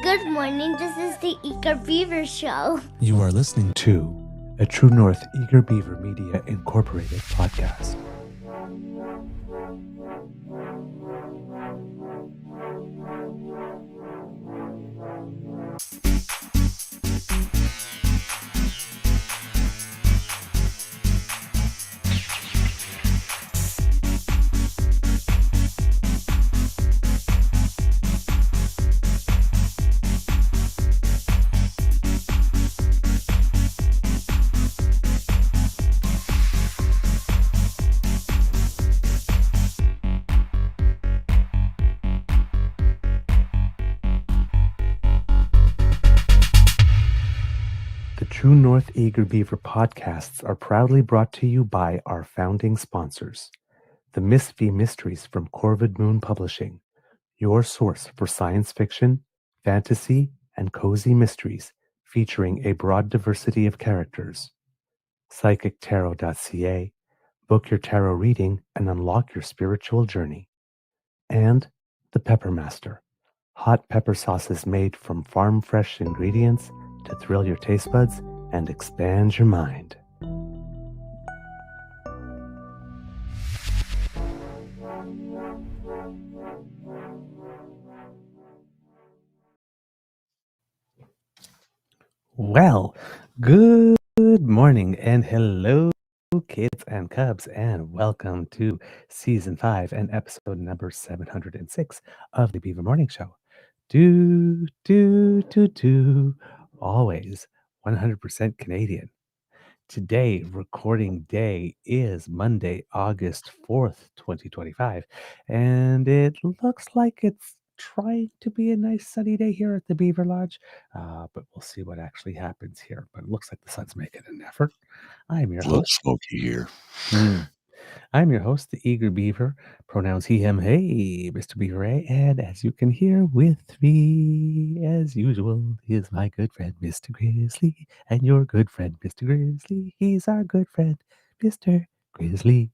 Good morning. This is the Eager Beaver Show. You are listening to a True North Eager Beaver Media Incorporated podcast. The True North Eager Beaver podcasts are proudly brought to you by our founding sponsors, the Miss V Mysteries from Corvid Moon Publishing, your source for science fiction, fantasy, and cozy mysteries featuring a broad diversity of characters. PsychicTarot.ca, book your tarot reading and unlock your spiritual journey. And the Pepper Master, hot pepper sauces made from farm-fresh ingredients to thrill your taste buds and expand your mind. Well, good morning and hello, kids and cubs, and welcome to Season 5 and episode number 706 of the Beaver Morning Show. Always 100% Canadian. Today, recording day is Monday, August 4th, 2025, and it looks like it's trying to be a nice sunny day here at the Beaver Lodge, but we'll see what actually happens here. But it looks like the sun's making an effort. I'm your It's a little host. smoky here. I'm your host, the Eager Beaver, pronouns he, him, hey, Mr. Beaver A. And as you can hear with me, as usual, is my good friend, Mr. Grizzly. And your good friend, Mr. Grizzly. He's our good friend, Mr. Grizzly.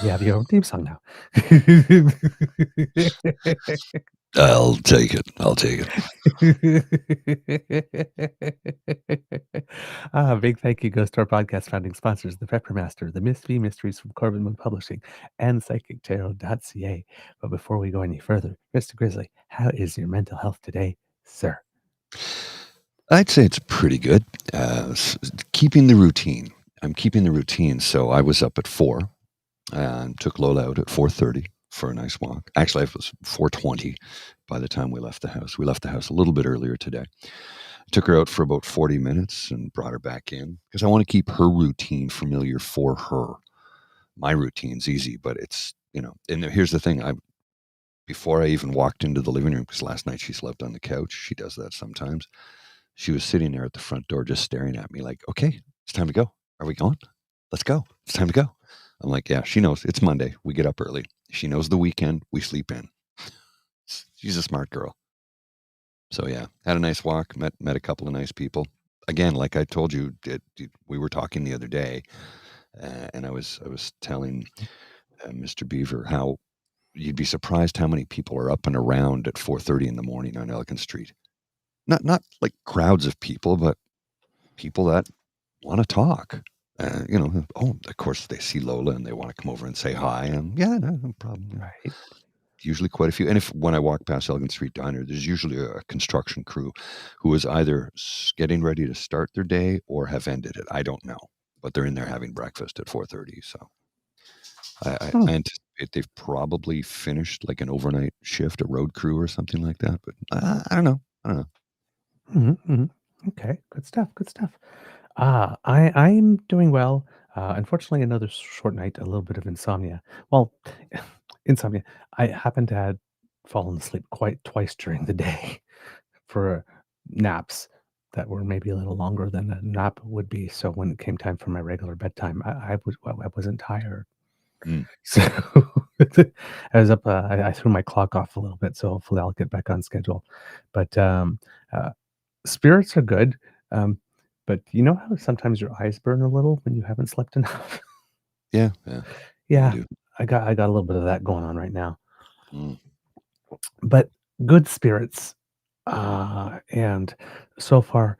You have your own theme song now. I'll take it. Big thank you goes to our podcast founding sponsors, the Pepper Master, the Miss V Mysteries from Corbin Moon Publishing, and PsychicTarot.ca. But before we go any further, Mr. Grizzly, how is your mental health today, sir? I'd say it's pretty good. Keeping the routine. I'm keeping the routine. So I was up at 4 and took Lola out at 4:30 for a nice walk. Actually, it was 4:20 by the time we left the house. We left the house a little bit earlier today. Took her out for about 40 minutes and brought her back in because I want to keep her routine familiar for her. My routine's easy, but it's, and here's the thing. Before I even walked into the living room, because last night she slept on the couch. She does that sometimes. She was sitting there at the front door just staring at me like, okay, it's time to go. Are we going? Let's go. It's time to go. I'm like, yeah, she knows. It's Monday. We get up early. She knows the weekend. We sleep in. She's a smart girl. So, yeah, had a nice walk. Met a couple of nice people. Again, like I told you, we were talking the other day, and I was telling Mr. Beaver how you'd be surprised how many people are up and around at 4:30 in the morning on Elgin Street. Not like crowds of people, but people that want to talk. Of course, they see Lola and they want to come over and say hi. And yeah, no problem. Right. Usually quite a few. And when I walk past Elgin Street Diner, there's usually a construction crew who is either getting ready to start their day or have ended it. I don't know, but they're in there having breakfast at 4:30. So I anticipate they've probably finished like an overnight shift, a road crew or something like that. But I don't know. Okay, good stuff. I'm doing well. Unfortunately, another short night, a little bit of insomnia. Well, insomnia. I happened to have fallen asleep quite twice during the day for naps that were maybe a little longer than a nap would be. So when it came time for my regular bedtime, I wasn't tired. So I was up. I threw my clock off a little bit, so hopefully I'll get back on schedule. But spirits are good. But you know how sometimes your eyes burn a little when you haven't slept enough? Yeah. Yeah, do. I got a little bit of that going on right now. Mm. But good spirits And so far,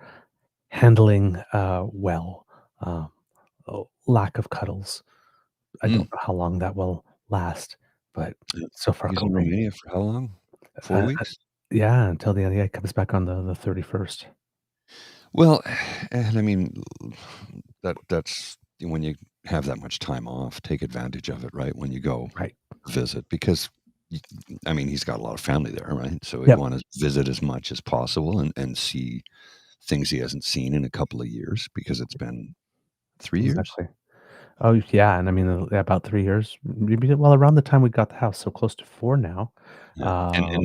handling well. Um, Lack of cuddles. I Mm. don't know how long that will last, but Yeah. so far He's in coping. Romania for how long? 4 Uh, weeks? yeah, until the end. Yeah, it comes back on the 31st. Well, and I mean, that's when you have that much time off, take advantage of it, right? When you go Right. visit, because y I mean, he's got a lot of family there, right? So he'd Yep. wanna visit as much as possible and see things he hasn't seen in a couple of years because it's been 3 years? Exactly. Oh, yeah, and I mean, about 3 years, maybe well, around the time we got the house, so close to 4 now. Yeah, and Um,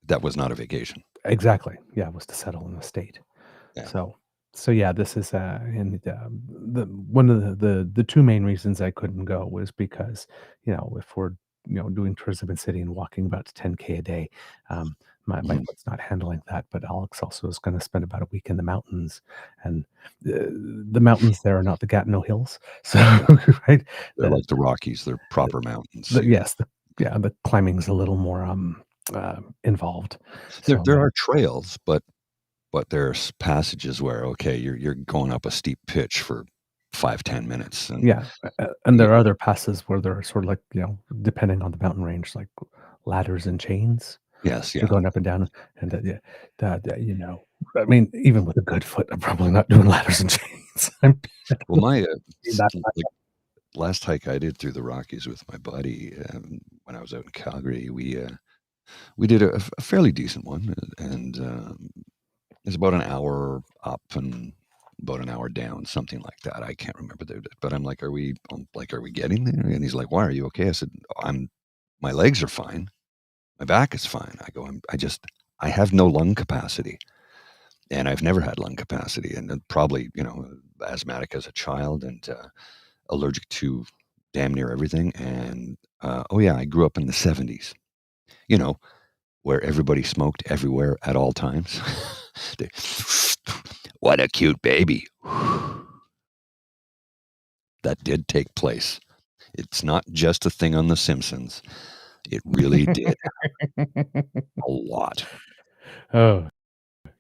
that was not a vacation. exactly. Yeah, it was to settle in the state. Yeah. So yeah, this is, the one of the 2 main reasons I couldn't go was because, if we're, doing tourism in city and walking about 10K a day, um, my Mhm. foot's not handling that, but Alex also is gonna spend about a week in the mountains, and the mountains there are not the Gatineau Hills. So, right? They're The like the Rockies, they're proper mountains, the yeah. yes, the climbing's a little more, involved. There So, there are trails, but there's passages where, okay, you're going up a steep pitch for 5, 10 minutes and, yeah, and you there are know other passes where they're sort of like, depending on the mountain range, like ladders and chains. Yes, You're yeah. going up and down, and, yeah, I mean, even with a good foot, I'm probably not doing ladders and chains. I'm Well, my, that like, last hike I did through the Rockies with my buddy, when I was out in Calgary, we did a fairly decent one, and, it's about an hour up and about an hour down, something like that. I can't remember but I'm like, are we getting there?" And he's like, "Why, are you okay?" I said, My legs are fine. My back is fine." I go, I have no lung capacity, and I've never had lung capacity, and then probably, asthmatic as a child and, allergic to damn near everything, and, oh, yeah, I grew up in the '70s, you know, where everybody smoked everywhere at all times. They What a cute baby. That did take place. It's not just a thing on The Simpsons. It really did a lot. Oh,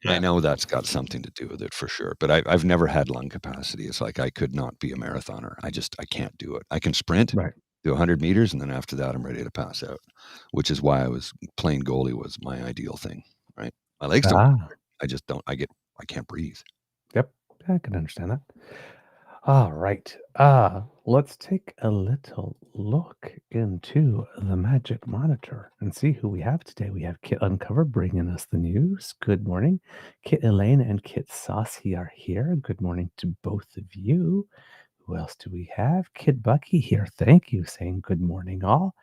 And I yeah, know that's got something to do with it for sure, but I've never had lung capacity. It's like I could not be a marathoner. I can't do it. I can sprint, right. do 100 meters, and then after that, I'm ready to pass out, which is why playing goalie was my ideal thing, right? My legs don't Ah, I just don't I can't breathe. yep, I can understand that. All right. Let's take a little look into the magic monitor and see who we have today. We have Kit Uncover bringing us the news. Good morning. Kit Elaine and Kit Saucy are here. Good morning to both of you. Who else do we have? Kid Bucky here. Thank you, saying good morning, all.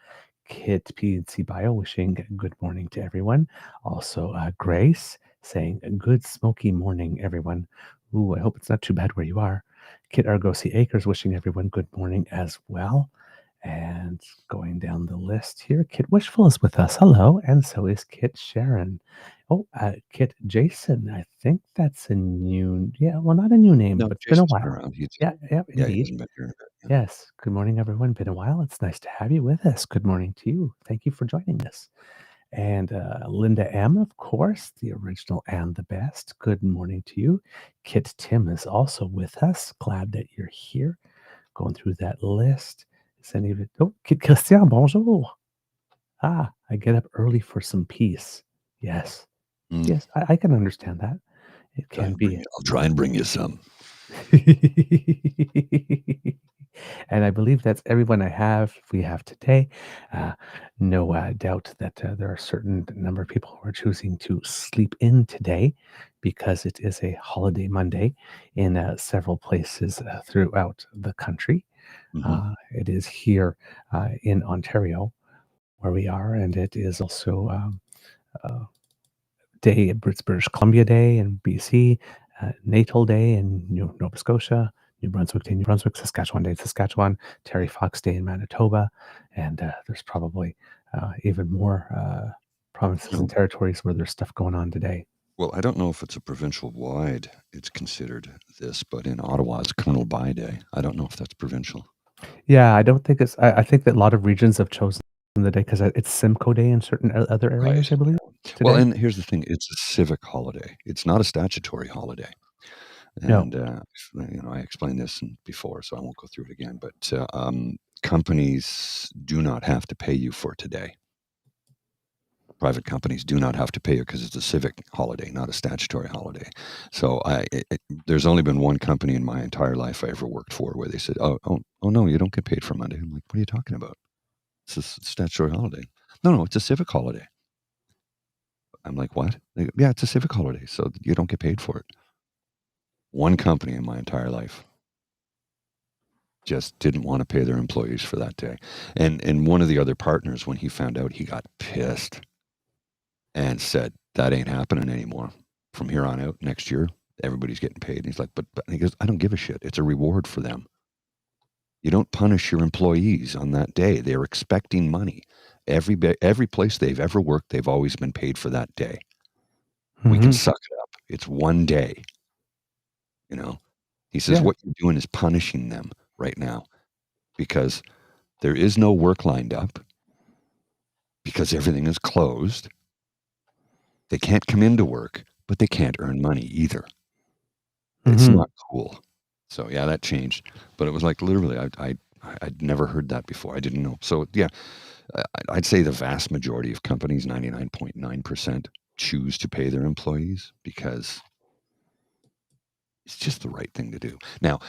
Kit PNC Bio wishing good morning to everyone. Also, Grace saying good smoky morning, everyone. Ooh, I hope it's not too bad where you are. Kit Argosy Acres wishing everyone good morning as well. And going down the list here, Kit Wishful is with us. Hello. And so is Kit Sharon. Oh, Kit Jason. I think that's a new, yeah, well, not a new name, No, but it's been a Jason's been while. around. Yeah, yeah, Yeah, he indeed. hasn't been here in a bit, yeah. Yes. Good morning, everyone. Been a while. It's nice to have you with us. Good morning to you. Thank you for joining us. And Linda M, of course, the original and the best. Good morning to you. Kit Tim is also with us. Glad that you're here. Going through that list. Is any of it? Oh, Kit Christian, bonjour. I get up early for some peace. Yes. Mm. Yes, I can understand that. It can be. I'll try and bring you some. And I believe that's everyone we have today. Uh, no doubt that there are a certain number of people who are choosing to sleep in today because it is a holiday Monday in several places throughout the country. Mhm. It is here in Ontario where we are, and it is also uh, British Columbia Day in BC, Natal Day in Nova Scotia, New Brunswick Day, New Brunswick, Saskatchewan Day in Saskatchewan, Terry Fox Day in Manitoba, and there's probably even more provinces and territories where there's stuff going on today. Well, I don't know if it's a provincial-wide it's considered this, but in Ottawa, it's Colonel By Day. I don't know if that's provincial. Yeah, I don't think it's. I think that a lot of regions have chosen in the day because it's Simcoe Day in certain other Right. areas, I believe, Well, today? and here's the thing, it's a civic holiday. It's not a statutory holiday. No. And, I explained this before, so I won't go through it again, but, companies do not have to pay you for today. Private companies do not have to pay you because it's a civic holiday, not a statutory holiday. So there's only been one company in my entire life I ever worked for where they said, "Oh, no, you don't get paid for Monday." I'm like, "What are you talking about? It's a statutory holiday." "No, it's a civic holiday." I'm like, "What?" They go, "Yeah, it's a civic holiday, so you don't get paid for it." One company in my entire life just didn't want to pay their employees for that day. And one of the other partners, when he found out, he got pissed and said, "That ain't happening anymore. From here on out, next year, everybody's getting paid." And he's like, but he goes, "I don't give a shit. It's a reward for them. You don't punish your employees on that day. They're expecting money. Every place they've ever worked, they've always been paid for that day. We can Mhm. suck it up. It's one day, you know." He says, Yeah. "What you're doing is punishing them right now because there is no work lined up because everything is closed. They can't come into work, but they can't earn money either. It's Mhm. not cool." So yeah, that changed, but it was like literally, I'd never heard that before. I didn't know. So yeah, I'd say the vast majority of companies, 99.9%, choose to pay their employees because it's just the right thing to do. Now,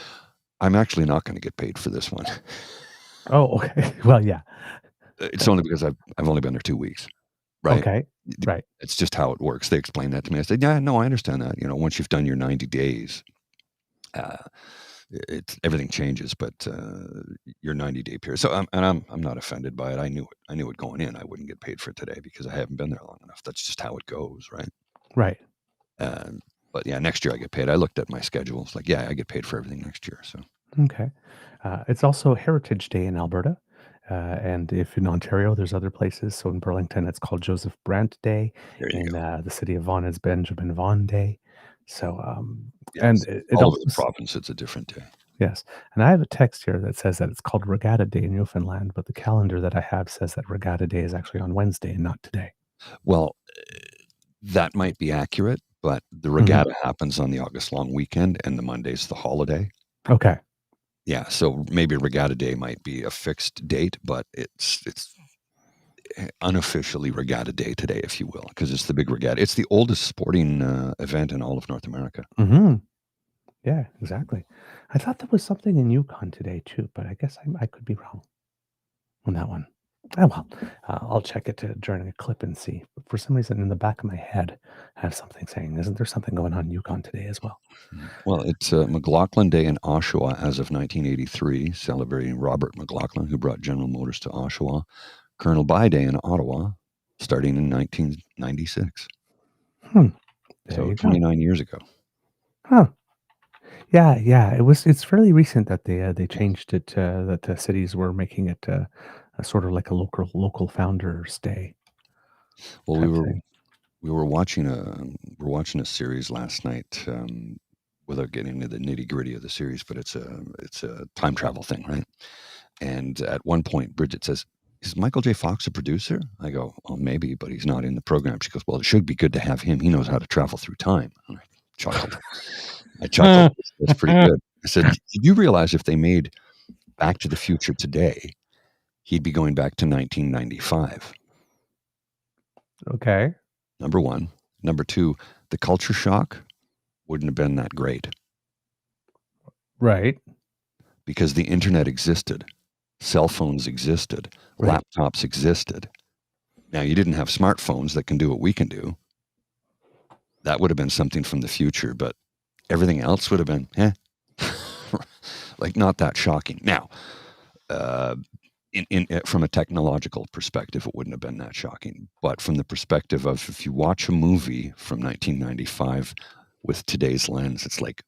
I'm actually not going to get paid for this one. Oh, okay. Well, yeah. It's only because I've only been there 2 weeks, right? Okay. Right. It's just how it works. They explained that to me. I said, "Yeah, no, I understand that. Once you've done your 90 days, uh, everything changes, but your 90-day period." So I'm not offended by it. I knew it. I knew it going in. I wouldn't get paid for it today because I haven't been there long enough. That's just how it goes, right? Right. But yeah, next year I get paid. I looked at my schedule. It's like, yeah, I get paid for everything next year. So Okay. It's also Heritage Day in Alberta. And if in Ontario, there's other places. So in Burlington, it's called Joseph Brant Day. there you In go. the city of Vaughan, it's Benjamin Vaughan Day. So, and Yes, it all over also, the province, it's a different day. yes. And I have a text here that says that it's called Regatta Day in Newfoundland, but the calendar that I have says that Regatta Day is actually on Wednesday and not today. Well, that might be accurate, but the Mhm. regatta happens on the August long weekend, and the Monday's the holiday. Okay. Yeah, so maybe Regatta Day might be a fixed date, but it's unofficially Regatta Day today, if you will, because it's the big regatta. It's the oldest sporting event in all of North America. Hmm. Yeah, exactly. I thought there was something in Yukon today too, but I guess I could be wrong on that one. Oh well, I'll check it during a clip and see. But for some reason, in the back of my head, I have something saying, "Isn't there something going on in Yukon today as well?" Well, it's McLaughlin Day in Oshawa as of 1983, celebrating Robert McLaughlin, who brought General Motors to Oshawa. Colonel By Day in Ottawa, starting in 1996. Hmm. There So you go. 29 years ago. Huh. Yeah, yeah. It's fairly recent that they changed it that the cities were making it a sort of like a local founders day Well, type thing. we're watching a series last night, without getting into the nitty-gritty of the series, but it's a time travel thing, right? And at one point, Bridget says, "Is Michael J. Fox a producer?" I go, "Well, maybe, but he's not in the program." She goes, "Well, it should be good to have him. He knows how to travel through time." And I chuckled. I chuckled. That's pretty good. I said, "Did you realize if they made Back to the Future today, he'd be going back to 1995?" Okay. Number one. Number two, the culture shock wouldn't have been that great Right. because the internet existed, cell phones existed, Right. laptops existed. Now, you didn't have smartphones that can do what we can do. That would have been something from the future, but everything else would have been, like not that shocking. Now, uh, from a technological perspective, it wouldn't have been that shocking. But from the perspective of if you watch a movie from 1995 with today's lens, it's like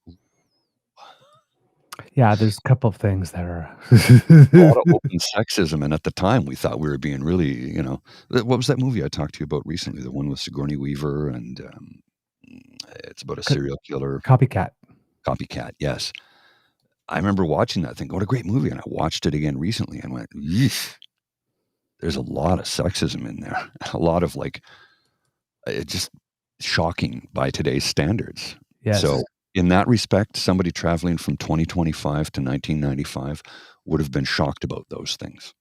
Yeah, there's a couple of things that are a lot of open sexism. And at the time, we thought we were being really, what was that movie I talked to you about recently? The one with Sigourney Weaver and it's about a co serial killer copycat. copycat. Yes. I remember watching that thing. What a great movie. And I watched it again recently and went, yeesh. there's a lot of sexism in there. A lot of like, it's just shocking by today's standards. Yes. So in that respect, somebody traveling from 2025 to 1995 would have been shocked about those things.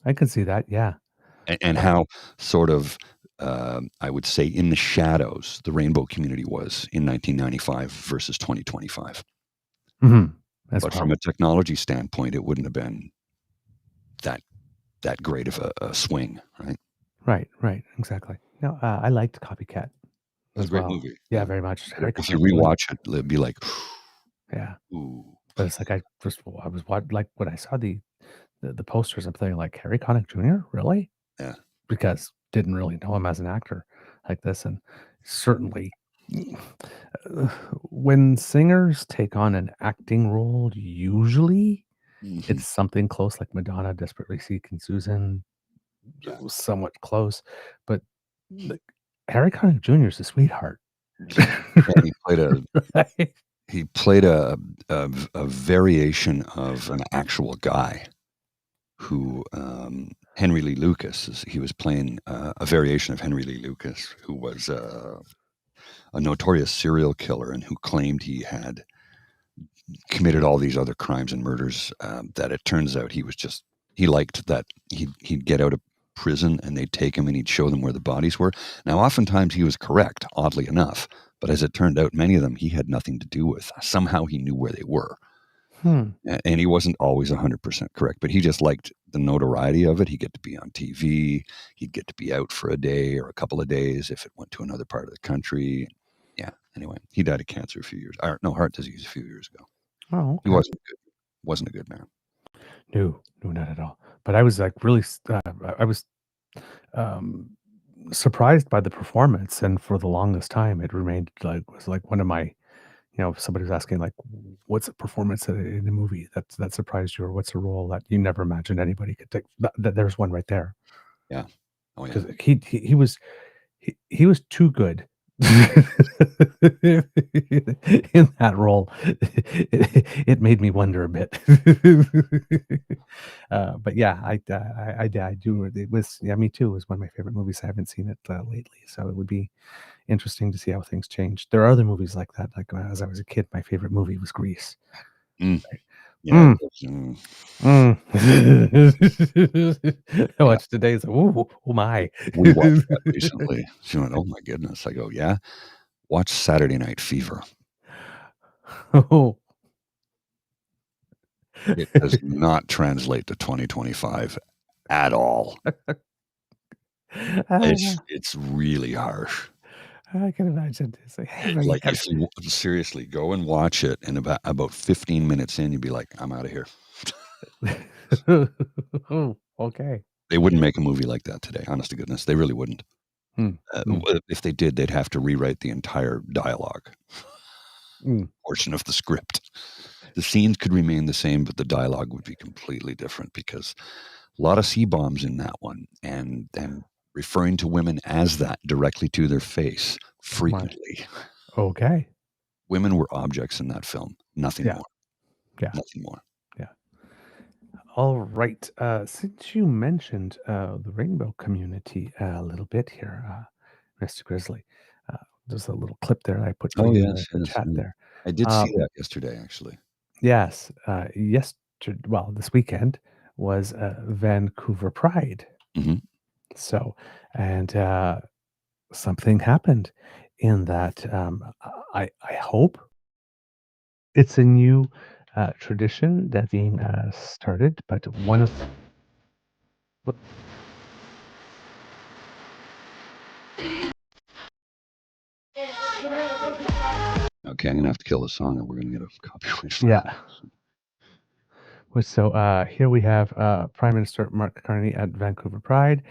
I can see that. Yeah. And how sort of, I would say, in the shadows, the rainbow community was in 1995 versus 2025. As But well. from a technology standpoint, it wouldn't have been that great of a swing, right? Right. Exactly. No, I liked Copycat. That's a great movie. Yeah, very much. If you rewatch it, it'll be like, yeah. ooh. But it's like I was like when I saw the posters, I'm thinking like Harry Connick Jr. Really? Yeah. Because didn't really know him as an actor like this, and certainly when singers take on an acting role, usually it's something close like Madonna, Desperately Seeking Susan, somewhat close, but like, Harry Connick Jr. is a sweetheart. And he played a variation of an actual guy who Henry Lee Lucas. He was playing a variation of Henry Lee Lucas, who was a notorious serial killer and who claimed he had committed all these other crimes and murders. That it turns out he liked that he'd get out of prison and they'd take him and he'd show them where the bodies were. Now, oftentimes he was correct, oddly enough, but as it turned out, many of them he had nothing to do with. Somehow he knew where they were. And he wasn't always 100% correct, but he just liked the notoriety of it. He'd get to be on TV. He'd get to be out for a day or a couple of days if it went to another part of the country. Yeah. Anyway, he died of cancer heart disease a few years ago. Oh, okay. He wasn't a good man. No, not at all. But I was like really, I was surprised by the performance, and for the longest time, it remained was one of my, if somebody was asking like, what's a performance in a movie that surprised you, or what's a role that you never imagined anybody could take, there's one right there. Yeah. Oh yeah. Because he was too good in that role. It made me wonder a bit. But yeah, I do. It was, me too. It was one of my favorite movies. I haven't seen it lately, so it would be interesting to see how things changed. There are other movies like that. Like as I was a kid, my favorite movie was Grease. Yeah. I watched today's. Oh my! We watched that recently. She went, "Oh my goodness!" I go, "Yeah." Watch Saturday Night Fever. Oh. It does not translate to 2025 at all. It's really harsh. I can imagine. It's like if you seriously go and watch it, and about 15 minutes in, you'd be like, "I'm out of here." Okay. They wouldn't make a movie like that today. Honest to goodness, they really wouldn't. If they did, they'd have to rewrite the entire dialogue portion of the script. The scenes could remain the same, but the dialogue would be completely different because a lot of C-bombs in that one, and referring to women as that directly to their face frequently. Okay. Women were objects in that film. Nothing more. Yeah. Nothing more. Yeah. All right. Since you mentioned the rainbow community a little bit here, Mr. Grizzly, there's a little clip there I put in the chat there. I did see that yesterday, actually. Yes. This weekend was Vancouver Pride. So, and something happened in that. I hope it's a new tradition that being started, but one of Okay, I'm gonna have to kill the song, or we're gonna get a copyright. Yeah. So here we have Prime Minister Mark Carney at Vancouver Pride,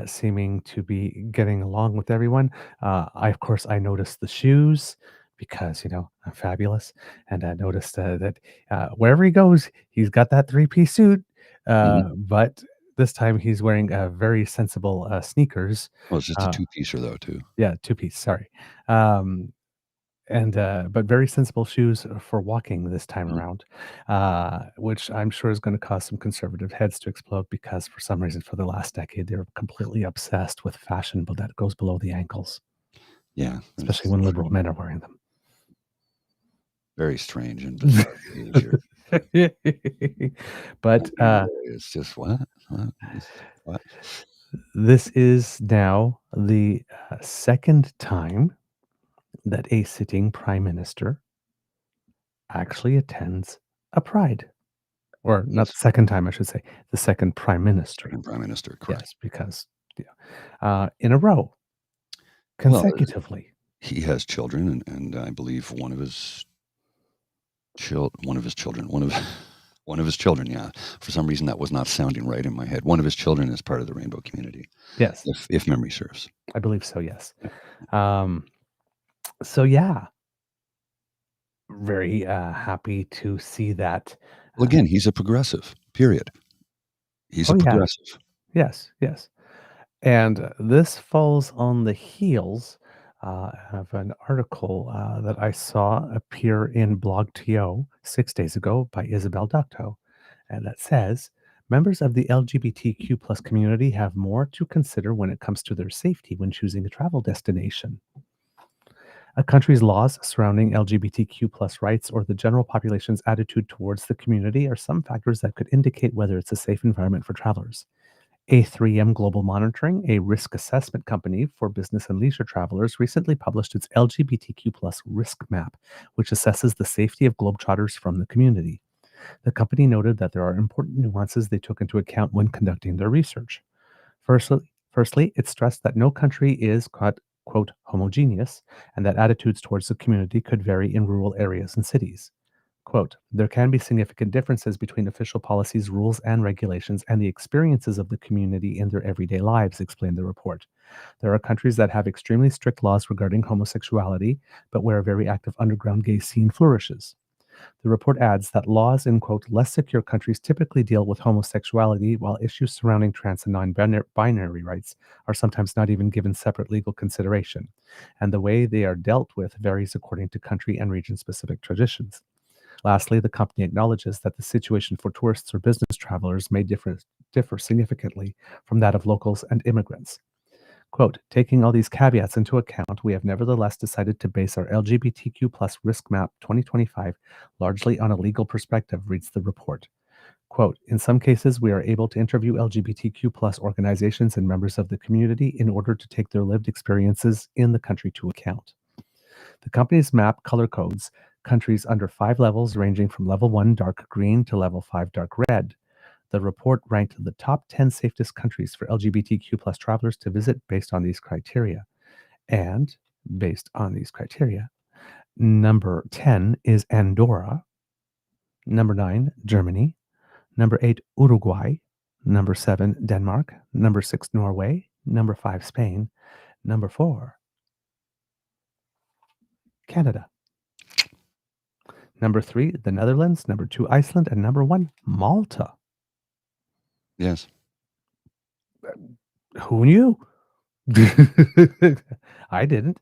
seeming to be getting along with everyone. Of course, I noticed the shoes because, I'm fabulous. And I noticed that wherever he goes, he's got that three-piece suit. But this time he's wearing very sensible sneakers. Well, it's just a two-piecer, though, too. Yeah, two-piece, sorry. but very sensible shoes for walking this time around, which I'm sure is going to cause some conservative heads to explode because for some reason for the last decade they're completely obsessed with fashion, but that goes below the ankles, Yeah, especially when liberal men are wearing them. very strange and bizarre behavior. But It's just what? this is now the second time that a sitting prime minister actually attends a pride. Or not the second time, I should say, the second prime minister. Second prime minister, correct. Yes, because in a row, consecutively. He has children, and I believe one of his children, yeah. For some reason, that was not sounding right in my head. One of his children is part of the rainbow community. Yes. If memory serves. I believe so, yes. So, yeah. Very happy to see that. Well, again, he's a progressive, period. He's a progressive. Yeah. Yes. And this falls on the heels of an article that I saw appear in BlogTO 6 days ago by Isabel Ducto, and that says, members of the LGBTQ plus community have more to consider when it comes to their safety when choosing a travel destination. A country's laws surrounding LGBTQ plus rights or the general population's attitude towards the community are some factors that could indicate whether it's a safe environment for travelers. A3M Global Monitoring, a risk assessment company for business and leisure travelers, recently published its LGBTQ plus risk map, which assesses the safety of globetrotters from the community. The company noted that there are important nuances they took into account when conducting their research. Firstly, it stressed that no country is, quote, homogeneous, and that attitudes towards the community could vary in rural areas and cities. Quote, there can be significant differences between official policies, rules, and regulations and the experiences of the community in their everyday lives, explained the report. There are countries that have extremely strict laws regarding homosexuality, but where a very active underground gay scene flourishes. The report adds that laws in, quote, less secure countries typically deal with homosexuality, while issues surrounding trans and non-binary rights are sometimes not even given separate legal consideration, and the way they are dealt with varies according to country and region-specific traditions. Lastly, the company acknowledges that the situation for tourists or business travelers may differ significantly from that of locals and immigrants. Quote, taking all these caveats into account, we have nevertheless decided to base our LGBTQ plus risk map 2025 largely on a legal perspective, reads the report. Quote, in some cases, we are able to interview LGBTQ plus organizations and members of the community in order to take their lived experiences in the country to account. The company's map color codes countries under 5 levels ranging from level 1 dark green to level 5 dark red. The report ranked the top 10 safest countries for LGBTQ plus travelers to visit based on these criteria. And based on these criteria, number 10 is Andorra, number 9, Germany, number 8, Uruguay, number 7, Denmark, number 6, Norway, number 5, Spain, number 4, Canada. Number 3, the Netherlands, number 2, Iceland, and number 1, Malta. Yes. Who knew? I didn't.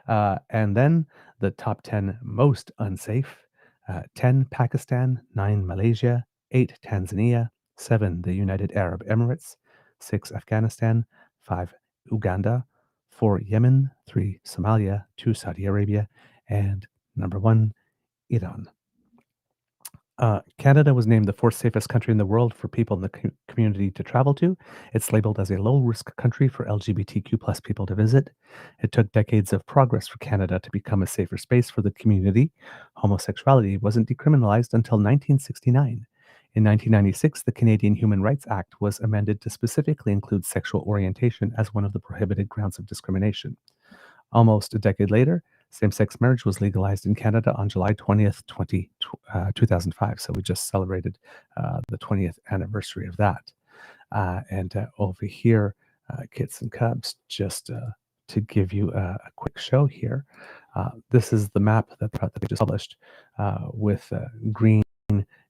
And then the top 10 most unsafe. 10, Pakistan, 9, Malaysia, 8, Tanzania, 7, the United Arab Emirates, 6, Afghanistan, 5, Uganda, 4, Yemen, 3, Somalia, 2, Saudi Arabia, and number 1, Iran. Canada was named the 4th safest country in the world for people in the community to travel to. It's labeled as a low-risk country for LGBTQ plus people to visit. It took decades of progress for Canada to become a safer space for the community. Homosexuality wasn't decriminalized until 1969. In 1996, the Canadian Human Rights Act was amended to specifically include sexual orientation as one of the prohibited grounds of discrimination. Almost a decade later, same-sex marriage was legalized in Canada on July 20th, 2005. So we just celebrated the 20th anniversary of that. And over here, Kits and Cubs, just to give you a quick show here, this is the map that they just published with green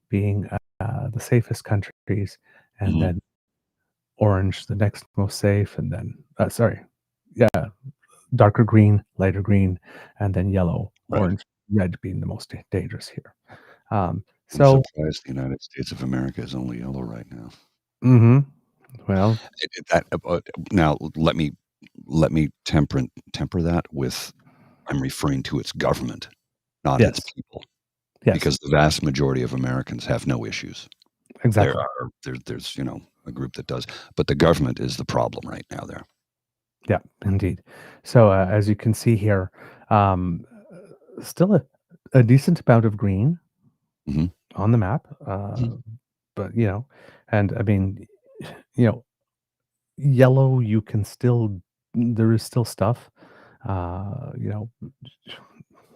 being the safest countries, and then orange the next most safe, and then, darker green, lighter green, and then yellow Right. orange, red being the most dangerous here. I'm So, surprised the United States of America is only yellow right now. mhm, well, Now let me temper that with I'm referring to its government, not its yes, people, yes, because the vast majority of Americans have no issues. exactly. There's a group that does, but the government is the problem right now there. Yeah, indeed. So, as you can see here, um, still a decent amount of green Mhm, on the map, mhm. but, and I mean, you know, yellow, you can still there is still stuff, uh, you know,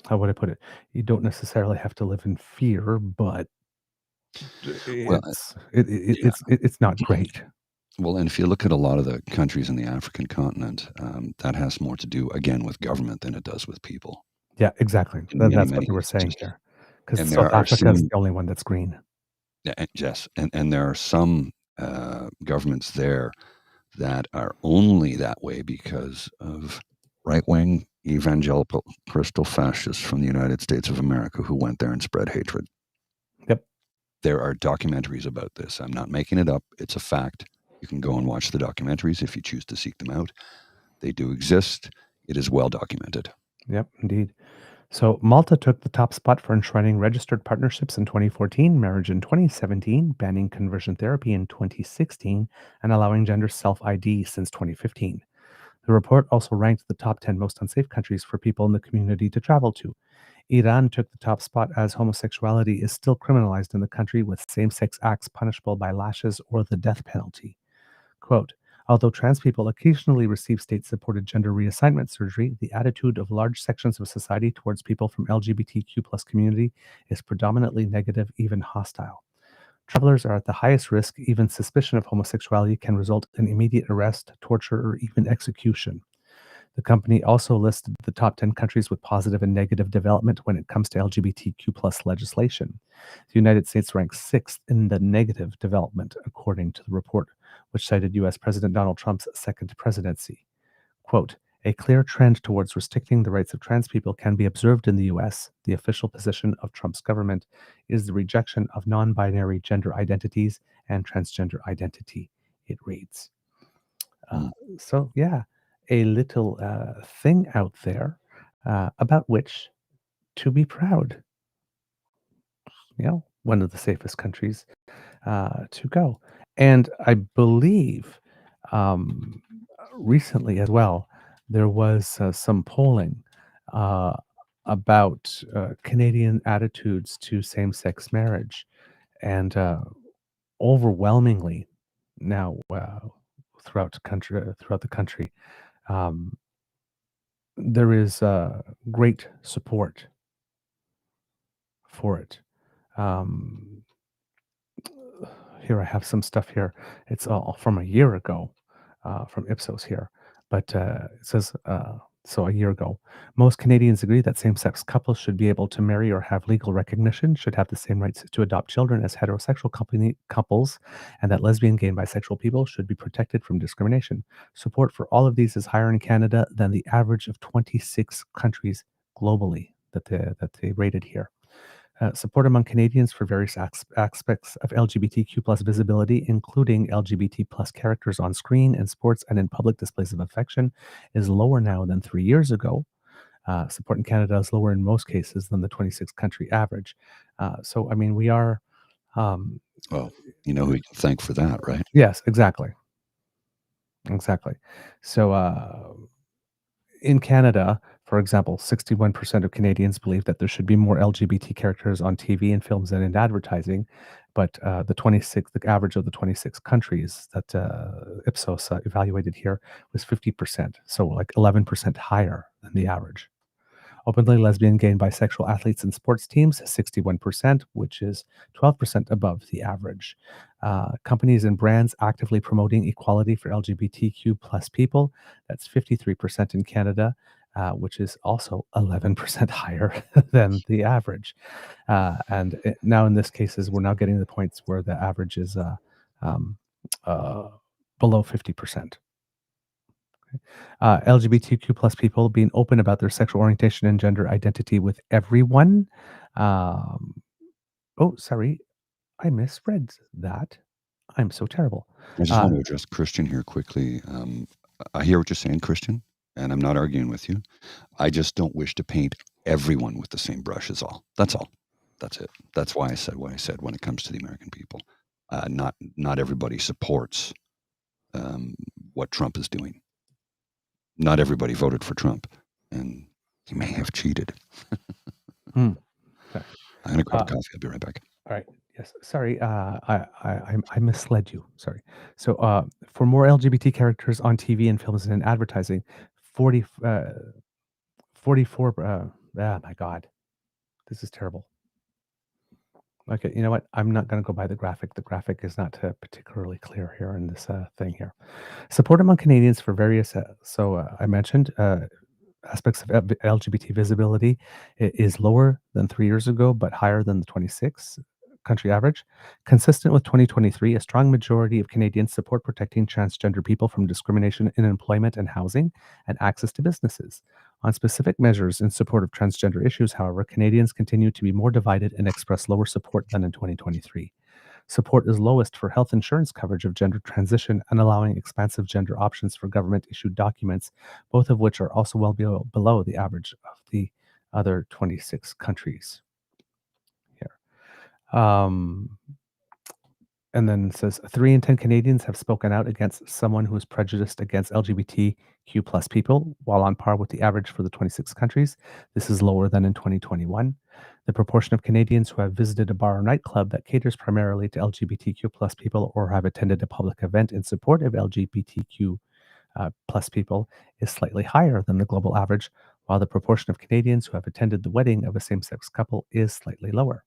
how would I put it? You don't necessarily have to live in fear, but Well, yeah. it's not great. Well, and if you look at a lot of the countries in the African continent, that has more to do, again, with government than it does with people Yeah, exactly. in many, That's what many they were saying instances. here, because And South there are Africa is some the only one that's green. Yeah, yes, and there are some, governments there that are only that way because of right-wing evangelical crystal fascists from the United States of America who went there and spread hatred. Yep. There are documentaries about this. I'm not making it up. It's a fact. You can go and watch the documentaries if you choose to seek them out. They do exist. It is well documented. Yep, indeed. So Malta took the top spot for enshrining registered partnerships in 2014, marriage in 2017, banning conversion therapy in 2016, and allowing gender self-ID since 2015. The report also ranked the top 10 most unsafe countries for people in the community to travel to. Iran took the top spot as homosexuality is still criminalized in the country with same-sex acts punishable by lashes or the death penalty. Quote, although trans people occasionally receive state supported gender reassignment surgery, the attitude of large sections of society towards people from LGBTQ plus community is predominantly negative, even hostile. Travelers are at the highest risk. Even suspicion of homosexuality can result in immediate arrest, torture, or even execution. The company also listed the top 10 countries with positive and negative development when it comes to LGBTQ plus legislation. The United States ranks sixth in the negative development, according to the report, which cited US President Donald Trump's second presidency. Quote, a clear trend towards restricting the rights of trans people can be observed in the US. The official position of Trump's government is the rejection of non binary gender identities and transgender identity, it reads. Uh, Mm. so, yeah, a little thing out there about which to be proud. One of the safest countries to go. And I believe um, recently as well, there was some polling uh, about Canadian attitudes to same sex marriage. And overwhelmingly now throughout the country, um, there is great support for it. Um, Here I have some stuff here. It's all from a year ago, from Ipsos here, but it says so a year ago. Most Canadians agree that same-sex couples should be able to marry or have legal recognition, should have the same rights to adopt children as heterosexual couples, and that lesbian, gay, and bisexual people should be protected from discrimination. Support for all of these is higher in Canada than the average of 26 countries globally that they rated here. Support among Canadians for various aspects of LGBTQ plus visibility, including LGBT plus characters on screen and sports and in public displays of affection, is lower now than 3 years ago. Support in Canada is lower in most cases than the 26 country average. So, I mean, we are, um, Well, you know who you can thank for that, right? yes, exactly. Exactly. So, in Canada, for example, 61% of Canadians believe that there should be more LGBT characters on TV and films and in advertising, but the average of the 26 countries that Ipsos evaluated here was 50%, so like 11% higher than the average. Openly lesbian, gay, and bisexual athletes in sports teams, 61%, which is 12% above the average. Companies and brands actively promoting equality for LGBTQ plus people, that's 53% in Canada, which is also 11% higher than the average. Now in this cases, we're now getting to the points where the average is um, uh, below 50%. LGBTQ plus people being open about their sexual orientation and gender identity with everyone. Um, oh, sorry, I misread that. I'm so terrible. I just want to address Christian here quickly. I hear what you're saying, Christian, and I'm not arguing with you. I just don't wish to paint everyone with the same brush is all. That's all. That's it. That's why I said what I said when it comes to the American people. Not everybody supports what Trump is doing. Not everybody voted for Trump, and he may have cheated. Okay. I'm gonna grab a coffee. I'll be right back. All right. Yes. Sorry. I misled you. Sorry. So, for more LGBT characters on TV and films and in advertising, 44. My God, this is terrible. Okay. You know what? I'm not going to go by the graphic. The graphic is not particularly clear here in this thing here. Support among Canadians for various. I mentioned aspects of LGBT visibility is lower than 3 years ago, but higher than the 26 country average. Consistent with 2023, a strong majority of Canadians support protecting transgender people from discrimination in employment and housing and access to businesses. On specific measures in support of transgender issues, however, Canadians continue to be more divided and express lower support than in 2023. Support is lowest for health insurance coverage of gender transition and allowing expansive gender options for government-issued documents, both of which are also well below the average of the other 26 countries. Here. And then it says 3 in 10 Canadians have spoken out against someone who is prejudiced against LGBTQ plus people, while on par with the average for the 26 countries. This is lower than in 2021. The proportion of Canadians who have visited a bar or nightclub that caters primarily to LGBTQ plus people or have attended a public event in support of LGBTQ plus people is slightly higher than the global average, while the proportion of Canadians who have attended the wedding of a same-sex couple is slightly lower.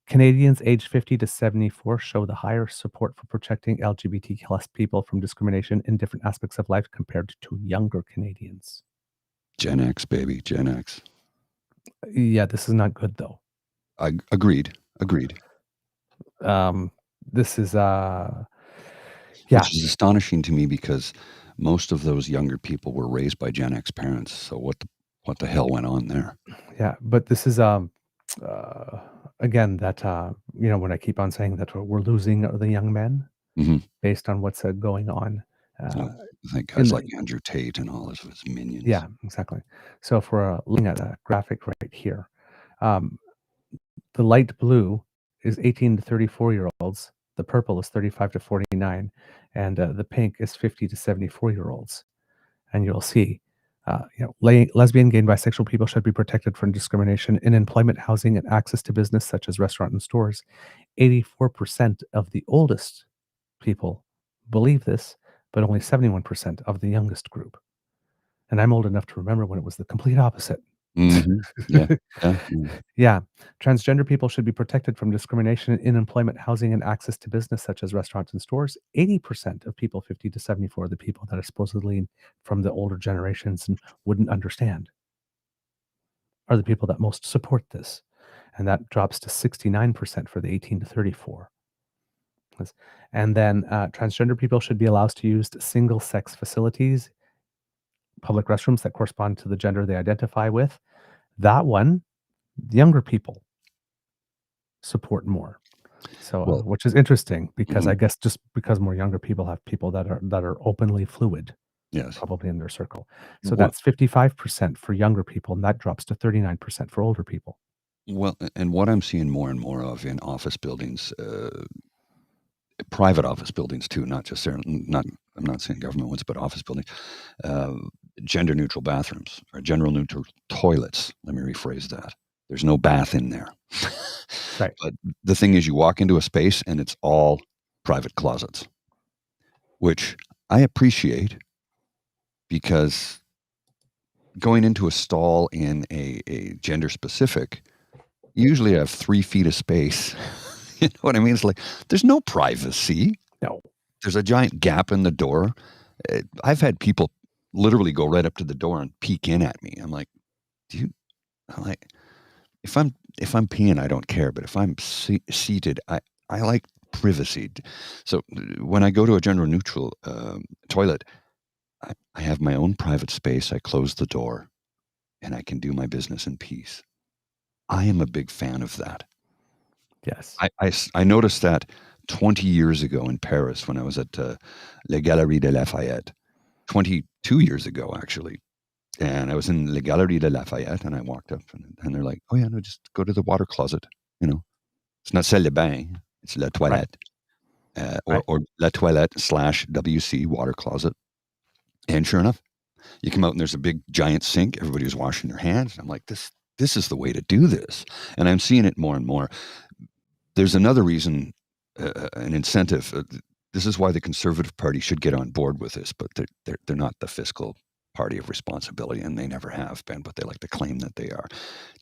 Canadians aged 50 to 74 show the higher support for protecting LGBT plus people from discrimination in different aspects of life compared to younger Canadians. Gen X, baby, Gen X. Yeah, this is not good though. Agreed. This is Which is astonishing to me because most of those younger people were raised by Gen X parents. So what the hell went on there? Yeah, but this is again that when I keep on saying that we're losing the young men based on what's going on. I think guys like Andrew Tate and all of his minions. Yeah, exactly. So if we're looking at a graphic right here, the light blue is 18 to 34-year-olds, the purple is 35 to 49, and the pink is 50 to 74-year-olds. And you'll see, lesbian, gay, and bisexual people should be protected from discrimination in employment, housing, and access to business such as restaurant and stores. 84% of the oldest people believe this, but only 71% of the youngest group. And I'm old enough to remember when it was the complete opposite. Yeah. Transgender people should be protected from discrimination in employment, housing, and access to business such as restaurants and stores. 80% of people 50 to 74 are the people that are supposedly from the older generations and wouldn't understand are the people that most support this. And that drops to 69% for the 18 to 34. And then transgender people should be allowed to use single-sex facilities, public restrooms that correspond to the gender they identify with. That one, younger people support more. So, which is interesting because I guess just because more younger people have people that are openly fluid, probably in their circle. So that's 55% for younger people, and that drops to 39% for older people. Well, and what I'm seeing more and more of in office buildings, private office buildings too, not just there. I'm not saying government ones, but office buildings. Gender neutral bathrooms or general neutral toilets. Let me rephrase that. There's no bath in there. Right. But the thing is, you walk into a space and it's all private closets, which I appreciate because going into a stall in a gender specific, usually I have 3 feet of space. You know what I mean? It's like there's no privacy. No. There's a giant gap in the door. I've had people literally go right up to the door and peek in at me. I'm like, if I'm peeing, I don't care. But if I'm seated, I like privacy. So when I go to a gender neutral toilet, I have my own private space. I close the door and I can do my business in peace. I am a big fan of that. Yes. I noticed that 20 years ago in Paris when I was at Les Galeries de Lafayette, 22 years ago, actually. And I was in Les Galeries de Lafayette and I walked up and they're like, oh, yeah, no, just go to the water closet. You know, it's not salle de bain, it's la Right. toilette. Right. Or la toilette / WC water closet. And sure enough, you come out and there's a big giant sink. Everybody was washing their hands. I'm like, this is the way to do this. And I'm seeing it more and more. There's another reason, an incentive. This is why the Conservative Party should get on board with this, but they're not the fiscal party of responsibility, and they never have been, but they like to claim that they are.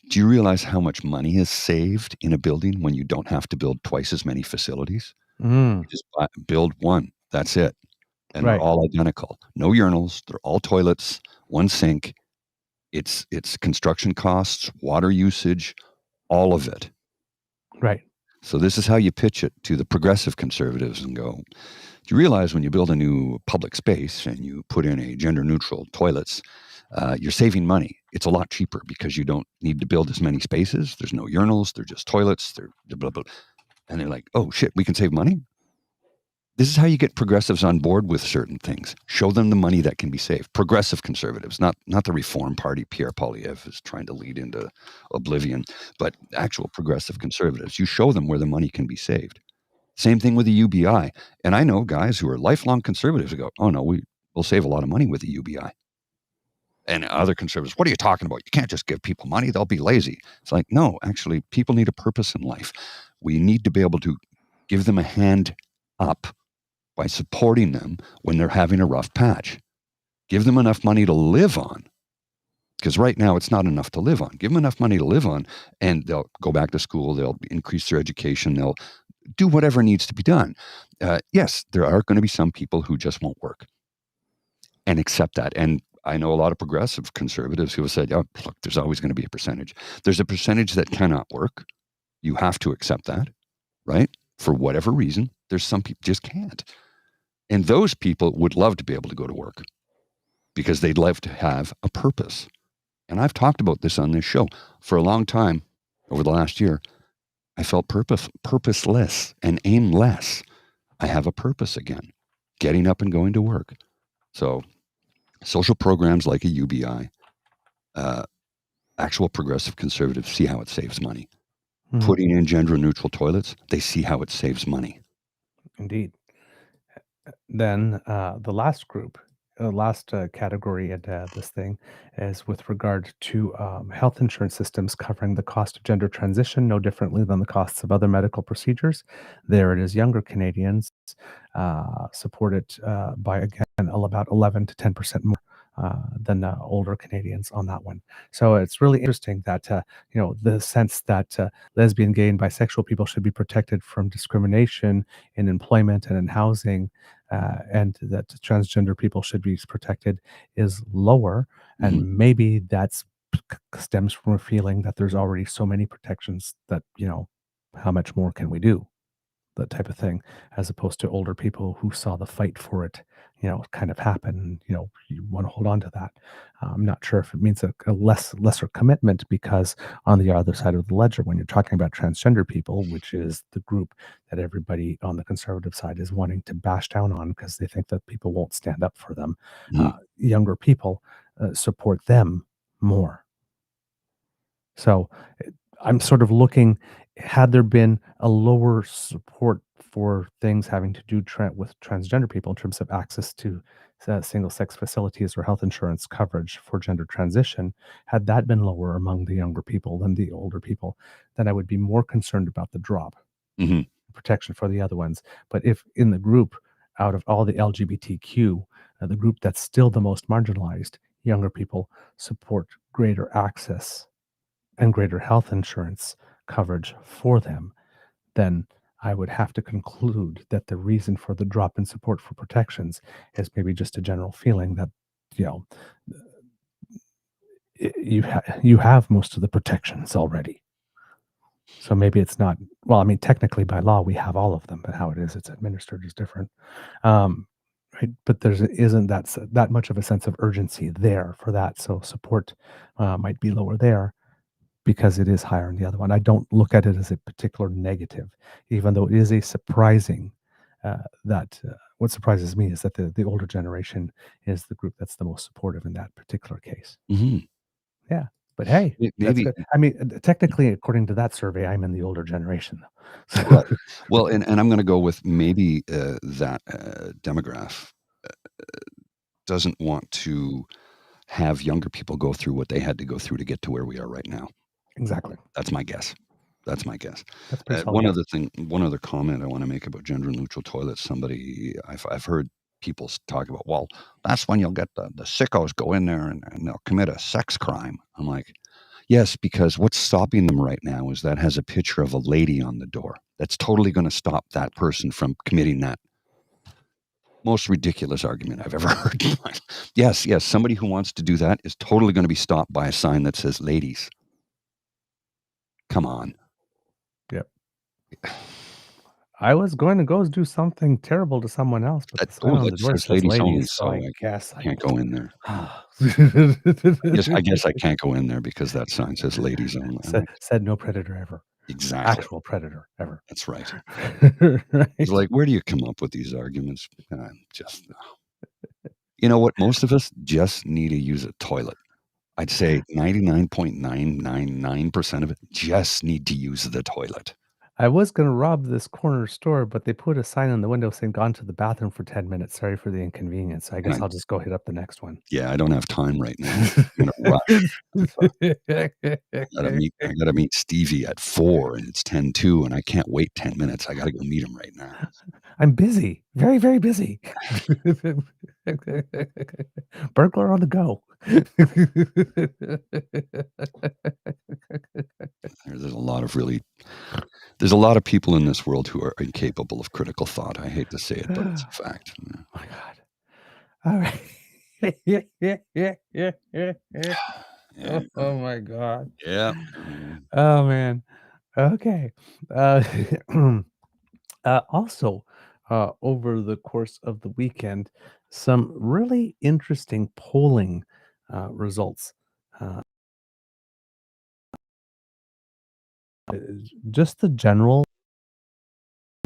Do you realize how much money is saved in a building when you don't have to build twice as many facilities? Mm. You just build one. That's it. And they're Right. all identical. No urinals. They're all toilets, one sink. It's construction costs, water usage, all of it. Right. So this is how you pitch it to the progressive conservatives and go, do you realize when you build a new public space and you put in a gender neutral toilets, you're saving money. It's a lot cheaper because you don't need to build as many spaces. There's no urinals. They're just toilets. They're blah, blah. And they're like, oh shit, we can save money. This is how you get progressives on board with certain things. Show them the money that can be saved. Progressive conservatives, not the Reform Party Pierre Poilievre is trying to lead into oblivion, but actual progressive conservatives. You show them where the money can be saved. Same thing with the UBI. And I know guys who are lifelong conservatives who go, oh no, we'll save a lot of money with the UBI. And other conservatives, what are you talking about? You can't just give people money. They'll be lazy. It's like, no, actually, people need a purpose in life. We need to be able to give them a hand up by supporting them when they're having a rough patch. Give them enough money to live on, because right now it's not enough to live on. Give them enough money to live on, and they'll go back to school. They'll increase their education. They'll do whatever needs to be done. Yes, there are going to be some people who just won't work, and accept that. And I know a lot of progressive conservatives who have said, oh, look, there's always going to be a percentage. There's a percentage that cannot work. You have to accept that, right? For whatever reason, there's some people just can't. And those people would love to be able to go to work because they'd love to have a purpose. And I've talked about this on this show for a long time. Over the last year, I felt purposeless and aimless. I have a purpose again, getting up and going to work. So social programs like a UBI, actual progressive conservatives see how it saves money. Mhm. Putting in gender neutral toilets, they see how it saves money. Indeed. Then the last group, last category in this thing is with regard to health insurance systems covering the cost of gender transition no differently than the costs of other medical procedures. There it is, younger Canadians supported by, again, about 11 to 10% more than older Canadians on that one. So it's really interesting that, the sense that lesbian, gay, and bisexual people should be protected from discrimination in employment and in housing, and that transgender people should be protected is lower. And maybe that's stems from a feeling that there's already so many protections that, how much more can we do? That type of thing, as opposed to older people who saw the fight for it, kind of happen. And, you want to hold on to that. I'm not sure if it means a lesser commitment, because on the other side of the ledger, when you're talking about transgender people, which is the group that everybody on the conservative side is wanting to bash down on because they think that people won't stand up for them, younger people support them more. So I'm sort of looking, had there been a lower support for things having to do with transgender people in terms of access to single-sex facilities or health insurance coverage for gender transition, had that been lower among the younger people than the older people, then I would be more concerned about the drop, protection for the other ones. But if in the group, out of all the LGBTQ, the group that's still the most marginalized, younger people support greater access and greater health insurance coverage for them, then I would have to conclude that the reason for the drop in support for protections is maybe just a general feeling that, you know, you have most of the protections already. So maybe it's not, well, I mean, technically by law, we have all of them, but how it's administered is different. right? But there isn't that much of a sense of urgency there for that. So support might be lower there because it is higher in the other one. I don't look at it as a particular negative, even though it is a surprising what surprises me is that the older generation is the group that's the most supportive in that particular case. Mhm. Yeah. But hey, that's Maybe good. I mean, technically, according to that survey, I'm in the older generation, though. right. Well, and I'm going to go with maybe that demographic doesn't want to have younger people go through what they had to go through to get to where we are right now. Exactly. That's my guess. That's my guess. That's pretty solid. One other comment I want to make about gender neutral toilets. I've heard people talk about, well, that's when you'll get the sickos go in there and they'll commit a sex crime. I'm like, yes, because what's stopping them right now is that has a picture of a lady on the door. That's totally going to stop that person from committing that most ridiculous argument I've ever heard. Yes, somebody who wants to do that is totally going to be stopped by a sign that says ladies. Come on. Yep. I was going to go do something terrible to someone else, but the sign on the That door says says ladies only, ladies, so so I guess I can't go in there. I I guess I can't go in there because that sign says ladies only. said no predator ever. Exactly. Actual predator ever. That's right. Right? It's like, where do you come up with these arguments? You know what? Most of us just need to use a toilet. I'd say 99.999% of it just need to use the toilet. I was going to rob this corner store, but they put a sign on the window saying, "Gone to the bathroom for 10 minutes. Sorry for the inconvenience." I guess I'll just go hit up the next one. Yeah, I don't have time right now. I'm gonna rush. I gotta meet Stevie at 4 and it's 10:02 and I can't wait 10 minutes. I gotta go meet him right now. I'm busy. Very, very busy. Burglar on the go. There's a lot of people in this world who are incapable of critical thought. I hate to say it, but it's a fact. Oh my God. All right. Oh my God. Yeah. Oh man. Okay. Also, over the course of the weekend, some really interesting polling results. Uh, just the general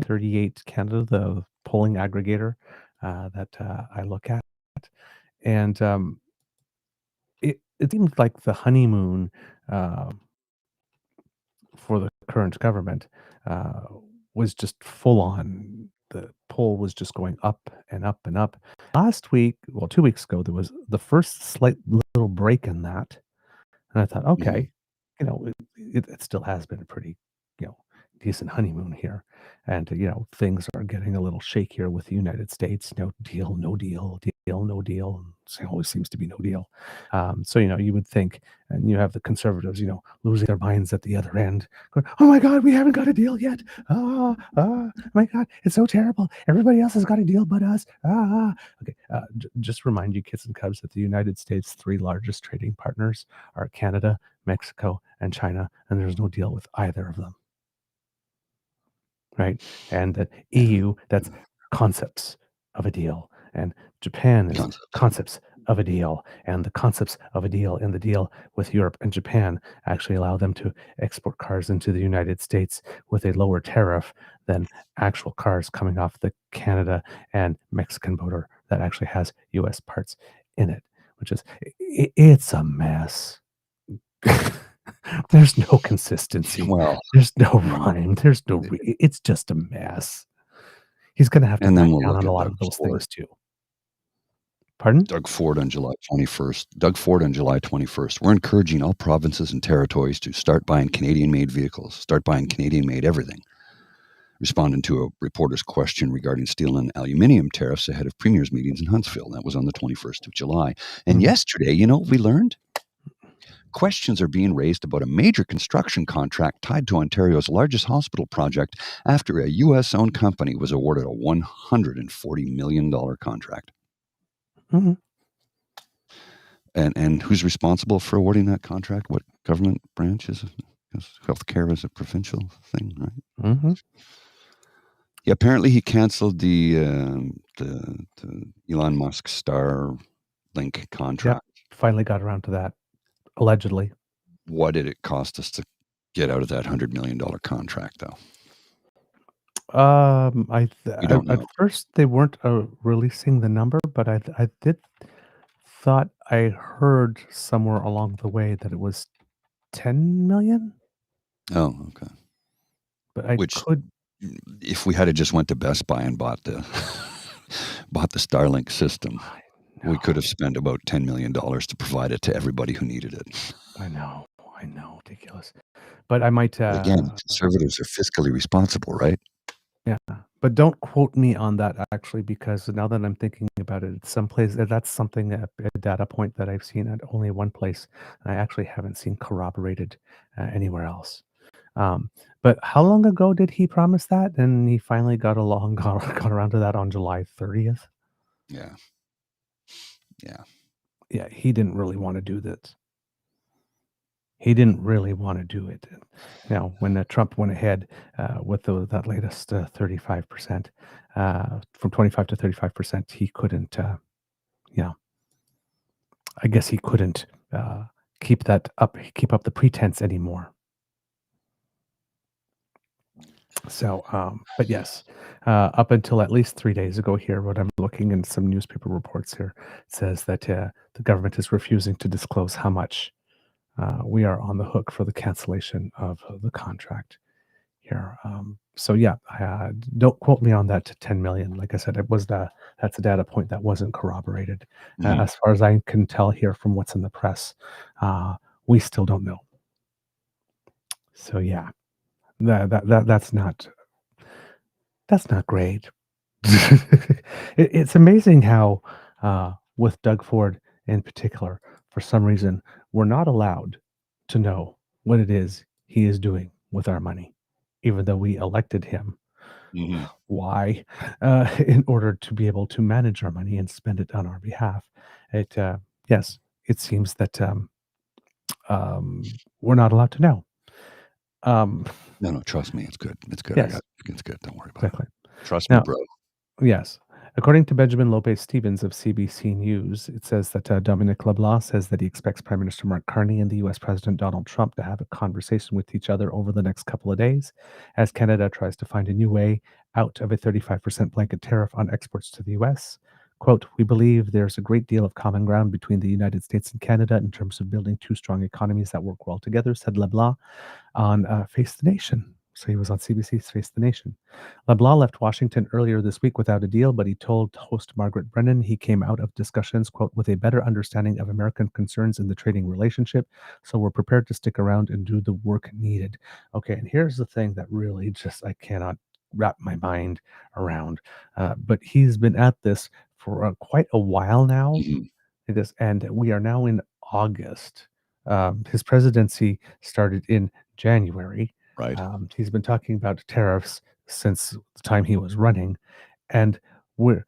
38 Canada, the polling aggregator that I look at, and it seems like the honeymoon for the current government was just full on. The poll was just going up and up and up. Last week, well, 2 weeks ago, there was the first slight little break in that, and I thought, okay, it still has been a pretty, decent honeymoon here, and things are getting a little shakier with the United States. Deal, no deal, deal, no deal. It always seems to be no deal. So you would think, and you have the conservatives, losing their minds at the other end, going, "Oh my God, we haven't got a deal yet! My God, it's so terrible. Everybody else has got a deal but us." Okay. Just remind you, kids and cubs, that the United States' 3 largest trading partners are Canada, Mexico, and China, and there's no deal with either of them. Right? And that EU, that's concepts of a deal, and Japan is concepts of a deal, and the concepts of a deal and the deal with Europe and Japan actually allow them to export cars into the United States with a lower tariff than actual cars coming off the Canada and Mexican border that actually has US parts in it, which is, it's a mess. There's no consistency. Well, there's no rhyme. It's just a mess. He's going to have to back down on a lot of those things too. Pardon? Doug Ford on July 21st. We're encouraging all provinces and territories to start buying Canadian-made vehicles, start buying Canadian-made everything. Responding to a reporter's question regarding steel and aluminium tariffs ahead of premiers' meetings in Huntsville. That was on the 21st of July. And yesterday, we learned? Questions are being raised about a major construction contract tied to Ontario's largest hospital project after a U.S.-owned company was awarded a $140 million contract. Mm-hmm. And who's responsible for awarding that contract? What government branch is it? Because healthcare is a provincial thing, right? Mm-hmm. Yeah, apparently he canceled the Elon Musk Starlink contract. Yep, finally got around to that, allegedly. What did it cost us to get out of that $100 million contract, though? You don't At know. first they weren't releasing the number, but I did thought I heard somewhere along the way that it was 10 million, Oh, okay. but I Which, could. if we had just went to Best Buy and bought the bought the Starlink system, we could have spent about $10 million to provide it to everybody who needed it. I know, ridiculous. But I might, But again, conservatives are fiscally responsible, right? yeah. But don't quote me on that actually, because now that I'm thinking about it, it's someplace that's something a data point that I've seen at only one place. And I actually haven't seen corroborated anywhere else. But how long ago did he promise that? And he finally got around to that on July 30th. Yeah. Yeah. Yeah, he didn't really want to do this. He didn't really want to do it. Now, when Trump went ahead with that latest 35%, from 25 to 35%, he couldn't, I guess he couldn't keep up the pretense anymore. So, but yes, up until at least 3 days ago here, what I'm looking in some newspaper reports here says that the government is refusing to disclose how much we are on the hook for the cancellation of the contract here. So yeah, don't quote me on that 10 million. Like I said, that's a data point that wasn't corroborated. As far as I can tell here from what's in the press, we still don't know. So yeah, that's not great. It's amazing how with Doug Ford in particular, for some reason, we're not allowed to know what it is he is doing with our money, even though we elected him. Mhm. Why? In order to be able to manage our money and spend it on our behalf. Yes, it seems that we're not allowed to know. No, trust me, it's good. It's good. Yes, It's good. Don't worry about exactly. it. Trust me, Now, bro. yes. According to Benjamin Lopez Stevens of CBC News, it says that Dominic LeBlanc says that he expects Prime Minister Mark Carney and the U.S. President Donald Trump to have a conversation with each other over the next couple of days as Canada tries to find a new way out of a 35% blanket tariff on exports to the U.S. Quote, we believe there's a great deal of common ground between the United States and Canada in terms of building two strong economies that work well together, said LeBlanc on Face the Nation. So he was on CBC's Face the Nation. LeBlanc left Washington earlier this week without a deal, but he told host Margaret Brennan he came out of discussions, quote, with a better understanding of American concerns in the trading relationship. So we're prepared to stick around and do the work needed. Okay, and here's the thing that really just I cannot wrap my mind around. But he's been at this for quite a while now. Mhm. And we are now in August. His presidency started in January. Right. He's been talking about tariffs since the time he was running, and we're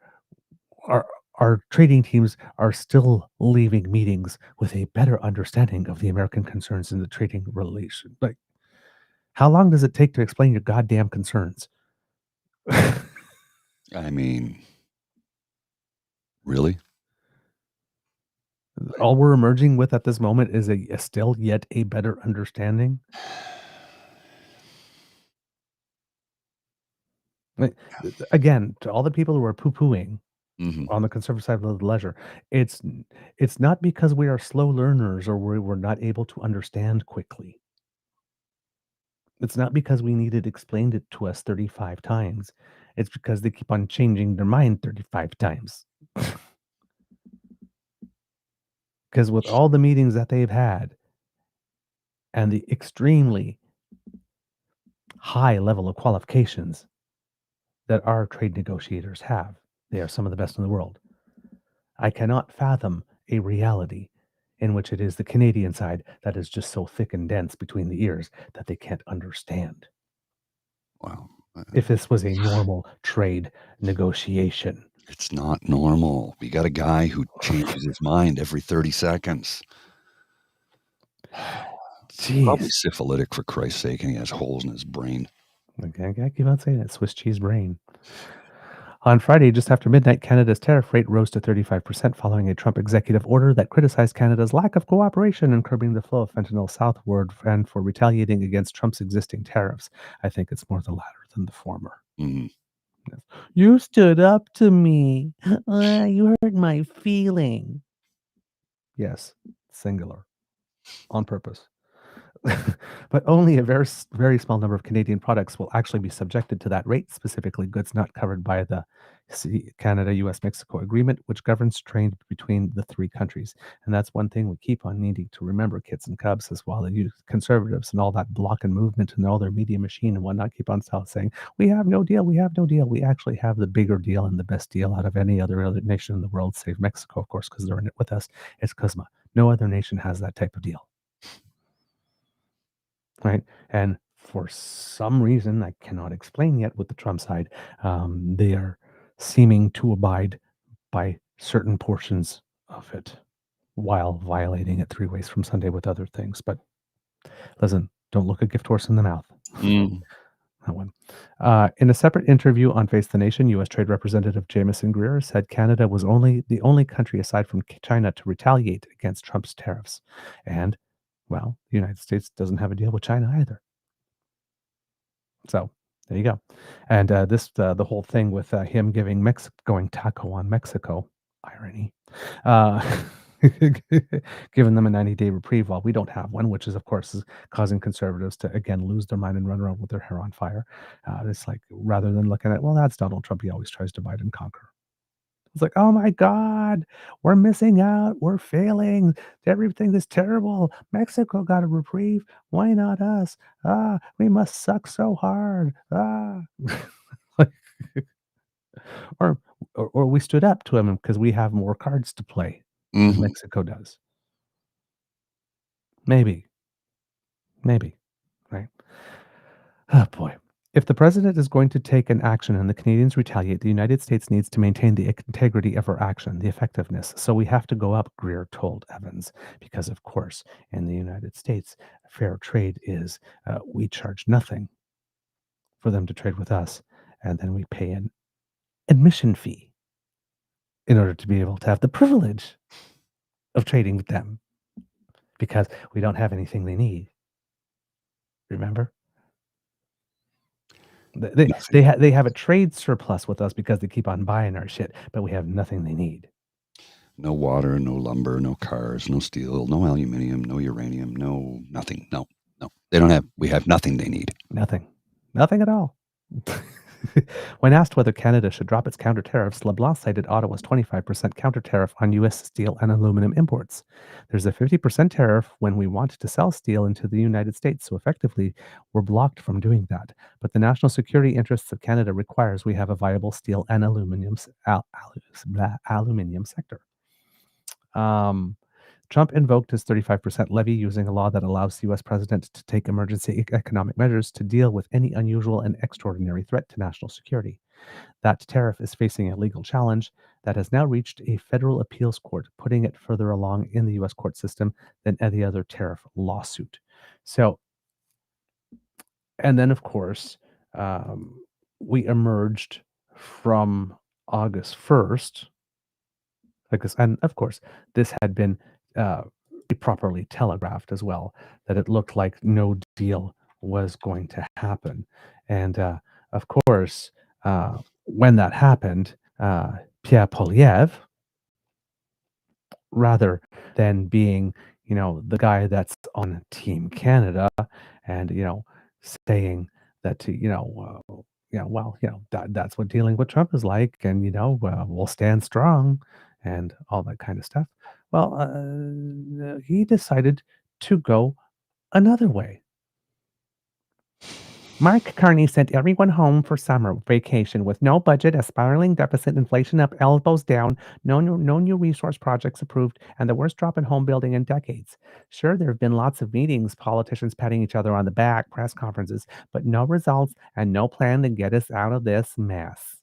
our our trading teams are still leaving meetings with a better understanding of the American concerns in the trading relation. Like, how long does it take to explain your goddamn concerns? I mean, really? All we're emerging with at this moment is a still yet a better understanding. Like, again, to all the people who are poo-pooing Mhm. on the conservative side of the ledger, it's not because we are slow learners or we're not able to understand quickly. It's not because we needed explained it to us 35 times. It's because they keep on changing their mind 35 times. Because with all the meetings that they've had and the extremely high level of qualifications that our trade negotiators have, they are some of the best in the world. I cannot fathom a reality in which it is the Canadian side that is just so thick and dense between the ears that they can't understand. Wow. If this was a normal trade negotiation. It's not normal. We got a guy who changes his mind every 30 seconds. Probably Jeez. syphilitic, for Christ's sake, and he has holes in his brain. I keep on saying that Swiss cheese brain. On Friday, just after midnight, Canada's tariff rate rose to 35% following a Trump executive order that criticized Canada's lack of cooperation in curbing the flow of fentanyl southward and for retaliating against Trump's existing tariffs. I think it's more the latter than the former. Mhm. You stood up to me. You hurt my feeling. Yes, singular, on purpose. But only a very small number of Canadian products will actually be subjected to that rate, specifically goods not covered by the Canada-U.S. Mexico agreement, which governs trade between the three countries. And that's one thing we keep on needing to remember, kids and cubs, as well. The conservatives and all that block and movement and all their media machine and whatnot keep on saying, we have no deal, we have no deal. We actually have the bigger deal and the best deal out of any other nation in the world, save Mexico, of course, because they're in it with us. It's because no other nation has that type of deal. Right. And for some reason, I cannot explain yet with the Trump side, they are seeming to abide by certain portions of it while violating it three ways from Sunday with other things. But listen, don't look a gift horse in the mouth. Mm. That one. In a separate interview on Face the Nation, U.S. Trade Representative Jamieson Greer said Canada was the only country aside from China to retaliate against Trump's tariffs. And, well, the United States doesn't have a deal with China either. So there you go. And the whole thing with him going taco on Mexico, irony, uh, giving them a 90-day reprieve while we don't have one, which is, of course, is causing conservatives to, again, lose their mind and run around with their hair on fire. It's like, rather than looking at, well, that's Donald Trump. He always tries to divide and conquer. It's like, oh my God, we're missing out. We're failing. Everything is terrible. Mexico got a reprieve. Why not us? We must suck so hard. Or, or we stood up to him because we have more cards to play than Mhm. Mexico does. Maybe, right? Oh boy. If the president is going to take an action and the Canadians retaliate, the United States needs to maintain the integrity of our action, the effectiveness. So we have to go up, Greer told Evans, because of course, in the United States, fair trade is we charge nothing for them to trade with us, and then we pay an admission fee in order to be able to have the privilege of trading with them because we don't have anything they need. Remember? Nothing. They have a trade surplus with us because they keep on buying our shit, but we have nothing they need. No water, no lumber, no cars, no steel, no aluminum, no uranium, no nothing. No. We have nothing they need. Nothing. Nothing at all. When asked whether Canada should drop its counter tariffs, LeBlanc cited Ottawa's 25% counter tariff on U.S. steel and aluminum imports. There's a 50% tariff when we want to sell steel into the United States, so effectively we're blocked from doing that. But the national security interests of Canada requires we have a viable steel and aluminum sector. Trump invoked his 35% levy using a law that allows the U.S. president to take emergency economic measures to deal with any unusual and extraordinary threat to national security. That tariff is facing a legal challenge that has now reached a federal appeals court, putting it further along in the U.S. court system than any other tariff lawsuit. So, and then of course, we emerged from August 1st. And of course, this had been properly telegraphed as well, that it looked like no deal was going to happen. And of course, when that happened, Pierre Poilievre, rather than being, the guy that's on Team Canada and, saying that, that's what dealing with Trump is like. And, we'll stand strong and all that kind of stuff. Well, he decided to go another way. Mark Carney sent everyone home for summer vacation with no budget, a spiraling deficit, inflation up elbows down, no new resource projects approved, and the worst drop in home building in decades. Sure, there have been lots of meetings, politicians patting each other on the back, press conferences, but no results and no plan to get us out of this mess.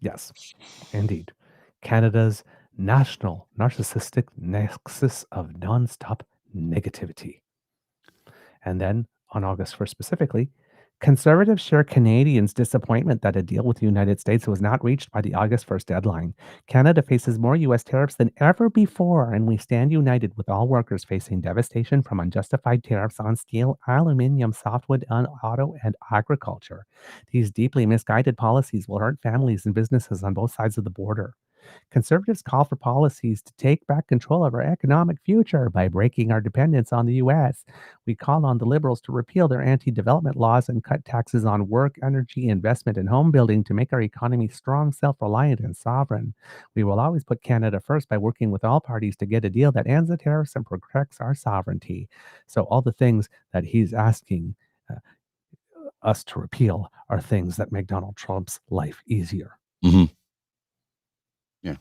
Yes, indeed. Canada's national narcissistic nexus of nonstop negativity. And then on August 1st specifically, conservatives share Canadians' disappointment that a deal with the United States was not reached by the August 1st deadline. Canada faces more U.S. tariffs than ever before, and we stand united with all workers facing devastation from unjustified tariffs on steel, aluminum, softwood, auto, and agriculture. These deeply misguided policies will hurt families and businesses on both sides of the border. Conservatives call for policies to take back control of our economic future by breaking our dependence on the U.S. We call on the Liberals to repeal their anti development laws and cut taxes on work, energy, investment, and home building to make our economy strong, self reliant, and sovereign. We will always put Canada first by working with all parties to get a deal that ends the tariffs and protects our sovereignty. So, all the things that he's asking us to repeal are things that make Donald Trump's life easier. Mm-hmm. Yeah.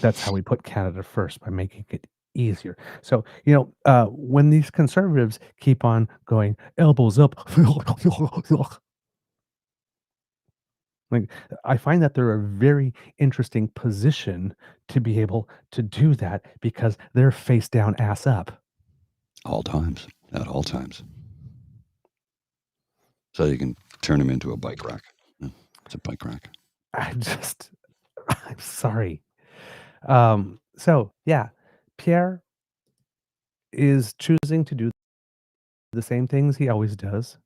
That's how we put Canada first, by making it easier. So, when these conservatives keep on going elbows up, like, I find that they're a very interesting position to be able to do that because they're face down, ass up. All times. At all times. So you can turn him into a bike rack. Yeah, it's a bike rack. I'm sorry. So yeah, Pierre is choosing to do the same things he always does.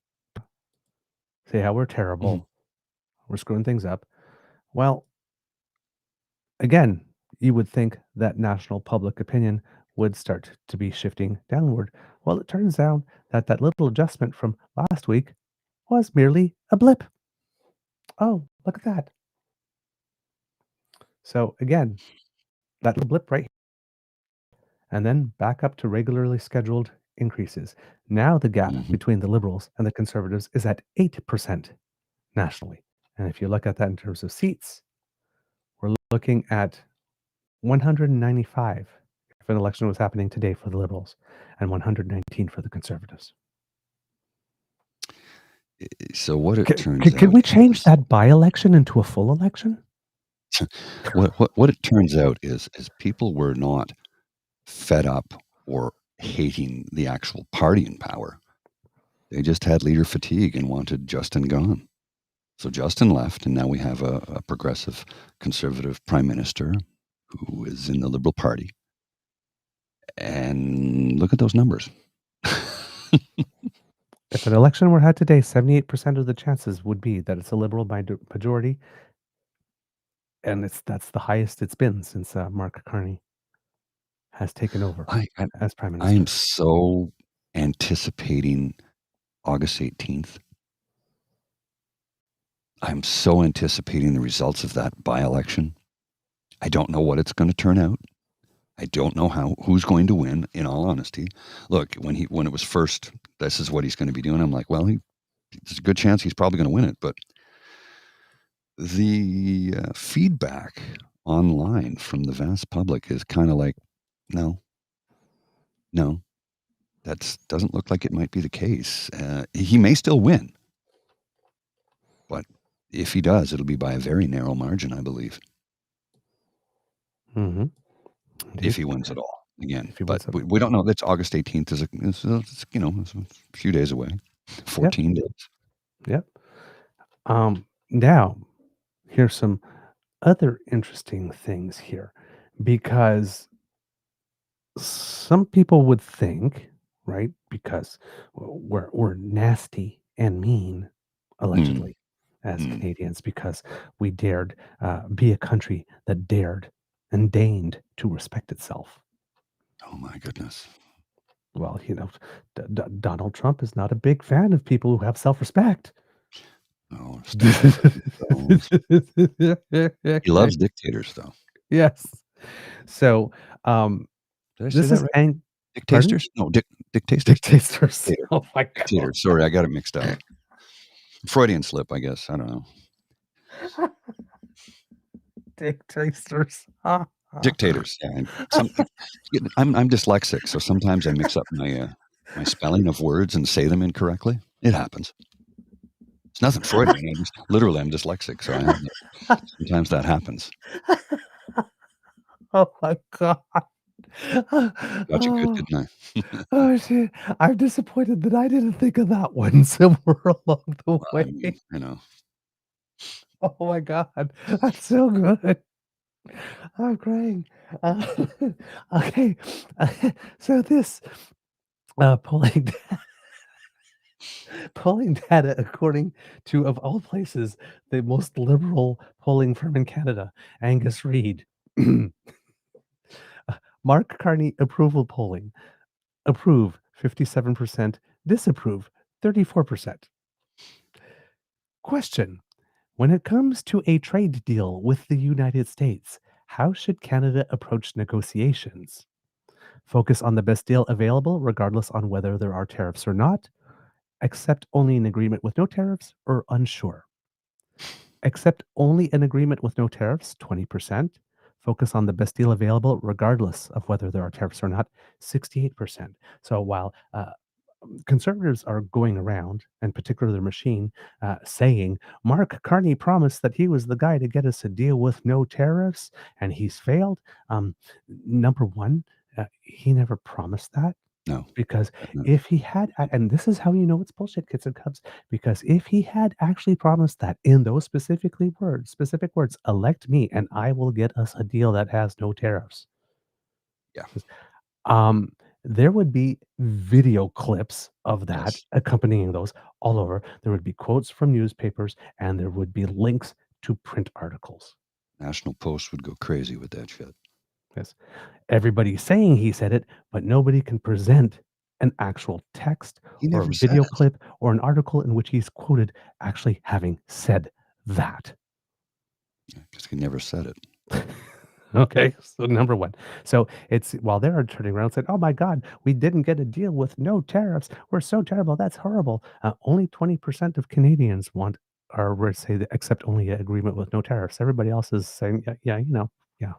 Say how we're terrible. We're screwing things up. Well, again, you would think that national public opinion would start to be shifting downward. Well, it turns out that that little adjustment from last week was merely a blip. Oh, look at that. So again, that little blip right here, and then back up to regularly scheduled increases. Now the gap between the Liberals and the Conservatives is at 8% nationally. And if you look at that in terms of seats, we're looking at 195 if an election was happening today for the Liberals and 119 for the Conservatives. So what it turns out... Can we change that by-election into a full election? What it turns out is people were not fed up or hating the actual party in power. They just had leader fatigue and wanted Justin gone. So Justin left, and now we have a progressive conservative prime minister who is in the Liberal Party. And look at those numbers. If an election were had today, 78% of the chances would be that it's a Liberal majority. And that's the highest it's been since Mark Carney has taken over as Prime Minister. I am so anticipating August 18th. I'm so anticipating the results of that by-election. I don't know what it's going to turn out. I don't know who's going to win, in all honesty. Look, when it was first, this is what he's going to be doing, I'm like, well, there's a good chance he's probably going to win it. But the feedback online from the vast public is kind of like, no, that doesn't look like it might be the case. He may still win. But if he does, it'll be by a very narrow margin, I believe. Mm-hmm. If he wins at all, again. But we don't know. That's August 18th. It's a few days away. 14 days. Yep. Now, here's some other interesting things here, because some people would think, right, because we're nasty and mean, allegedly, as Canadians, because we dared be a country that dared and deigned to respect itself. Oh my goodness. Well, Donald Trump is not a big fan of people who have self-respect. Oh, he loves dictators, though. Yes. So, did I say this that is right? Dictators? No, dictators. Dictators. Oh my God. Dictators. Sorry, I got it mixed up. Freudian slip, I guess. I don't know. Dictators. Dictators. Yeah. I'm dyslexic, so sometimes I mix up my spelling of words and say them incorrectly. It happens. It's nothing Freudian. I'm dyslexic, so sometimes that happens. Oh my God. Got you good, Oh, didn't I? oh, shit. I'm disappointed that I didn't think of that one somewhere along the Well, I way. mean, Oh my god, that's so good. I'm crying. Uh, okay, so this polling polling data, according to, of all places, the most liberal polling firm in Canada, Angus Reid. Mark Carney approval polling. Approve 57%, disapprove 34%. Question: when it comes to a trade deal with the United States, how should Canada approach negotiations? Focus on the best deal available, regardless on whether there are tariffs or not. Accept only an agreement with no tariffs, or unsure. Accept only an agreement with no tariffs, 20%. Focus on the best deal available, regardless of whether there are tariffs or not, 68%. So while conservatives are going around, and particularly their machine, saying Mark Carney promised that he was the guy to get us a deal with no tariffs, and he's failed. Number one, he never promised that. no. Because No. if he had, and this is how you know it's bullshit, kids and cubs, because if he had actually promised that in those specific words, elect me and I will get us a deal that has no tariffs. Yeah. Um, there would be video clips of that Yes. accompanying those all over. There would be quotes from newspapers, and there would be links to print articles. National Post would go crazy with that shit. Yes. Everybody's saying he said it, but nobody can present an actual text He or a never said video it. clip or an article in which he's quoted actually having said that. Because he never said it. Okay, so number one. So it's while they're turning around saying, "Oh my God, we didn't get a deal with no tariffs. We're so terrible. That's horrible." Only 20% of Canadians want, or would say, that accept only an agreement with no tariffs. Everybody else is saying, "Yeah, yeah, yeah,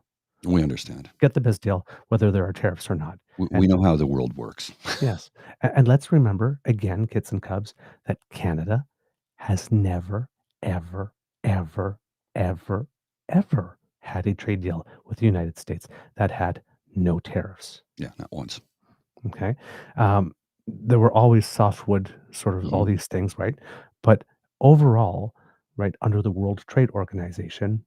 We understand. get the best deal, whether there are tariffs or not." We And know how the world works. yes, and let's remember again, kits and cubs, that Canada has never, ever, ever, ever, ever had a trade deal with the United States that had no tariffs. Yeah, not once. Okay. There were always softwood, sort of all Mhm. these things, right? But overall, right, under the World Trade Organization,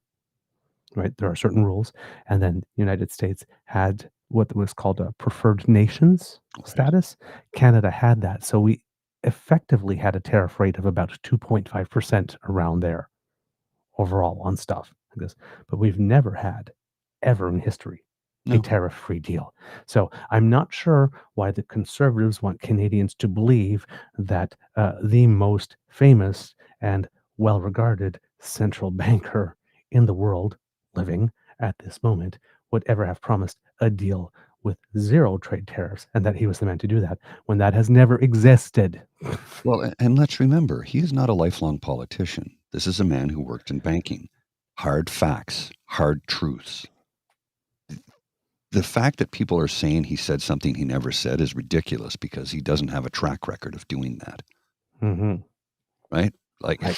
right, there are certain rules. And then United States had what was called a preferred nations Right. status. Canada had that. So we effectively had a tariff rate of about 2.5% around there overall on stuff like this. But we've never had, ever in history, a No. tariff-free deal. So I'm not sure why the conservatives want Canadians to believe that the most famous and well-regarded central banker in the world living at this moment would ever have promised a deal with zero trade tariffs, and that he was the man to do that when that has never existed. Well, and let's remember, he is not a lifelong politician. This is a man who worked in banking. Hard facts, hard truths. The fact that people are saying he said something he never said is ridiculous because he doesn't have a track record of doing that, Hmm. right? Like, Right.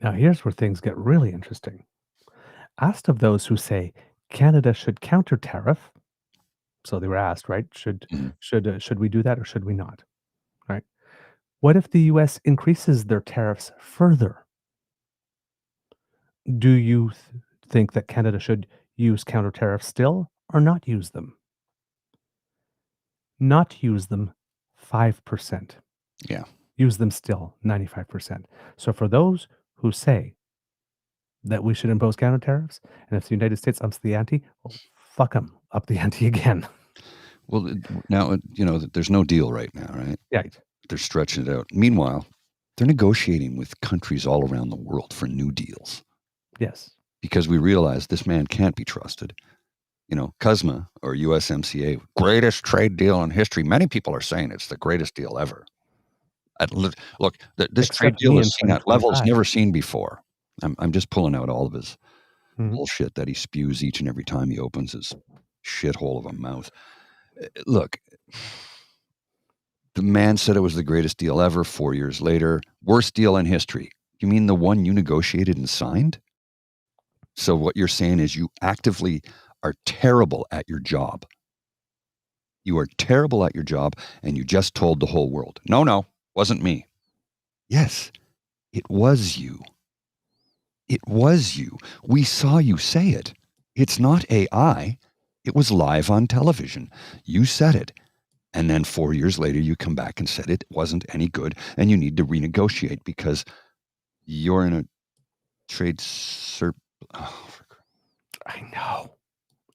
Now, here's where things get really interesting. Asked of those who say Canada should counter tariff, so they were asked, right? mhm. Should we do that or should we not? Right? What if the U.S. increases their tariffs further? Do you think that Canada should use counter tariffs still or not use them? Not use them, 5%. Yeah. Use them still, 95%. So for those who say that we should impose counter tariffs, and if the United States ups the ante, well, fuck them, up the ante again. Well, now, there's no deal right now, right? Right. They're stretching it out. Meanwhile, they're negotiating with countries all around the world for new deals Yes. because we realize this man can't be trusted. CUSMA or USMCA, greatest trade deal in history. Many people are saying it's the greatest deal ever. Look, this trade Except deal me is in seen at levels 2025. never seen before. I'm just pulling out all of his Mhm. bullshit that he spews each and every time he opens his shithole of a mouth. Look, the man said it was the greatest deal ever. 4 years later, worst deal in history. You mean the one you negotiated and signed? So what you're saying is you actively are terrible at your job. You are terrible at your job, and you just told the whole world. No, wasn't me. Yes, it was you. It was you. We saw you say it. It's not AI. It was live on television. You said it. And then 4 years later, you come back and said it wasn't any good and you need to renegotiate because you're in a trade Oh, I know.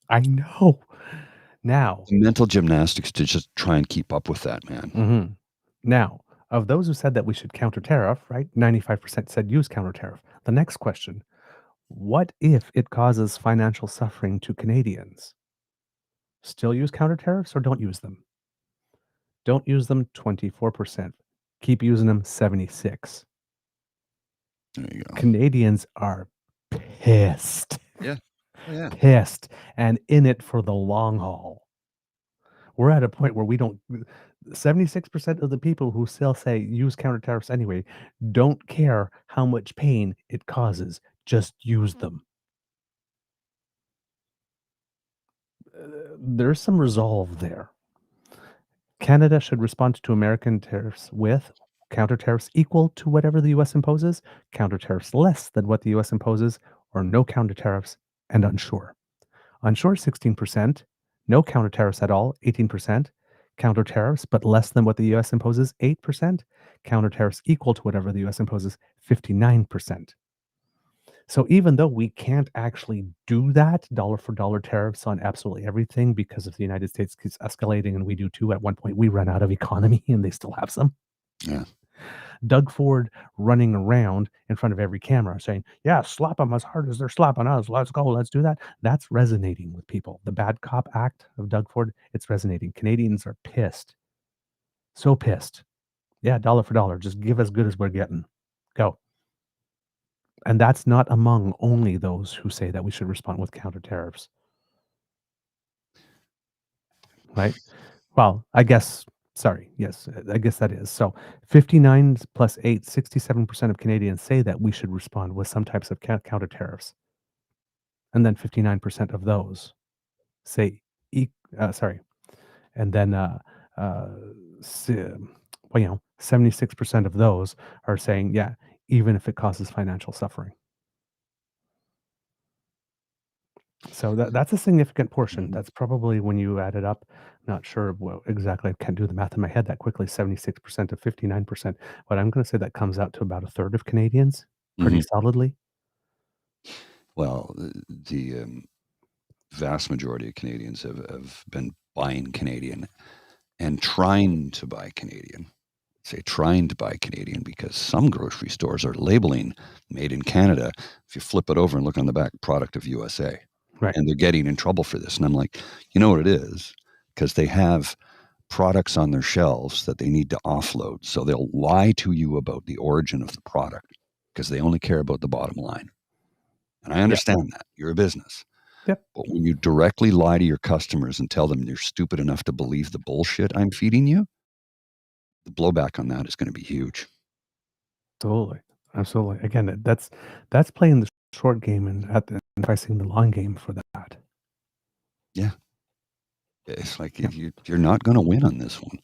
I know. Now, mental gymnastics to just try and keep up with that, man. mhm. Now, of those who said that we should counter tariff, right? 95% said use counter tariff. The next question, what if it causes financial suffering to Canadians? Still use counter tariffs or don't use them? Don't use them, 24%. Keep using them, 76. There you go. Canadians are pissed. Yeah. Oh, yeah. Pissed and in it for the long haul. We're at a point where we don't 76% of the people who still say use counter tariffs anyway don't care how much pain it causes. Just use them. There's some resolve there. Canada should respond to American tariffs with counter tariffs equal to whatever the US imposes, counter tariffs less than what the US imposes, or no counter tariffs and unsure. Unsure, 16%. No counter tariffs at all, 18%. Counter tariffs, but less than what the US imposes, 8%. Counter tariffs equal to whatever the US imposes, 59%. So even though we can't actually do that, dollar for dollar tariffs on absolutely everything because if the United States keeps escalating and we do too, at one point we run out of economy and they still have some. Yeah. Doug Ford running around in front of every camera saying, yeah, slap them as hard as they're slapping us. Let's go. Let's do that. That's resonating with people. The Bad Cop Act of Doug Ford, it's resonating. Canadians are pissed. So pissed. Yeah, dollar for dollar. Just give as good as we're getting. Go. And that's not among only those who say that we should respond with counter tariffs. Right? Well, I guess, sorry. Yes, I guess that is. So 59 plus 8, 67% of Canadians say that we should respond with some types of counter tariffs. And then 59% of those say, sorry. And then, well, 76% of those are saying, yeah, even if it causes financial suffering. So that's a significant portion. That's probably when you add it up, not sure what exactly. I can't do the math in my head that quickly. 76% to 59%. But I'm going to say that comes out to about a third of Canadians, pretty solidly. Well, the vast majority of Canadians have been buying Canadian and trying to buy Canadian. Say trying to buy Canadian because some grocery stores are labeling made in Canada. If you flip it over and look on the back, product of USA. Right. And they're getting in trouble for this. And I'm like, you know what it is? Because they have products on their shelves that they need to offload. So they'll lie to you about the origin of the product because they only care about the bottom line. And I understand that. You're a business. Yep. But when you directly lie to your customers and tell them you're stupid enough to believe the bullshit I'm feeding you, the blowback on that is going to be huge. Absolutely. Absolutely. Again, that's playing the short game and pricing the long game for that. Yeah. It's like you're not going to win on this one.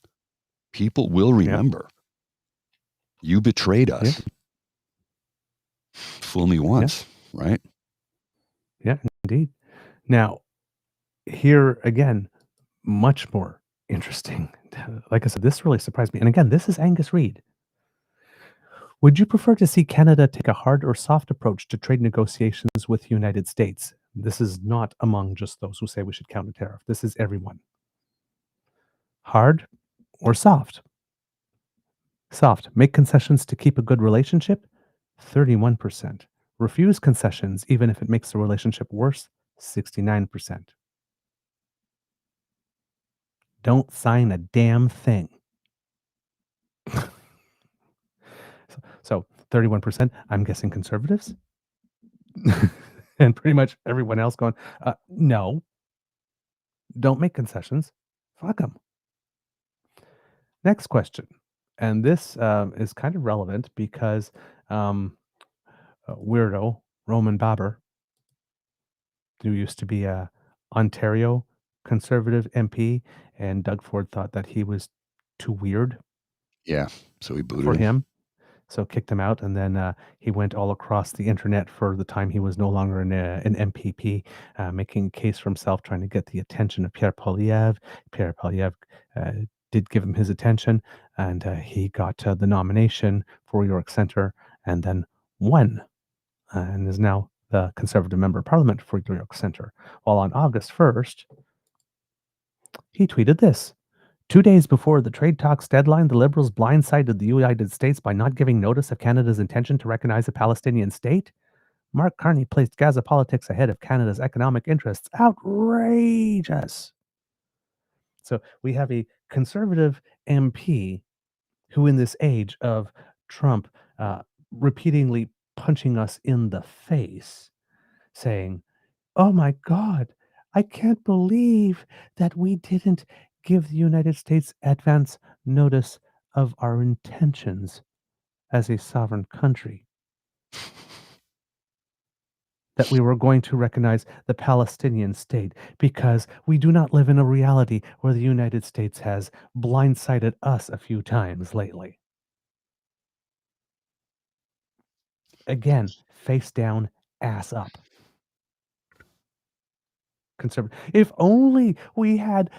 People will remember. You betrayed us. Fool me once, right? Yeah, indeed. Now, here again, much more interesting. Like I said, this really surprised me. And again, this is Angus Reid. Would you prefer to see Canada take a hard or soft approach to trade negotiations with the United States? This is not among just those who say we should counter tariff. This is everyone. Hard or soft? Soft. Make concessions to keep a good relationship? 31%. Refuse concessions even if it makes the relationship worse? 69%. Don't sign a damn thing. So 31%, I'm guessing conservatives? And pretty much everyone else going, no, don't make concessions. Fuck them. Next question. And this is kind of relevant because weirdo Roman Baber, who used to be a Ontario conservative MP, and Doug Ford thought that he was too weird Yeah. So he booted for him. him, so kicked him out, and then he went all across the internet for the time he was no longer an MPP, making a case for himself, trying to get the attention of Pierre Poilievre. Pierre Poilievre uh, did give him his attention, and he got the nomination for York Centre, and then won, and is now the Conservative Member of Parliament for York Centre. While on August 1st, he tweeted this. 2 days before the trade talks deadline, the Liberals blindsided the United States by not giving notice of Canada's intention to recognize a Palestinian state. Mark Carney placed Gaza politics ahead of Canada's economic interests. Outrageous. So we have a conservative MP who, in this age of Trump repeatedly punching us in the face, saying, "Oh my God, I can't believe that we didn't give the United States advance notice of our intentions as a sovereign country, that we were going to recognize the Palestinian state, because we do not live in a reality where the United States has blindsided us a few times lately." Again, face down, ass up. Conservative. If only we had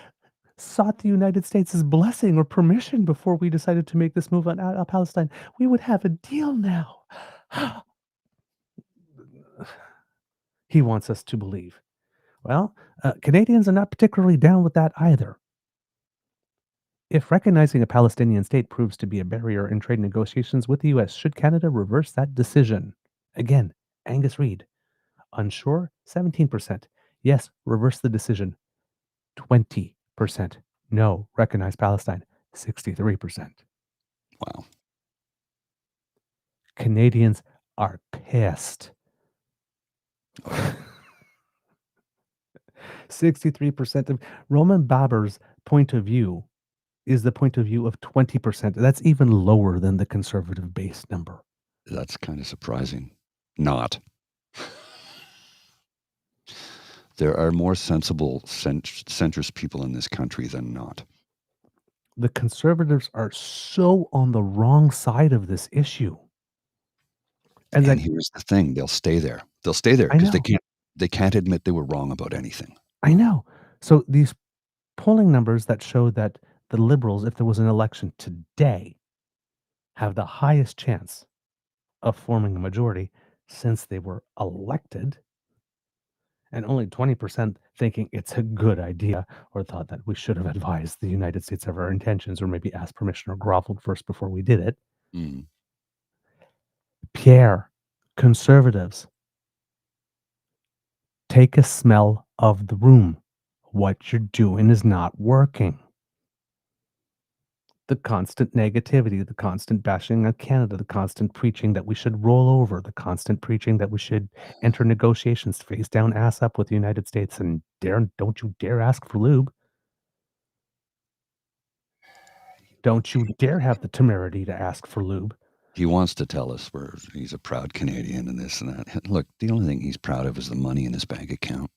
sought the United States' blessing or permission before we decided to make this move on Palestine, we would have a deal now. He wants us to believe. Well, Canadians are not particularly down with that either. If recognizing a Palestinian state proves to be a barrier in trade negotiations with the U.S., should Canada reverse that decision? Again, Angus Reid. Unsure, 17%. Yes, reverse the decision, 20%. No, recognize Palestine, 63%. Wow. Canadians are pissed. 63% of Roman Baber's point of view is the point of view of 20%. That's even lower than the conservative base number. That's kind of surprising. Not. There are more sensible centrist people in this country than not. The conservatives are so on the wrong side of this issue. And here's the thing, they'll stay there. They'll stay there I because know. they can't admit they were wrong about anything. I know. So these polling numbers that show that the Liberals, if there was an election today, have the highest chance of forming a majority since they were elected, and only 20% thinking it's a good idea or thought that we should have advised the United States of our intentions or maybe asked permission or groveled first before we did it. Mm. Pierre, conservatives, take a smell of the room. What you're doing is not working. The constant negativity, the constant bashing on Canada, the constant preaching that we should roll over, the constant preaching that we should enter negotiations face down, ass up with the United States, and don't you dare ask for lube. Don't you dare have the temerity to ask for lube. He wants to tell us he's a proud Canadian and this and that. Look, the only thing he's proud of is the money in his bank account.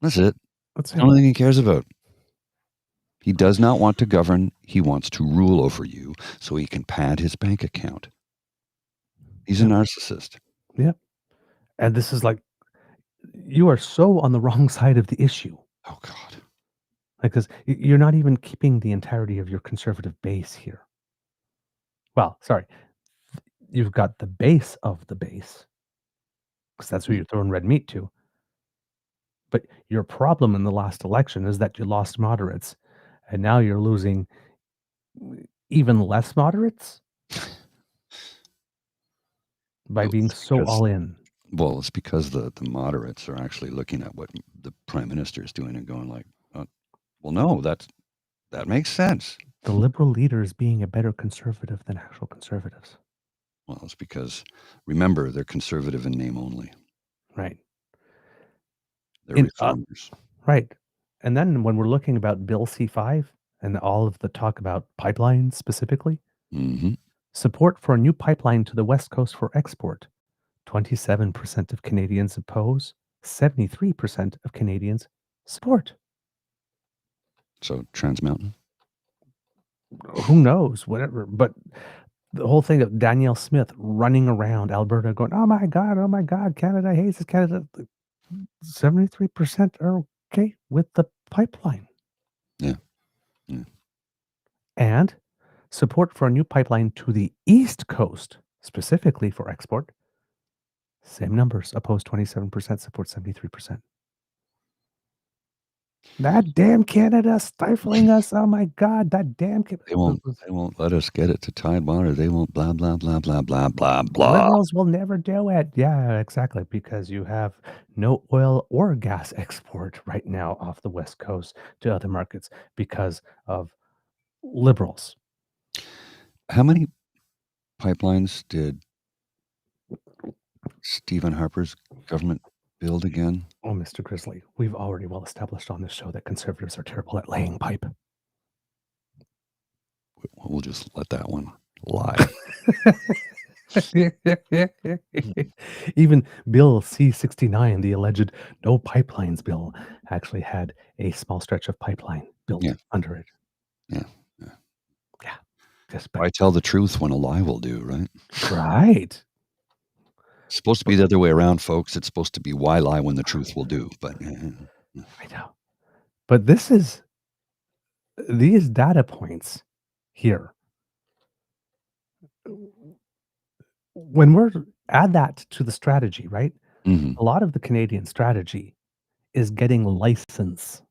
That's it. That's the only thing he cares about. He does not want to govern. He wants to rule over you so he can pad his bank account. He's a narcissist. Yeah. And this is like, you are so on the wrong side of the issue. Oh, God. Like, because you're not even keeping the entirety of your conservative base here. Well, sorry. You've got the base of the base, because that's who you're throwing red meat to. But your problem in the last election is that you lost moderates, and now you're losing even less moderates by being so all in. Well, it's because the moderates are actually looking at what the Prime Minister is doing and going like, well, no, that makes sense. The Liberal leader is being a better conservative than actual conservatives. Well, it's because, remember, they're conservative in name only. Right. They're reformers. Right. And then when we're looking about Bill C5 and all of the talk about pipelines specifically, support for a new pipeline to the West Coast for export, 27% of Canadians oppose, 73% of Canadians support. So Trans Mountain. Who knows? Whatever. But the whole thing of Danielle Smith running around Alberta going, oh my God, Canada hates us, Canada. 73% are okay with the pipeline. Yeah. Yeah. And support for a new pipeline to the East Coast, specifically for export. Same numbers, opposed 27%, support 73%. That damn Canada stifling us. Oh my God, that damn They won't let us get it to Tidewater. They won't blah, blah, blah, blah, blah, blah, blah. Liberals will never do it. Yeah, exactly. Because you have no oil or gas export right now off the West Coast to other markets because of liberals. How many pipelines did Stephen Harper's government build again? Oh, Mr. Grizzly, we've already well established on this show that conservatives are terrible at laying pipe. We'll just let that one lie. Even Bill C-69, the alleged no pipelines bill, actually had a small stretch of pipeline built under it. Yeah. Why tell the truth when a lie will do, right? Right. It's supposed to be the other way around, folks. It's supposed to be why lie when the truth will do. But I know. But these data points here, when we're add that to the strategy, right? Mhm. A lot of the Canadian strategy is getting license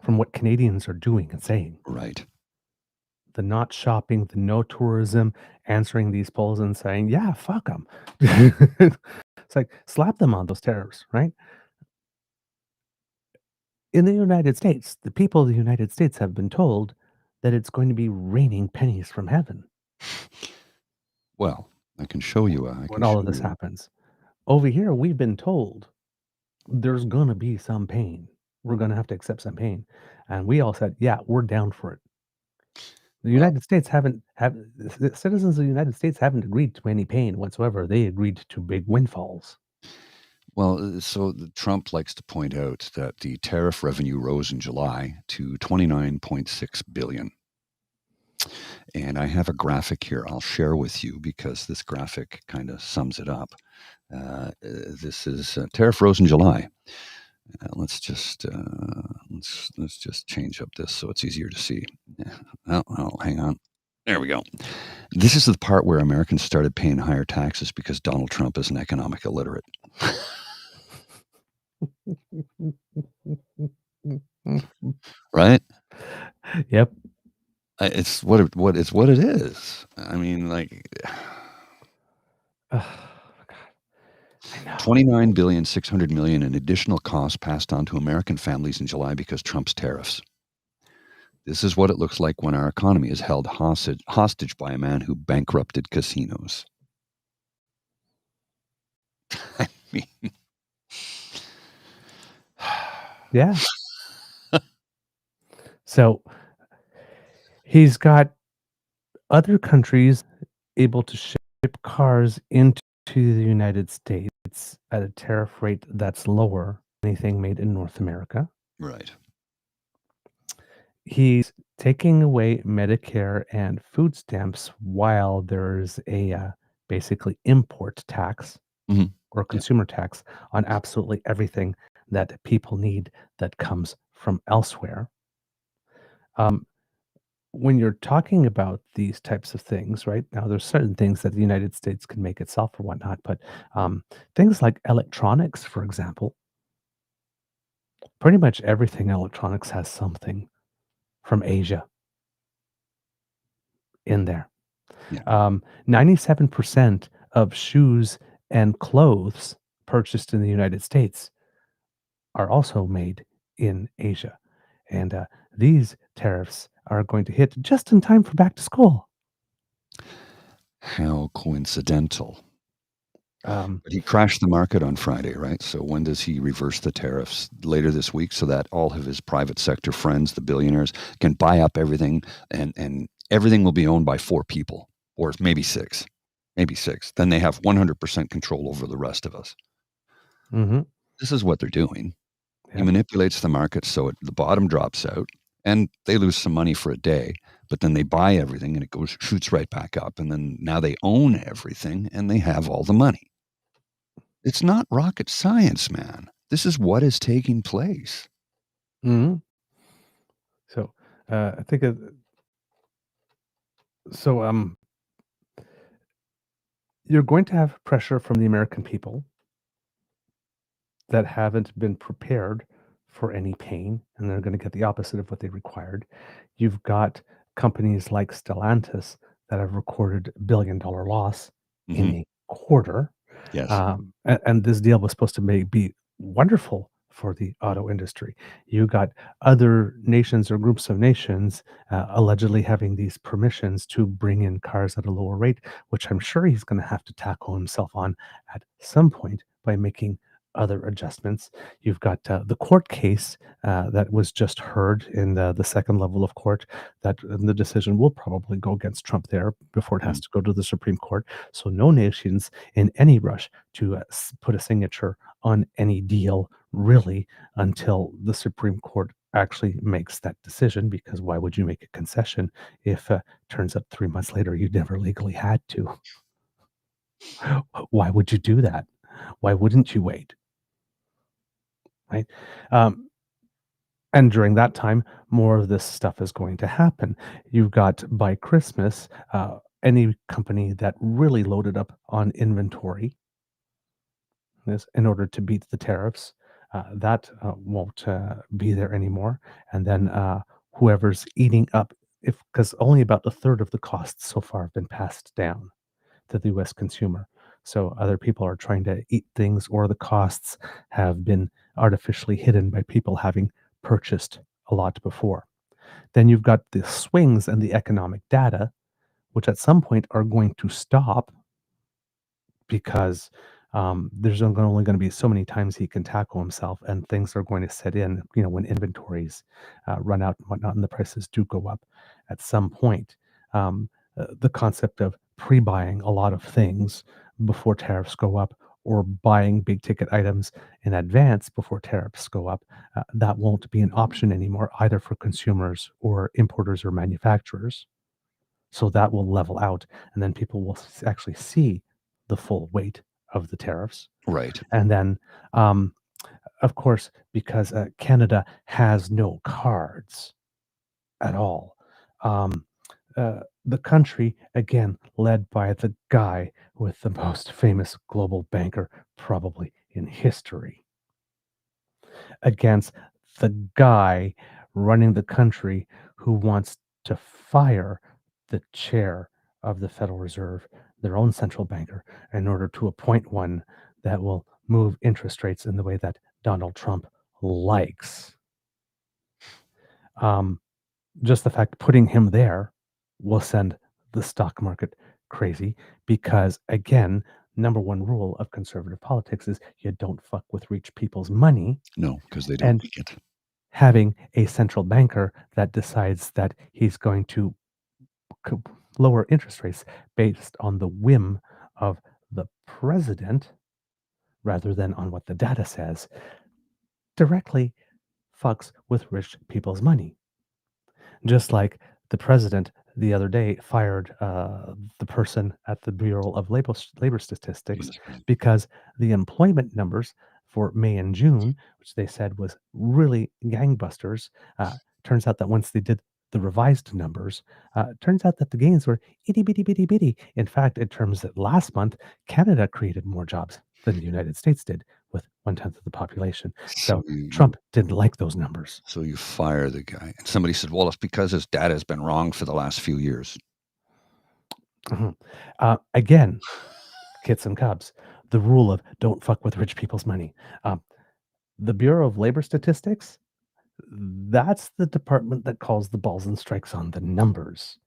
from what Canadians are doing and saying. Right. The not shopping, the no tourism, answering these polls and saying, yeah, fuck them. It's like, slap them on those tariffs, right? In the United States, the people of the United States have been told that it's going to be raining pennies from heaven. Well, I can show you. When all of this happens. Over here, we've been told there's going to be some pain. We're going to have to accept some pain. And we all said, yeah, we're down for it. The United States the citizens of the United States haven't agreed to any pain whatsoever. They agreed to big windfalls. Well, so Trump likes to point out that the tariff revenue rose in July to $29.6 billion. And I have a graphic here I'll share with you because this graphic kind of sums it up. This is tariff rose in July. Let's just change up this so it's easier to see. Oh, hang on. There we go. This is the part where Americans started paying higher taxes because Donald Trump is an economic illiterate. Right? Yep. It's what it is. I mean, like, $29.6 billion in additional costs passed on to American families in July because Trump's tariffs. This is what it looks like when our economy is held hostage by a man who bankrupted casinos. I mean, yeah. So he's got other countries able to ship cars into the United States at a tariff rate that's lower than anything made in North America. Right. He's taking away Medicare and food stamps while there's a basically import tax or consumer tax on absolutely everything that people need that comes from elsewhere. When you're talking about these types of things, right now, there's certain things that the United States can make itself or whatnot, but things like electronics, for example, pretty much everything electronics has something from Asia in there. 97% of shoes and clothes purchased in the United States are also made in Asia. And these tariffs are going to hit just in time for back to school. How coincidental. But he crashed the market on Friday, right? So when does he reverse the tariffs? Later this week, so that all of his private sector friends, the billionaires, can buy up everything, and everything will be owned by 4 people, or maybe 6. Then they have 100% control over the rest of us. Mm-hmm. This is what they're doing. He manipulates the market so the bottom drops out, and they lose some money for a day. But then they buy everything, and it shoots right back up. And then now they own everything, and they have all the money. It's not rocket science, man. This is what is taking place. Mm-hmm. So I think you're going to have pressure from the American people that haven't been prepared for any pain, and they're going to get the opposite of what they required. You've got companies like Stellantis that have recorded $1 billion loss in a quarter. Yes. And this deal was supposed to be wonderful for the auto industry. You got other nations or groups of nations allegedly having these permissions to bring in cars at a lower rate, which I'm sure he's going to have to tackle himself on at some point by making other adjustments. You've got the court case that was just heard in the second level of court, that the decision will probably go against Trump there before it has to go to the Supreme Court. So no nation's in any rush to put a signature on any deal, really, until the Supreme Court actually makes that decision, because why would you make a concession if turns up 3 months later you never legally had to? Why would you do that? Why wouldn't you wait? Right? And during that time, more of this stuff is going to happen. You've got by Christmas, any company that really loaded up on inventory in order to beat the tariffs, that won't be there anymore. And then whoever's eating up, because only about a third of the costs so far have been passed down to the U.S. consumer. So other people are trying to eat things, or the costs have been artificially hidden by people having purchased a lot before. Then you've got the swings and the economic data, which at some point are going to stop, because there's only going to be so many times he can tackle himself, and things are going to set in, when inventories run out and whatnot, and the prices do go up at some point. The concept of pre-buying a lot of things before tariffs go up, or buying big ticket items in advance before tariffs go up, that won't be an option anymore, either for consumers or importers or manufacturers. So that will level out, and then people will actually see the full weight of the tariffs. Right. And then, of course, because Canada has no cards at all, the country, again, led by the guy with the most famous global banker probably in history, against the guy running the country who wants to fire the chair of the Federal Reserve, their own central banker, in order to appoint one that will move interest rates in the way that Donald Trump likes. Just the fact putting him there will send the stock market crazy, because, again, number one rule of conservative politics is you don't fuck with rich people's money. No, because they don't And like it. having a central banker that decides that he's going to lower interest rates based on the whim of the president rather than on what the data says directly fucks with rich people's money. Just like the president the other day fired the person at the Bureau of Labor Statistics because the employment numbers for May and June, which they said was really gangbusters, turns out that once they did the revised numbers, turns out that the gains were itty bitty bitty bitty. In fact, in terms that last month, Canada created more jobs than the United States did, with 1/10 of the population. So Trump didn't like those numbers. So you fire the guy. And somebody said, well, it's because his data has been wrong for the last few years. Again, kits and cubs, the rule of don't fuck with rich people's money. The Bureau of Labor Statistics, that's the department that calls the balls and strikes on the numbers.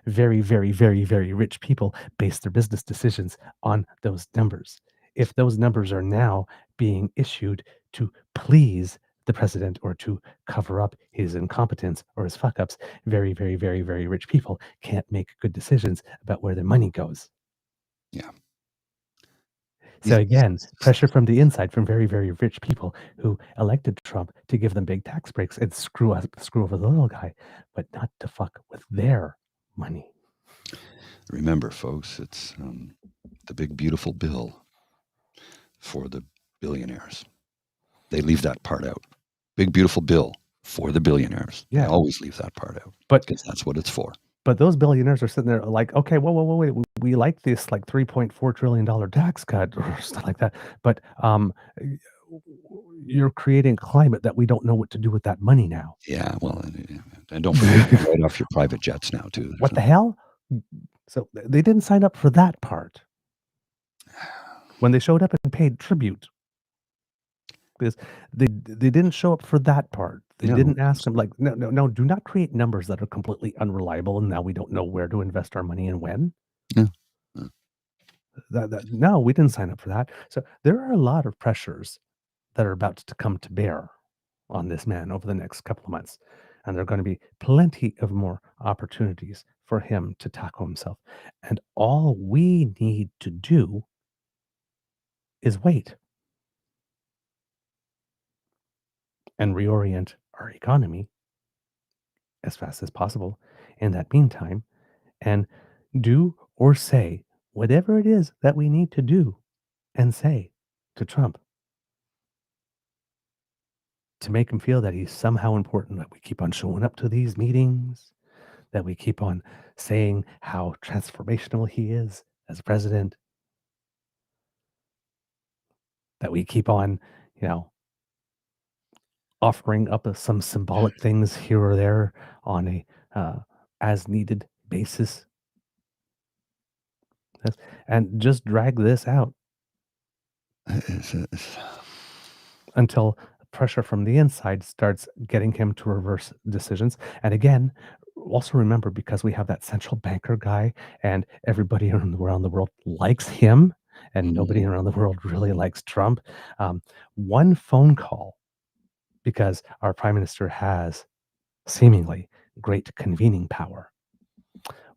Very, very, very, very rich people base their business decisions on those numbers. If those numbers are now being issued to please the president or to cover up his incompetence or his fuck ups, very, very, very, very rich people can't make good decisions about where their money goes. Yeah. So again, pressure from the inside, from very, very rich people who elected Trump to give them big tax breaks and screw over the little guy, but not to fuck with their money. Remember, folks, it's the big beautiful bill for the billionaires. They leave that part out. Big beautiful bill for the billionaires. They Yeah. always leave that part out But because that's what it's for. But those billionaires are sitting there like, okay, whoa, wait, we like this like $3.4 trillion tax cut or stuff like that. But you're creating a climate that we don't know what to do with that money now. Yeah, well, and don't forget, you can write off your private jets now too. What the hell? So they didn't sign up for that part when they showed up and paid tribute. Because they didn't show up for that part. They didn't ask them like, no, do not create numbers that are completely unreliable, and now we don't know where to invest our money and when. Yeah. No, we didn't sign up for that. So there are a lot of pressures that are about to come to bear on this man over the next couple of months, and there are going to be plenty of more opportunities for him to tackle himself. And all we need to do is wait and reorient our economy as fast as possible in that meantime, and do or say whatever it is that we need to do and say to Trump to make him feel that he's somehow important, that we keep on showing up to these meetings, that we keep on saying how transformational he is as president, that we keep on, offering up some symbolic things here or there on a as needed basis. And just drag this out until pressure from the inside starts getting him to reverse decisions. And again, also remember, because we have that central banker guy and everybody around the world likes him and nobody around the world really likes Trump. One phone call, because our prime minister has seemingly great convening power.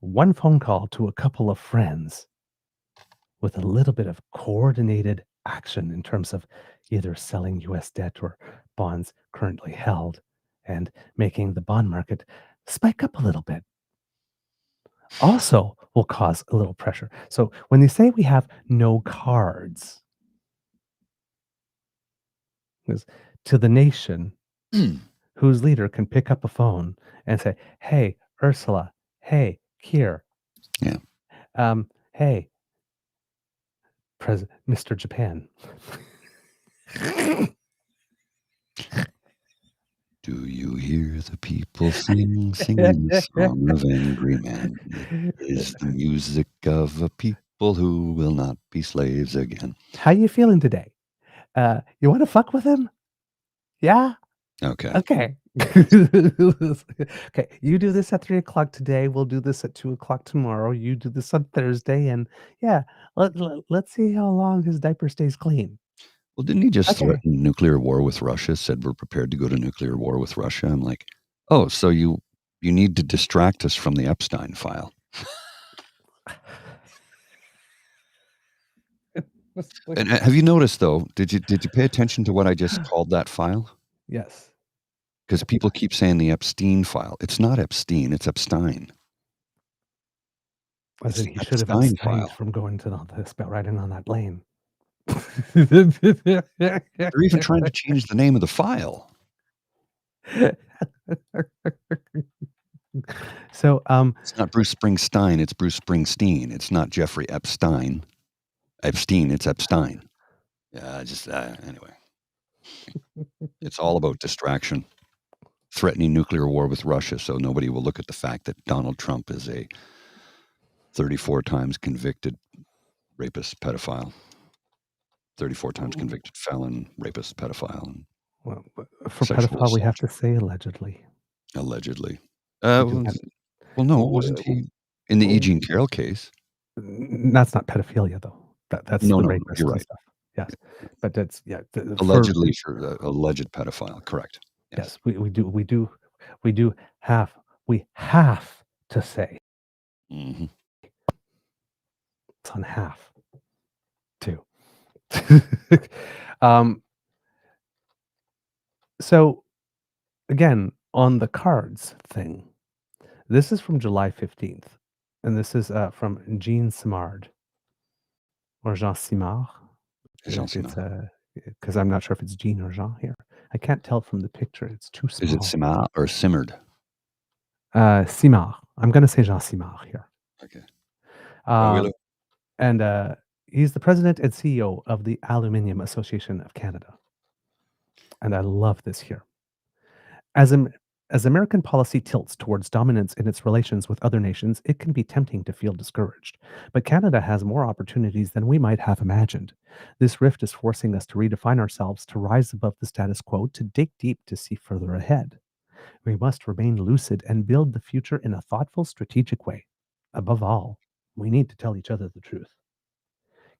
One phone call to a couple of friends with a little bit of coordinated action in terms of either selling U.S. debt or bonds currently held and making the bond market spike up a little bit also will cause a little pressure. So when they say we have no cards, to the nation whose leader can pick up a phone and say, hey, Ursula, hey, Kier, hey, Mr. Japan. Do you hear the people singing the song of angry men? It is the music of a people who will not be slaves again. How you feeling today? You want to fuck with him? Yeah? Okay. Okay. Okay, you do this at 3 o'clock today. We'll do this at 2 o'clock tomorrow. You do this on Thursday. And yeah, let's see how long his diaper stays clean. Well, didn't he just threaten nuclear war with Russia? Said we're prepared to go to nuclear war with Russia. I'm like, oh, so you need to distract us from the Epstein file. And have you noticed though? Did you pay attention to what I just called that file? Yes. Because people keep saying the Epstein file. It's not Epstein. It's Epstein. I said he should have abstained from going to the spell right in on that lane. They're even trying to change the name of the file. So it's not Bruce Springsteen, it's Bruce Springsteen. It's not Jeffrey Epstein. Epstein, it's Epstein. Yeah, anyway. It's all about distraction. Threatening nuclear war with Russia so nobody will look at the fact that Donald Trump is a 34 times convicted rapist, pedophile. 34 times convicted felon, rapist, pedophile. Well, for pedophile, we have to say allegedly. Allegedly. Well, no, wasn't he in the E. Jean Carroll case? That's not pedophilia, though. That's the rapist you're right. Stuff. Yes, but that's allegedly for the alleged pedophile. Correct. Yes, we have to say. It's on half, too. um, so again, on the cards thing, this is from July 15th, and this is from Jean Simard or Jean Simard. I Jean don't think it's Simard. because I'm not sure if it's Jean or Jean here. I can't tell from the picture; it's too Is it small. Simard or simmered? Simard. I'm going to say Jean Simard here. Okay. Um, and he's the president and CEO of the Aluminium Association of Canada. And I love this here. As American policy tilts towards dominance in its relations with other nations, it can be tempting to feel discouraged. But Canada has more opportunities than we might have imagined. This rift is forcing us to redefine ourselves, to rise above the status quo, to dig deep to see further ahead. We must remain lucid and build the future in a thoughtful, strategic way. Above all, we need to tell each other the truth.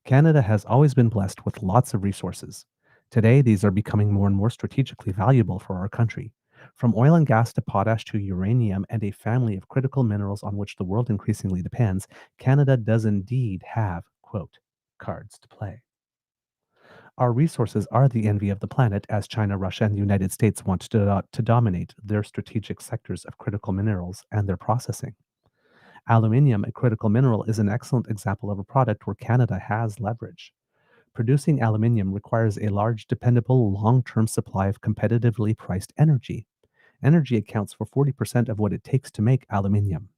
Canada has always been blessed with lots of resources. Today, these are becoming more and more strategically valuable for our country. From oil and gas to potash to uranium and a family of critical minerals on which the world increasingly depends, Canada does indeed have, quote, cards to play. Our resources are the envy of the planet as China, Russia, and the United States want to dominate their strategic sectors of critical minerals and their processing. Aluminium, a critical mineral, is an excellent example of a product where Canada has leverage. Producing aluminium requires a large, dependable, long-term supply of competitively priced energy. Energy accounts for 40% of what it takes to make aluminium.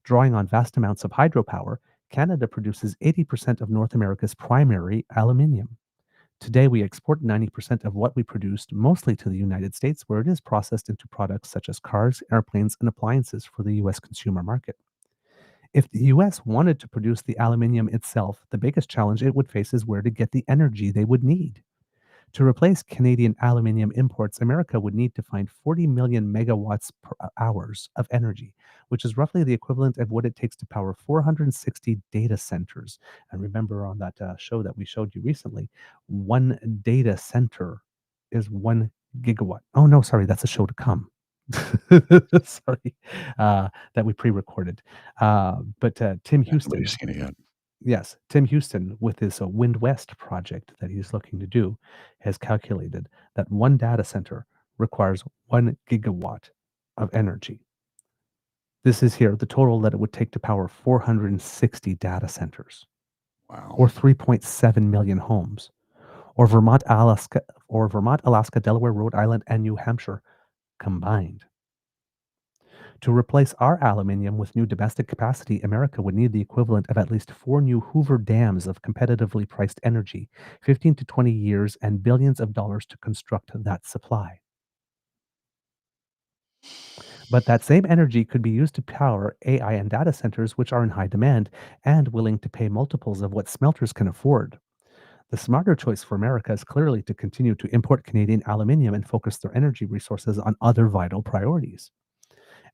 Drawing on vast amounts of hydropower, Canada produces 80% of North America's primary aluminium. Today, we export 90% of what we produced, mostly to the United States, where it is processed into products such as cars, airplanes, and appliances for the U.S. consumer market. If the US wanted to produce the aluminium itself, the biggest challenge it would face is where to get the energy they would need. To replace Canadian aluminium imports, America would need to find 40 million megawatts per hours of energy, which is roughly the equivalent of what it takes to power 460 data centers. And remember on that show that we showed you recently, one data center is 1 gigawatt. Oh, no, sorry, that's a show to come. Sorry, that we pre-recorded. But Tim Houston, Nobody's skinny yet. yes, Tim Houston, with his Wind West project that he's looking to do, has calculated that one data center requires 1 gigawatt of energy. This is here the total that it would take to power 460 data centers, Wow. or 3.7 million homes, or Vermont, Alaska, Delaware, Rhode Island, and New Hampshire combined. To replace our aluminium with new domestic capacity, America would need the equivalent of at least 4 new Hoover dams of competitively priced energy, 15 to 20 years, and billions of dollars to construct that supply. But that same energy could be used to power AI and data centers, which are in high demand and willing to pay multiples of what smelters can afford. The smarter choice for America is clearly to continue to import Canadian aluminium and focus their energy resources on other vital priorities.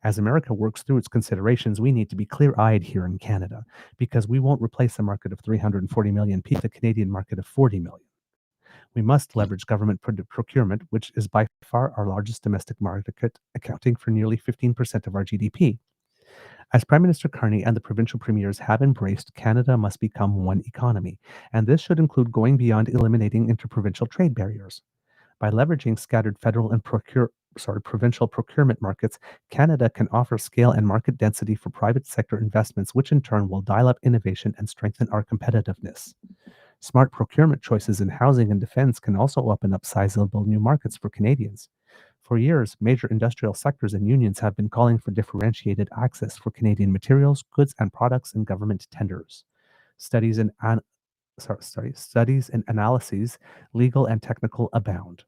As America works through its considerations, we need to be clear-eyed here in Canada, because we won't replace a market of 340 million people with a Canadian market of 40 million. We must leverage government procurement, which is by far our largest domestic market, accounting for nearly 15% of our GDP. As Prime Minister Carney and the provincial premiers have embraced, Canada must become one economy, and this should include going beyond eliminating interprovincial trade barriers. By leveraging scattered federal and provincial procurement markets, Canada can offer scale and market density for private sector investments, which in turn will dial up innovation and strengthen our competitiveness. Smart procurement choices in housing and defense can also open up sizable new markets for Canadians. For years, major industrial sectors and unions have been calling for differentiated access for Canadian materials, goods, and products in government tenders. Studies and analyses, legal and technical, abound.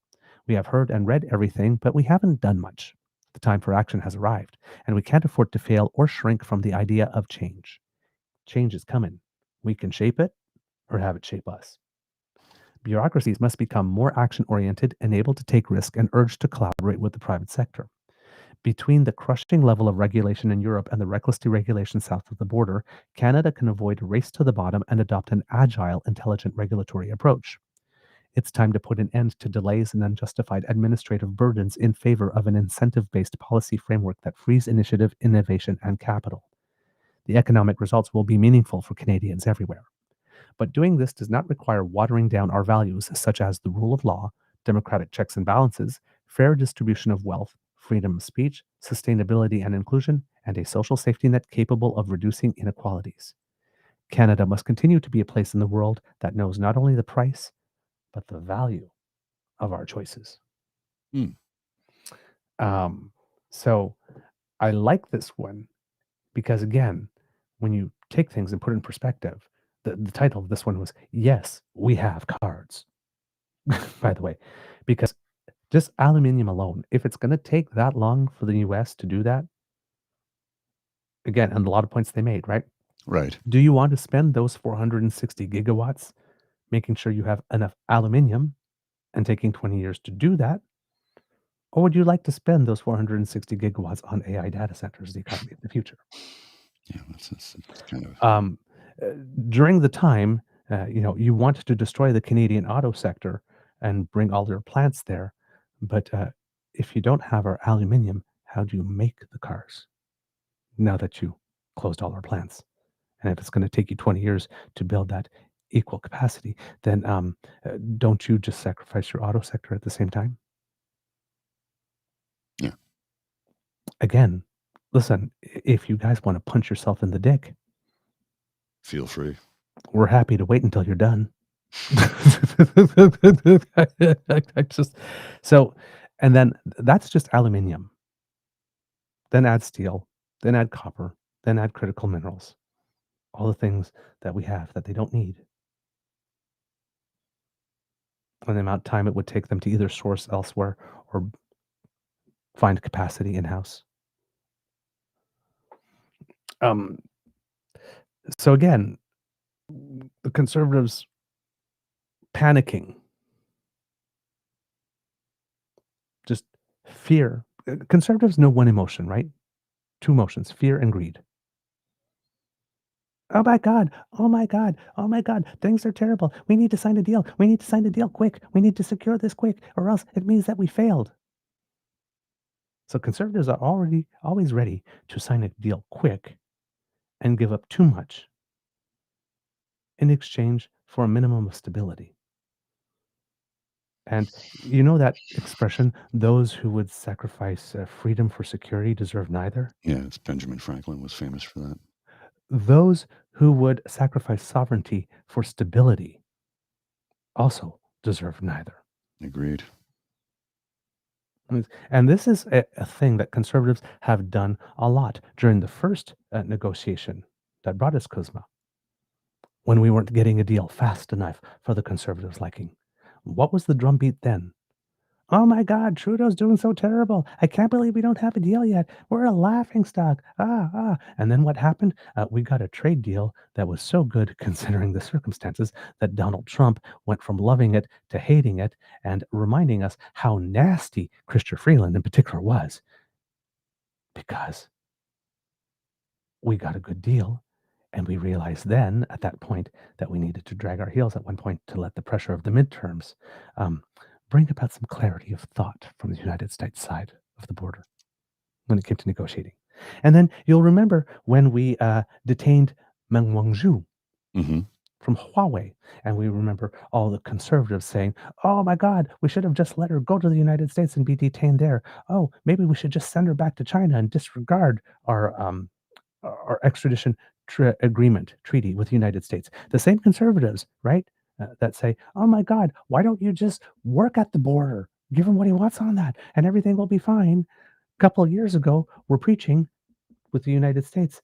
We have heard and read everything, but we haven't done much. The time for action has arrived, and we can't afford to fail or shrink from the idea of change. Change is coming. We can shape it or have it shape us. Bureaucracies must become more action-oriented and able to take risk and urge to collaborate with the private sector. Between the crushing level of regulation in Europe and the reckless deregulation south of the border, Canada can avoid a race to the bottom and adopt an agile, intelligent regulatory approach. It's time to put an end to delays and unjustified administrative burdens in favor of an incentive-based policy framework that frees initiative, innovation, and capital. The economic results will be meaningful for Canadians everywhere. But doing this does not require watering down our values, such as the rule of law, democratic checks and balances, fair distribution of wealth, freedom of speech, sustainability and inclusion, and a social safety net capable of reducing inequalities. Canada must continue to be a place in the world that knows not only the price, but the value of our choices. Hmm. So I like this one because, again, when you take things and put it in perspective, the title of this one was Yes, We Have Cards, by the way, because just aluminium alone, if it's going to take that long for the US to do that, again, and a lot of points they made, right? Right. Do you want to spend those 460 gigawatts making sure you have enough aluminium and taking 20 years to do that? Or would you like to spend those 460 gigawatts on AI data centers, the economy of the future? Yeah, that's kind of Um, During the time, you want to destroy the Canadian auto sector and bring all your plants there, but if you don't have our aluminium, how do you make the cars now that you closed all our plants? And if it's going to take you 20 years to build that equal capacity, then don't you just sacrifice your auto sector at the same time? yeah. Again, listen, if you guys want to punch yourself in the dick, Feel free. we're happy to wait until you're done. I just so, and then that's just aluminium. Then add steel, then add copper, then add critical minerals. All the things that we have that they don't need. And the amount of time it would take them to either source elsewhere or find capacity in-house. So again, the Conservatives panicking, just fear. Conservatives know one emotion, right? Two emotions, fear and greed. Oh my God, oh my God, oh my God, things are terrible. We need to sign a deal. We need to sign a deal quick. We need to secure this quick, or else it means that we failed. So conservatives are always ready to sign a deal quick and give up too much in exchange for a minimum of stability. And you know that expression, those who would sacrifice freedom for security deserve neither? Yes, Benjamin Franklin was famous for that. Those who would sacrifice sovereignty for stability also deserve neither. Agreed. And this is a thing that conservatives have done a lot during the first negotiation that brought us CUSMA, when we weren't getting a deal fast enough for the conservatives' liking. What was the drumbeat then? Oh my God, Trudeau's doing so terrible. I can't believe we don't have a deal yet. We're a laughingstock. And then what happened? We got a trade deal that was so good considering the circumstances that Donald Trump went from loving it to hating it and reminding us how nasty Chrystia Freeland in particular was. Because we got a good deal. And we realized then, at that point, that we needed to drag our heels at one point to let the pressure of the midterms bring about some clarity of thought from the United States side of the border when it came to negotiating. And then you'll remember when we detained Meng Wanzhou Mm-hmm. from Huawei, and we remember all the conservatives saying, "Oh my God, we should have just let her go to the United States and be detained there. Oh, maybe we should just send her back to China and disregard our extradition treaty with the United States." The same conservatives, right, that say, "Oh my God, why don't you just work at the border? Give him what he wants on that, and everything will be fine." A couple of years ago, we're preaching with the United States,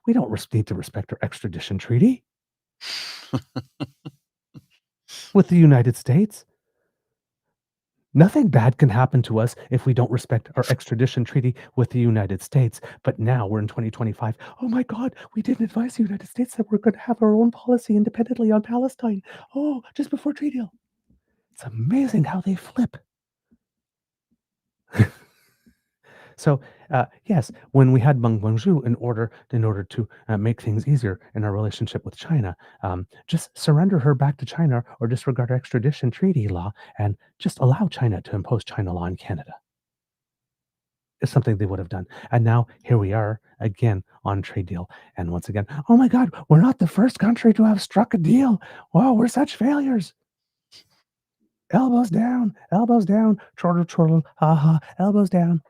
we don't need to respect our extradition treaty with the United States. Nothing bad can happen to us if we don't respect our extradition treaty with the United States. But now we're in 2025. Oh my God, we didn't advise the United States that we're going to have our own policy independently on Palestine. Oh, just before trade deal. It's amazing how they flip. So, yes, when we had Meng Wanzhou in order to make things easier in our relationship with China, just surrender her back to China or disregard our extradition treaty law and just allow China to impose China law in Canada. is something they would have done. And now here we are again on trade deal. And once again, oh my God, we're not the first country to have struck a deal. Wow, we're such failures. Elbows down, chortle, chortle, ha ha, elbows down.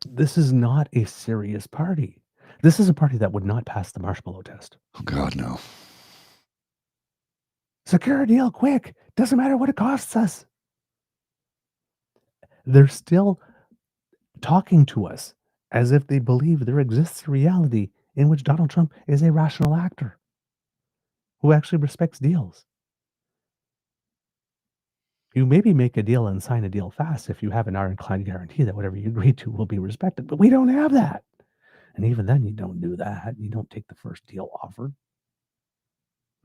This is not a serious party. This is a party that would not pass the marshmallow test. Oh, God, no. Secure a deal quick. Doesn't matter what it costs us. They're still talking to us as if they believe there exists a reality in which Donald Trump is a rational actor who actually respects deals. You maybe make a deal and sign a deal fast if you have an ironclad guarantee that whatever you agree to will be respected. But we don't have that. And even then, you don't do that. You don't take the first deal offered.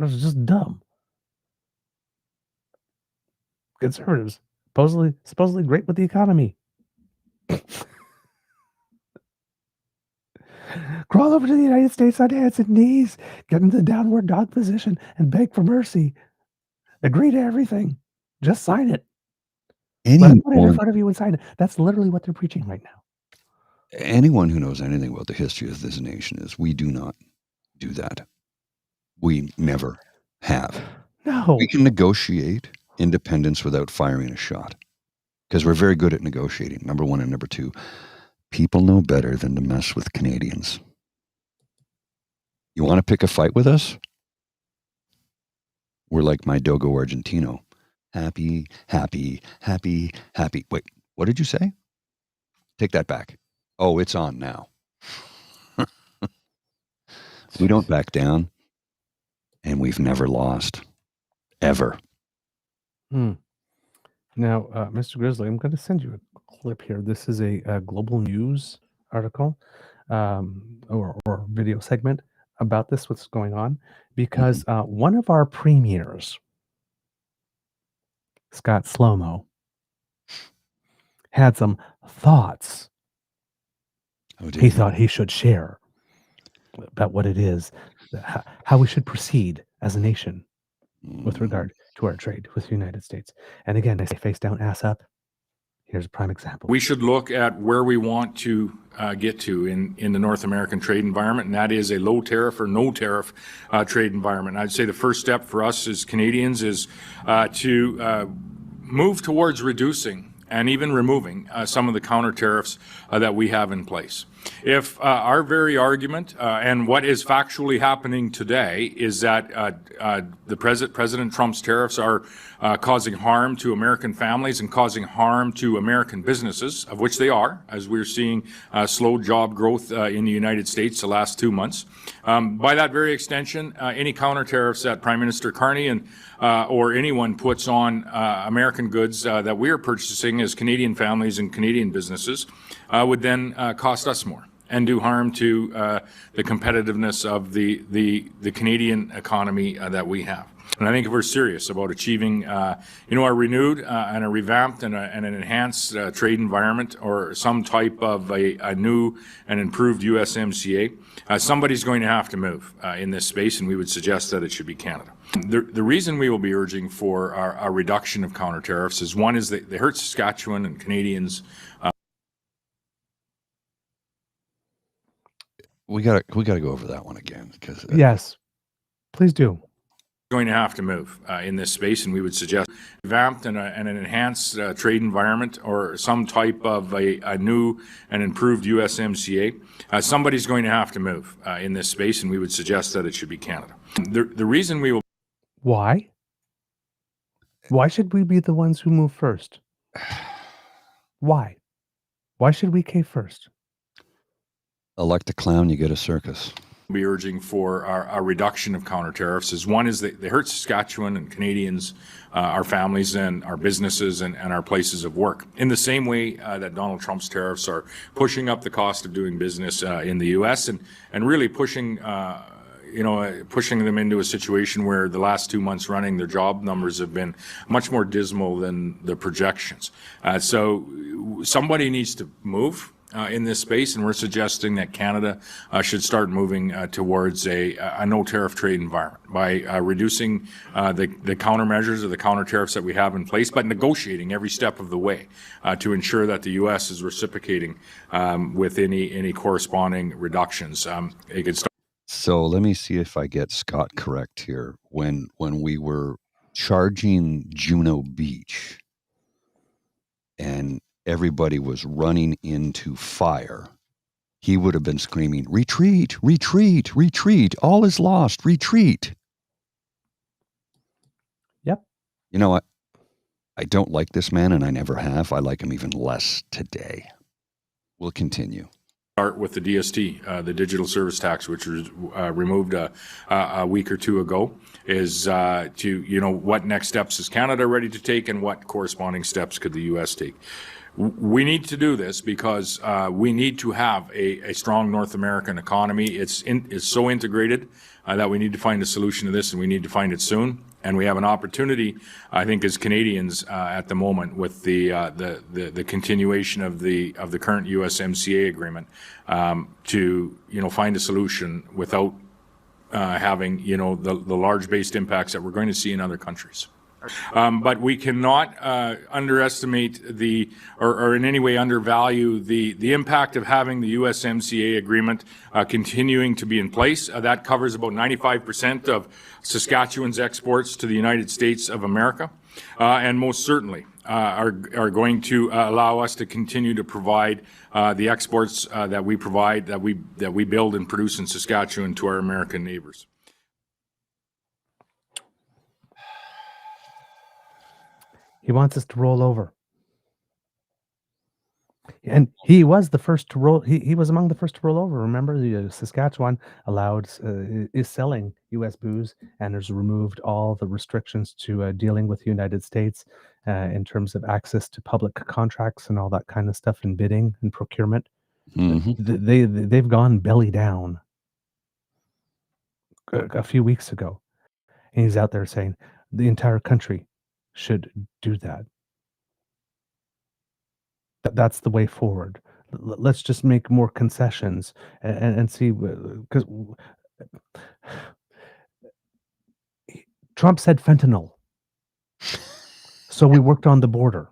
It's just dumb. Conservatives, supposedly great with the economy. Crawl over to the United States on hands and knees, get into the downward dog position, and beg for mercy. Agree to everything. Just sign it. Let them put it in front of you and sign it. That's literally what they're preaching right now. Anyone who knows anything about the history of this nation is we do not do that. We never have. No. We can negotiate independence without firing a shot because we're very good at negotiating. Number one and number two, people know better than to mess with Canadians. You want to pick a fight with us? We're like my Dogo Argentino. Happy, happy, happy, happy. Wait, what did you say? Take that back. Oh, it's on now. We don't back down, and we've never lost, ever. Now, Mr. Grizzly, I'm going to send you a clip here. This is a Global News article or video segment about this, what's going on, because one of our premiers, Scott Slomo, had some thoughts he thought he should share about what it is, how we should proceed as a nation with regard to our trade with the United States. And again, I say face down, ass up. Here's a prime example. We should look at where we want to get to in the North American trade environment, and that is a low tariff or no tariff trade environment. I'd say the first step for us as Canadians is to move towards reducing and even removing some of the counter tariffs that we have in place. If our very argument and what is factually happening today is that President Trump's tariffs are causing harm to American families and causing harm to American businesses, of which they are, as we're seeing slow job growth in the United States the last 2 months. By that very extension, any counter tariffs that Prime Minister Carney and or anyone puts on American goods that we are purchasing as Canadian families and Canadian businesses would then cost us more and do harm to the competitiveness of the Canadian economy that we have. And I think if we're serious about achieving, our renewed and a revamped and an enhanced trade environment or some type of a new and improved USMCA, somebody's going to have to move in this space, and we would suggest that it should be Canada. The reason we will be urging for a reduction of counter tariffs is one is that they hurt Saskatchewan and Canadians. We got to go over that one again because yes, please do. Going to have to move in this space, and we would suggest revamped and an enhanced trade environment or some type of a new and improved USMCA. Somebody's going to have to move in this space, and we would suggest that it should be Canada. The reason we will. Why? Why should we be the ones who move first? Why? Why should we cave first? Elect a clown, you get a circus. Be urging for a reduction of counter tariffs is one is that they hurt Saskatchewan and Canadians, our families and our businesses and our places of work. In the same way that Donald Trump's tariffs are pushing up the cost of doing business in the U.S. and really pushing them into a situation where the last 2 months running, their job numbers have been much more dismal than the projections. So somebody needs to move. in this space, and we're suggesting that Canada should start moving towards a no-tariff trade environment by reducing the countermeasures or the counter tariffs that we have in place, but negotiating every step of the way to ensure that the U.S. is reciprocating with any corresponding reductions. It could start. So let me see if I get Scott correct here. When we were charging Juno Beach and everybody was running into fire, he would have been screaming, "Retreat, retreat, retreat, all is lost, retreat." Yep. You know what? I don't like this man, and I never have. I like him even less today. We'll continue. Start with the DST, the digital service tax, which was removed a week or two ago, is what next steps is Canada ready to take and what corresponding steps could the U.S. take. We need to do this because we need to have a strong North American economy. It's so integrated that we need to find a solution to this, and we need to find it soon. And we have an opportunity, I think, as Canadians at the moment with the continuation of the current USMCA agreement to find a solution without having the large-based impacts that we're going to see in other countries. But we cannot underestimate or in any way undervalue the impact of having the USMCA agreement continuing to be in place. That covers about 95% of Saskatchewan's exports to the United States of America, and most certainly are going to allow us to continue to provide the exports that we provide, that we build and produce in Saskatchewan to our American neighbors. He wants us to roll over. And he was the first to roll. He was among the first to roll over. Remember, the Saskatchewan is selling U.S. booze and has removed all the restrictions to dealing with the United States in terms of access to public contracts and all that kind of stuff and bidding and procurement. Mm-hmm. They've gone belly down a few weeks ago. And he's out there saying the entire country should do that. That's the way forward. Let's just make more concessions and see, because Trump said fentanyl. So we worked on the border.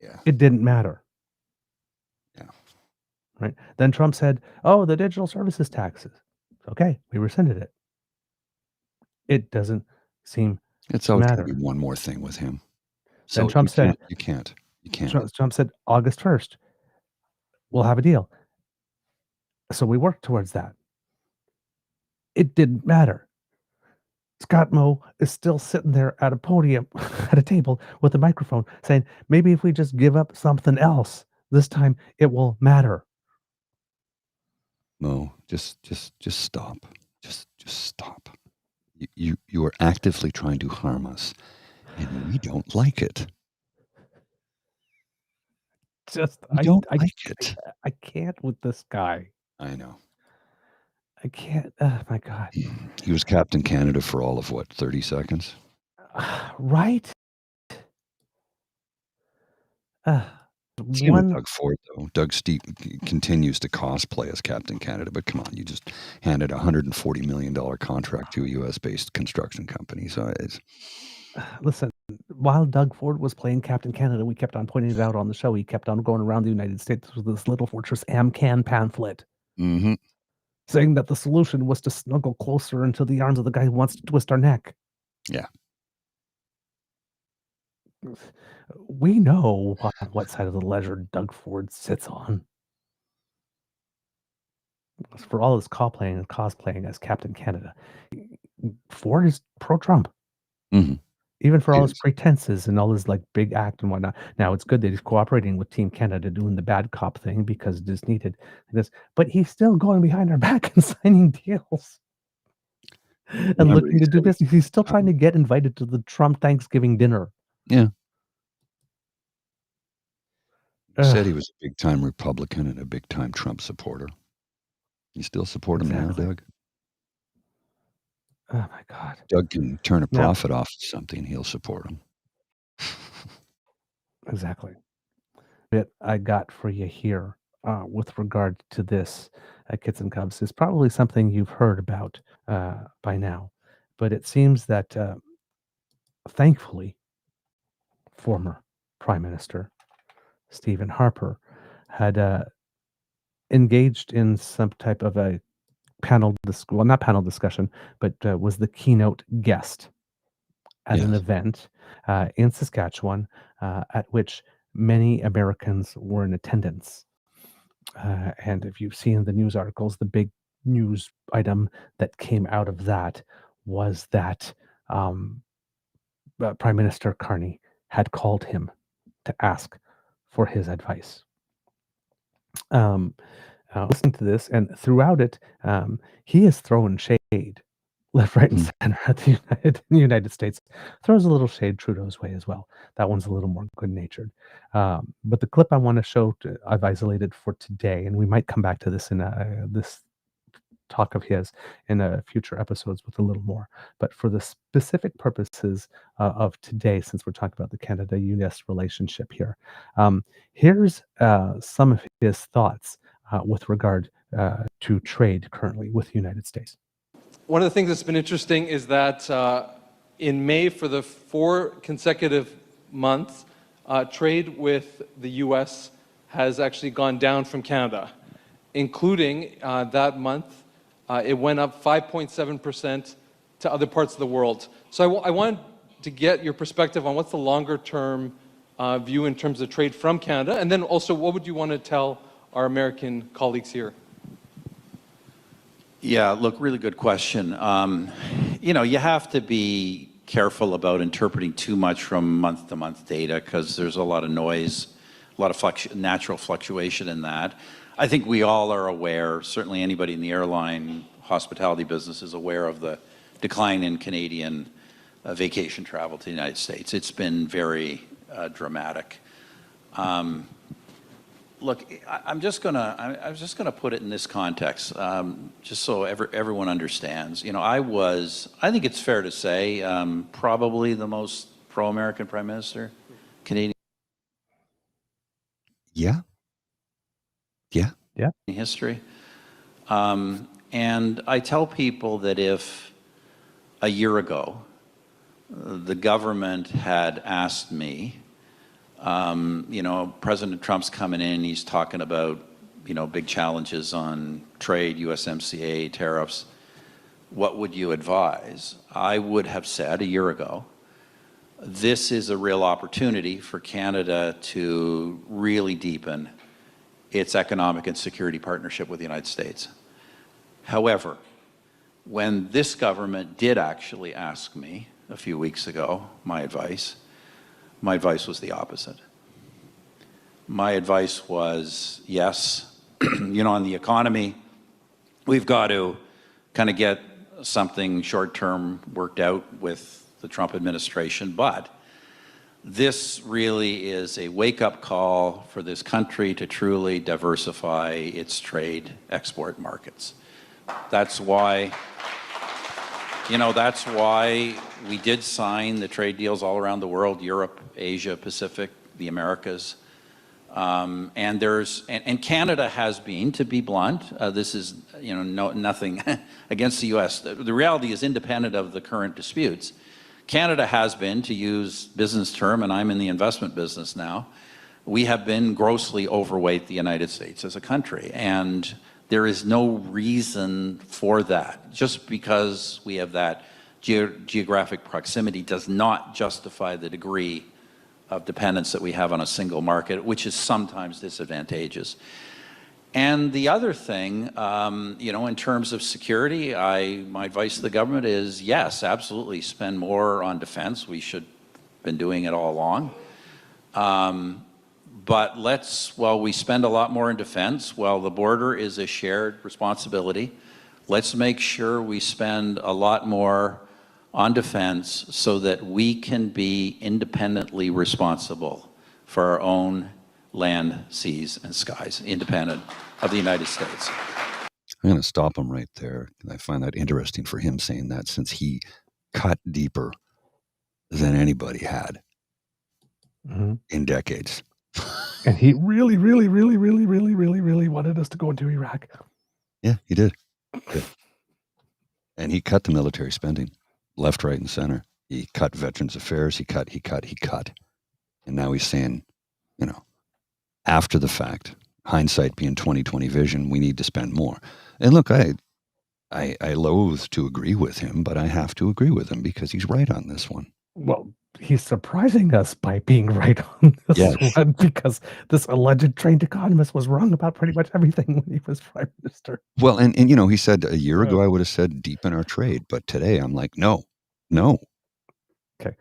Yeah. It didn't matter. Yeah. Right. Then Trump said, "Oh, the digital services taxes." Okay, we rescinded it. It doesn't seem It's to always going matter. to be one more thing with him. Then So Trump said, you can't. Trump said August 1st, we'll have a deal. So we worked towards that. It didn't matter. Scott Moe is still sitting there at a podium, at a table with a microphone saying, maybe if we just give up something else, this time it will matter. Mo, just stop. Just stop. You are actively trying to harm us, and we don't like it. I don't like it. I can't with this guy. I know. I can't. Oh my God. He was Captain Canada for all of what, 30 seconds? Right? Same with Doug Ford, though. Doug continues to cosplay as Captain Canada, but come on, you just handed a $140 million contract to a U.S.-based construction company. So it's... Listen, while Doug Ford was playing Captain Canada, we kept on pointing it out on the show. He kept on going around the United States with this Little Fortress AmCan pamphlet. Mm-hmm. Saying that the solution was to snuggle closer into the arms of the guy who wants to twist our neck. Yeah. We know what side of the ledger Doug Ford sits on. For all his cosplaying and cosplaying as Captain Canada, Ford is pro-Trump. Mm-hmm. Even for all his pretenses and all his big act and whatnot. Now it's good that he's cooperating with Team Canada doing the bad cop thing because it is needed. But he's still going behind our back and signing deals and looking to do business. He's still trying to get invited to the Trump Thanksgiving dinner. Yeah. He said he was a big-time Republican and a big-time Trump supporter. You still support him now, Doug? Oh, my God. Doug can turn a profit off of something. He'll support him. Exactly. bit I got for you here with regard to this, Kits and Cubs, is probably something you've heard about by now. But it seems that, thankfully, former Prime Minister Stephen Harper had engaged in some type of a not panel discussion, but was the keynote guest at an Yes. event in Saskatchewan at which many Americans were in attendance. And if you've seen the news articles, the big news item that came out of that was that Prime Minister Carney had called him to ask for his advice. Listening to this, and throughout it, he has thrown shade left, right, and center at the United States. Throws a little shade Trudeau's way as well. That one's a little more good-natured. But the clip I want to show, I've isolated for today, and we might come back to this in this talk of his in future episodes with a little more. But for the specific purposes of today, since we're talking about the Canada-U.S. relationship here, here's some of his thoughts with regard to trade currently with the United States. One of the things that's been interesting is that in May, for the 4 consecutive months, trade with the U.S. has actually gone down from Canada, including that month. It went up 5.7% to other parts of the world. So I wanted to get your perspective on what's the longer-term view in terms of trade from Canada, and then also what would you want to tell our American colleagues here? Yeah, look, really good question. You have to be careful about interpreting too much from month-to-month data because there's a lot of noise, a lot of natural fluctuation in that. I think we all are aware, certainly anybody in the airline hospitality business is aware of the decline in Canadian vacation travel to the United States. It's been very dramatic. Look, I'm just gonna put it in this context, just so everyone understands. I think it's fair to say, probably the most pro-American Prime Minister, Canadian. Yeah. In history. And I tell people that if a year ago the government had asked me, President Trump's coming in, he's talking about, big challenges on trade, USMCA, tariffs, what would you advise? I would have said a year ago, this is a real opportunity for Canada to really deepen its economic and security partnership with the United States. However, when this government did actually ask me a few weeks ago my advice was the opposite. My advice was, yes, on the economy, we've got to kind of get something short-term worked out with the Trump administration, but this really is a wake-up call for this country to truly diversify its trade export markets. That's why we did sign the trade deals all around the world, Europe, Asia, Pacific, the Americas. And Canada has been, to be blunt, this is nothing against the U.S. The reality is independent of the current disputes. Canada has been, to use business term, and I'm in the investment business now, we have been grossly overweight the United States as a country. And there is no reason for that. Just because we have that geographic proximity does not justify the degree of dependence that we have on a single market, which is sometimes disadvantageous. And the other thing, in terms of security, my advice to the government is, yes, absolutely, spend more on defense. We should have been doing it all along. But while we spend a lot more in defense, while the border is a shared responsibility, let's make sure we spend a lot more on defense so that we can be independently responsible for our own land, seas, and skies, independent of the United States. I'm going to stop him right there. I find that interesting for him saying that, since he cut deeper than anybody had in decades. And he really, really, really, really, really, really, really wanted us to go into Iraq. Yeah, he did. And he cut the military spending left, right, and center. He cut Veterans Affairs. He cut. And now he's saying, you know, after the fact, hindsight being 2020 vision, we need to spend more. And look, I loathe to agree with him, but I have to agree with him because he's right on this one. Well, he's surprising us by being right on this Yes. one because this alleged trained economist was wrong about pretty much everything when he was prime minister. Well, and he said a year ago I would have said deepen our trade, but today I'm like, no. Okay.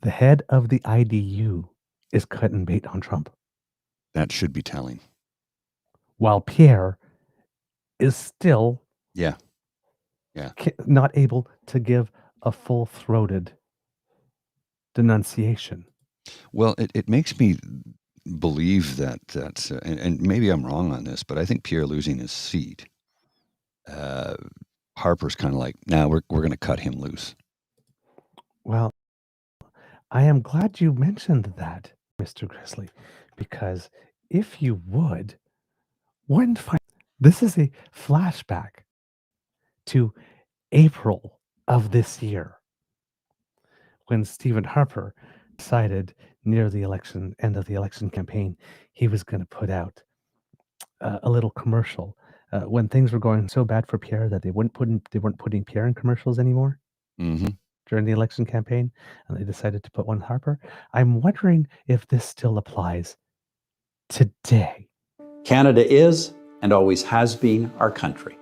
The head of the IDU is cutting bait on Trump, That should be telling. while Pierre is still Yeah. not able to give a full-throated denunciation. Well, it makes me believe that and maybe I'm wrong on this, but I think Pierre losing his seat, Harper's kind of like, now we're going to cut him loose. Well, I am glad you mentioned that, Mr. Grizzly, because if you would, this is a flashback to April of this year when Stephen Harper decided near the end of the election campaign, he was going to put out a little commercial when things were going so bad for Pierre that they weren't putting Pierre in commercials anymore. Mm-hmm. During the election campaign, and they decided to put one Harper. I'm wondering if this still applies today. Canada is and always has been our country.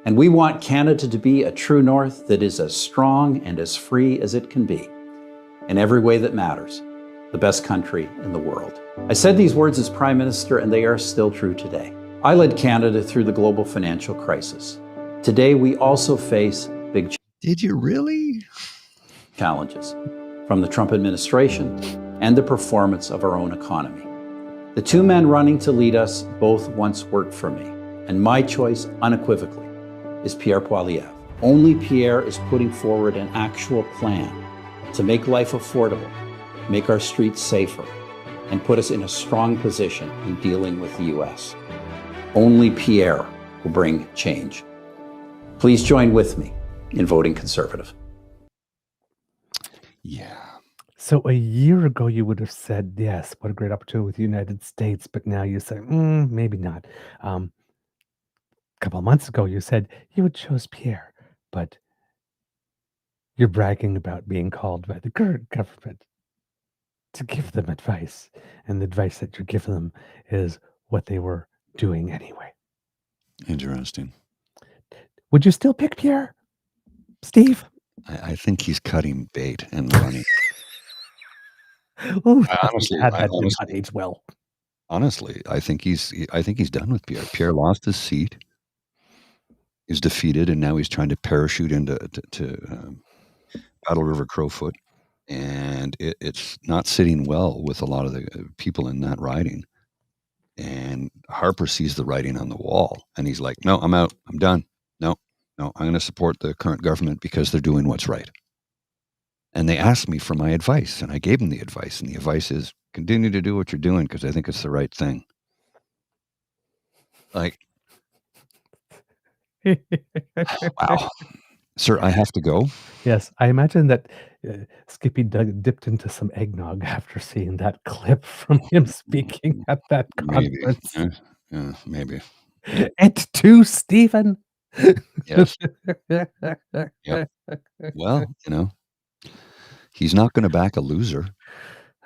And we want Canada to be a true north that is as strong and as free as it can be. In every way that matters, the best country in the world. I said these words as Prime Minister, and they are still true today. I led Canada through the global financial crisis. Today, we also face big Did you really? challenges from the Trump administration and the performance of our own economy. The two men running to lead us both once worked for me, and my choice unequivocally is Pierre Poilievre. Only Pierre is putting forward an actual plan to make life affordable, make our streets safer, and put us in a strong position in dealing with the U.S. Only Pierre will bring change. Please join with me in voting Conservative. Yeah. So a year ago, you would have said, yes, what a great opportunity with the United States. But now you say, maybe not. A couple of months ago, you said you would choose Pierre. But you're bragging about being called by the current government to give them advice. And the advice that you're giving them is what they were doing anyway. Interesting. Would you still pick Pierre, Steve? I think he's cutting bait and running. Oh, Honestly, that did not age well. Honestly, I think he's done with Pierre. Pierre lost his seat, is defeated, and now he's trying to parachute into Battle River Crowfoot, and it's not sitting well with a lot of the people in that riding. And Harper sees the writing on the wall, and he's like, "No, I'm out. I'm done. No, I'm going to support the current government because they're doing what's right." And they asked me for my advice, and I gave them the advice. And the advice is continue to do what you're doing because I think it's the right thing. Like, wow. Sir, I have to go. Yes, I imagine that Skippy dipped into some eggnog after seeing that clip from him speaking at that conference. Maybe. Yeah, maybe. Et tu, Stephen? Yes. Yep. Well, he's not going to back a loser.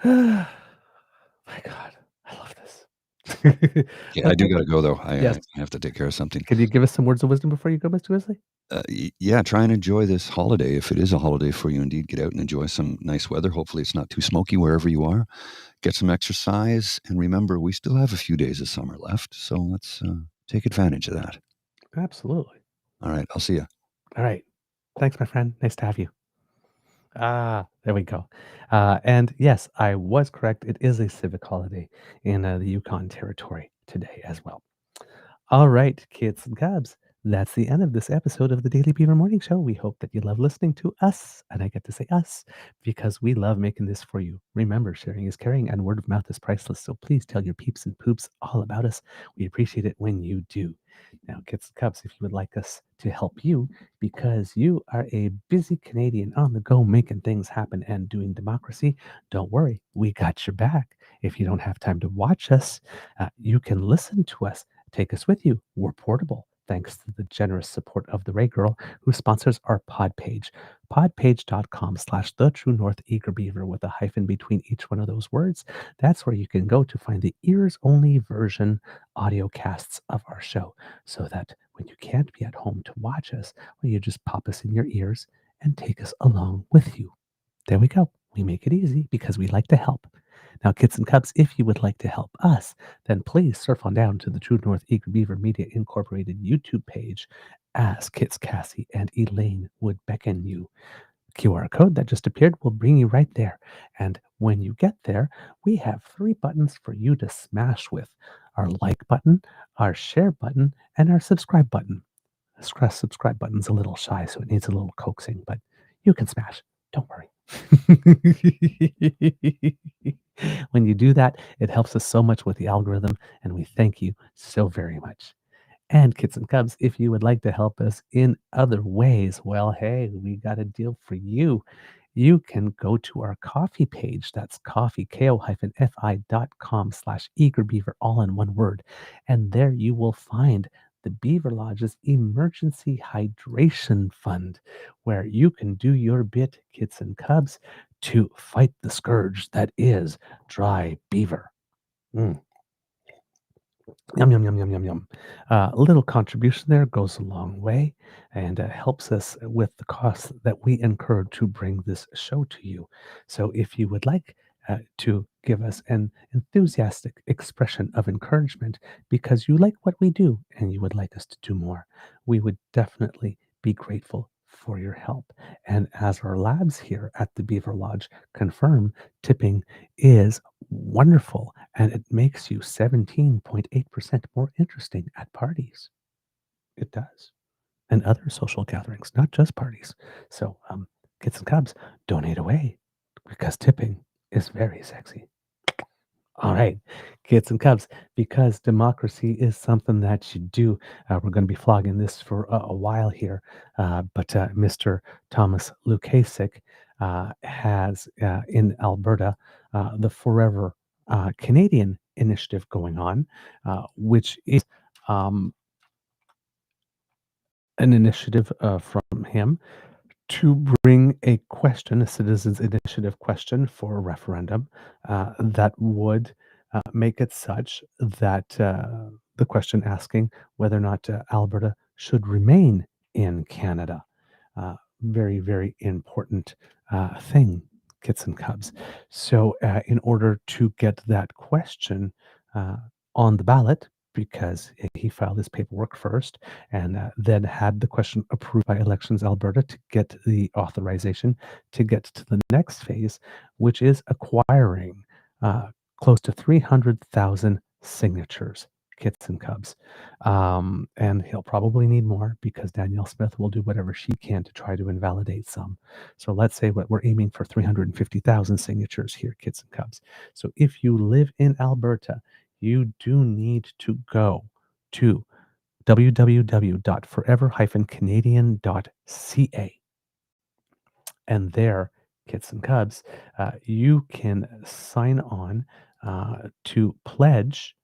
My God, I love this. Yeah, I do got to go, though. I Yes. have to take care of something. Can you give us some words of wisdom before you go, Mr. Wesley? Yeah, try and enjoy this holiday. If it is a holiday for you, indeed, get out and enjoy some nice weather. Hopefully it's not too smoky wherever you are. Get some exercise. And remember, we still have a few days of summer left. So let's take advantage of that. Absolutely. All right. I'll see you. All right. Thanks, my friend. Nice to have you. There we go. And yes, I was correct. It is a civic holiday in the Yukon Territory today as well. All right, kids and cubs, That's the end of this episode of the Daily Beaver Morning Show. We hope that you love listening to us, and I get to say us because we love making this for you. Remember, sharing is caring, and word of mouth is priceless. So please tell your peeps and poops all about us. We appreciate it when you do. Now, kids and cubs, if you would like us to help you because you are a busy Canadian on the go making things happen and doing democracy, don't worry, we got your back. If you don't have time to watch us, you can listen to us. Take us with you. We're portable, thanks to the generous support of the Ray Girl, who sponsors our pod page, podpage.com/the True North Eager Beaver with a hyphen between each one of those words. That's where you can go to find the ears-only version audio casts of our show, so that when you can't be at home to watch us, well, you just pop us in your ears and take us along with you. There we go. We make it easy because we like to help. Now, kids and cubs, if you would like to help us, then please surf on down to the True North Eager Beaver Media Incorporated YouTube page, as Kits, Cassie, and Elaine would beckon you. QR code that just appeared will bring you right there. And when you get there, we have 3 buttons for you to smash with: our like button, our share button, and our subscribe button. The subscribe button's a little shy, so it needs a little coaxing, but you can smash. Don't worry. When you do that, it helps us so much with the algorithm, and we thank you so very much. And kids and cubs, if you would like to help us in other ways, well, hey, we got a deal for you. You can go to our coffee page. That's coffee, ko-fi.com/eagerbeaver, all in one word. And there you will find the Beaver Lodge's Emergency Hydration Fund, where you can do your bit, kids and cubs, to fight the scourge that is dry beaver. Mm. Yum, yum, yum, yum, yum, yum. A little contribution there goes a long way and helps us with the costs that we incur to bring this show to you. So if you would like to give us an enthusiastic expression of encouragement because you like what we do and you would like us to do more, we would definitely be grateful for your help. And as our labs here at the Beaver Lodge confirm, tipping is wonderful, and it makes you 17.8% more interesting at parties. It does. And other social gatherings, not just parties. So, kids and cubs, donate away because tipping is very sexy. All right, kids and cubs, because democracy is something that you do, we're going to be flogging this for a while here. But Mr. Thomas Lukasik has in Alberta the Forever Canadian initiative going on, which is an initiative from him to bring a question, a citizens' initiative question for a referendum that would make it such that the question asking whether or not Alberta should remain in Canada. Very, very important thing, kits and cubs. So, in order to get that question on the ballot, because he filed his paperwork first and then had the question approved by Elections Alberta to get the authorization to get to the next phase, which is acquiring close to 300,000 signatures, kits and cubs. And he'll probably need more because Danielle Smith will do whatever she can to try to invalidate some. So let's say what we're aiming for 350,000 signatures here, kits and cubs. So if you live in Alberta, you do need to go to www.forever-canadian.ca. And there, kits and cubs, you can sign on to pledge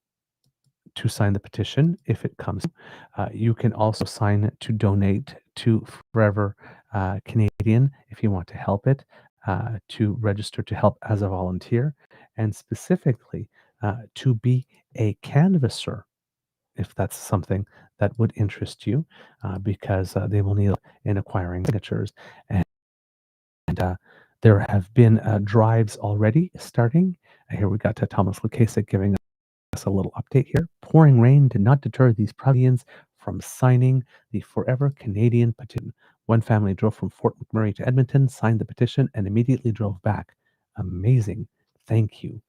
to sign the petition if it comes. You can also sign to donate to Forever Canadian if you want to help it, to register to help as a volunteer, and specifically to be a canvasser if that's something that would interest you, because they will need in acquiring signatures. And there have been drives already starting. Here we got Thomas Lukasik giving us a little update here. Pouring rain did not deter these Proudians from signing the Forever Canadian petition. One family drove from Fort McMurray to Edmonton, signed the petition, and immediately drove back. Amazing. Thank you.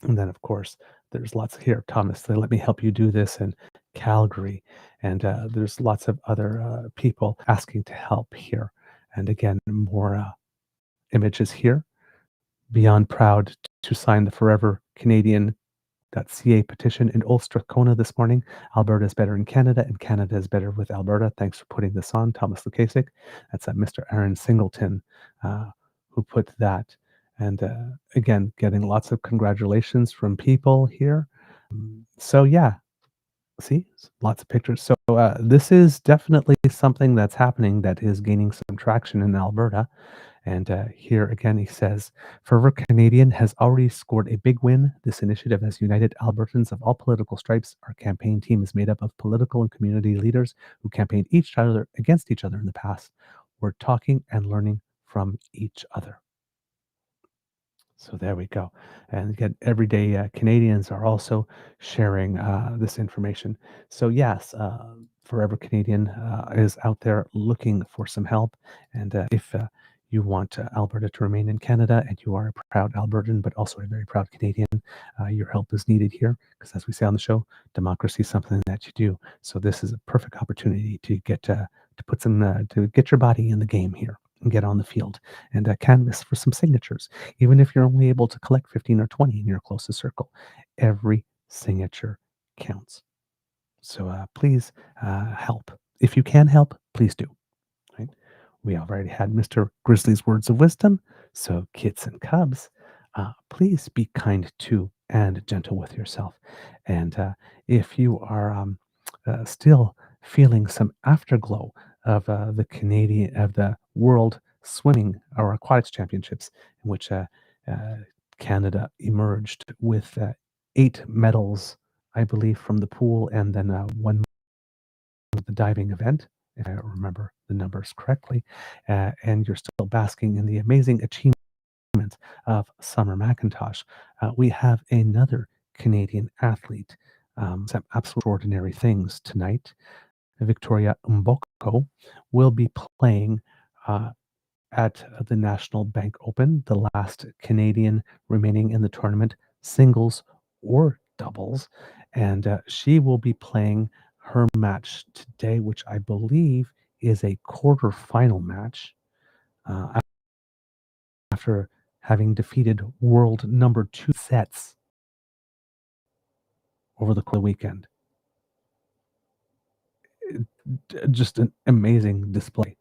And then, of course, there's lots here. Thomas, let me help you do this. And Calgary, and there's lots of other people asking to help here. And again, more images here. Beyond proud to sign the Forever Canadian.ca petition in Old Strathcona this morning. Alberta is better in Canada, and Canada is better with Alberta. Thanks for putting this on, Thomas Lukasik. That's Mr. Aaron Singleton who put that. And again, getting lots of congratulations from people here. So yeah, see, lots of pictures. So this is definitely something that's happening that is gaining some traction in Alberta. And here again, he says, Forever Canadian has already scored a big win. This initiative has united Albertans of all political stripes. Our campaign team is made up of political and community leaders who campaigned against each other in the past. We're talking and learning from each other. So there we go. And again, everyday Canadians are also sharing this information. So yes, Forever Canadian is out there looking for some help. And if you want Alberta to remain in Canada and you are a proud Albertan, but also a very proud Canadian, your help is needed here. Because as we say on the show, democracy is something that you do. So this is a perfect opportunity to get to put some to get your body in the game here and get on the field and canvas for some signatures. Even if you're only able to collect 15 or 20 in your closest circle, every signature counts. So please help. If you can help, please do. Right? We already had Mr. Grizzly's words of wisdom. So kids and cubs, please be kind to and gentle with yourself. And if you are still feeling some afterglow of the World Swimming or Aquatics Championships, in which Canada emerged with 8 medals, I believe, from the pool, and then one of the diving event, if I remember the numbers correctly. And you're still basking in the amazing achievement of Summer McIntosh. We have another Canadian athlete, some absolutely extraordinary things tonight. Victoria Mboko will be playing at the National Bank Open, the last Canadian remaining in the tournament, singles or doubles. And she will be playing her match today, which I believe is a quarterfinal match after having defeated world number 2 sets over the weekend. Just an amazing display.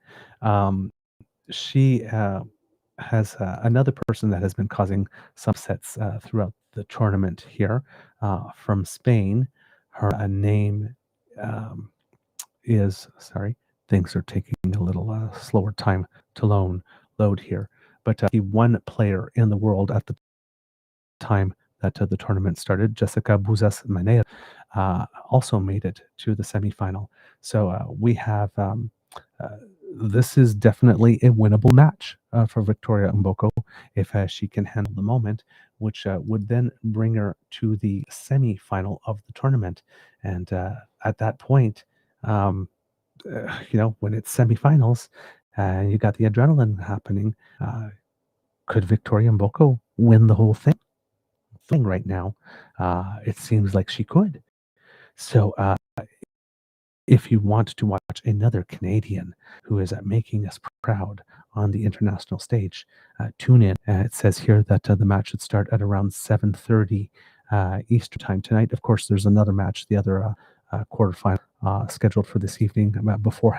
She has another person that has been causing some upsets throughout the tournament here from Spain. Her name is, sorry, things are taking a little slower time to load here. But the one player in the world at the time that the tournament started, Jessica Buzas Manea, also made it to the semifinal. So we have this is definitely a winnable match for Victoria Mboko if she can handle the moment, which would then bring her to the semi-final of the tournament. And at that point, when it's semifinals and you got the adrenaline happening, could Victoria Mboko win the whole thing right now? It seems like she could. So if you want to watch another Canadian who is making us proud on the international stage, tune in. It says here that the match should start at around 7:30 Eastern time tonight. Of course, there's another match, the other quarterfinal scheduled for this evening before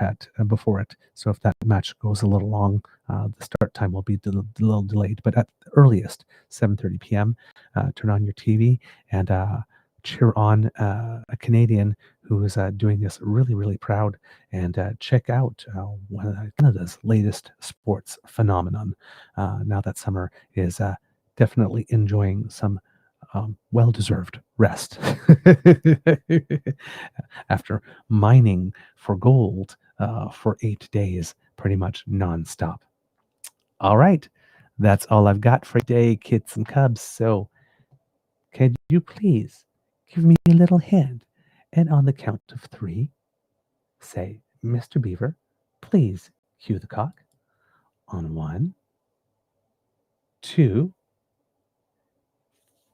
it. So if that match goes a little long, the start time will be a little delayed. But at the earliest, 7:30 p.m., turn on your TV and cheer on a Canadian who is doing this really, really proud, and check out one of Canada's latest sports phenomenon. Now that summer is definitely enjoying some well-deserved rest after mining for gold for 8 days, pretty much nonstop. All right, that's all I've got for today, kids and cubs. So can you please give me a little hint? And on the count of 3, say, Mr. Beaver, please cue the cock. On 1, 2,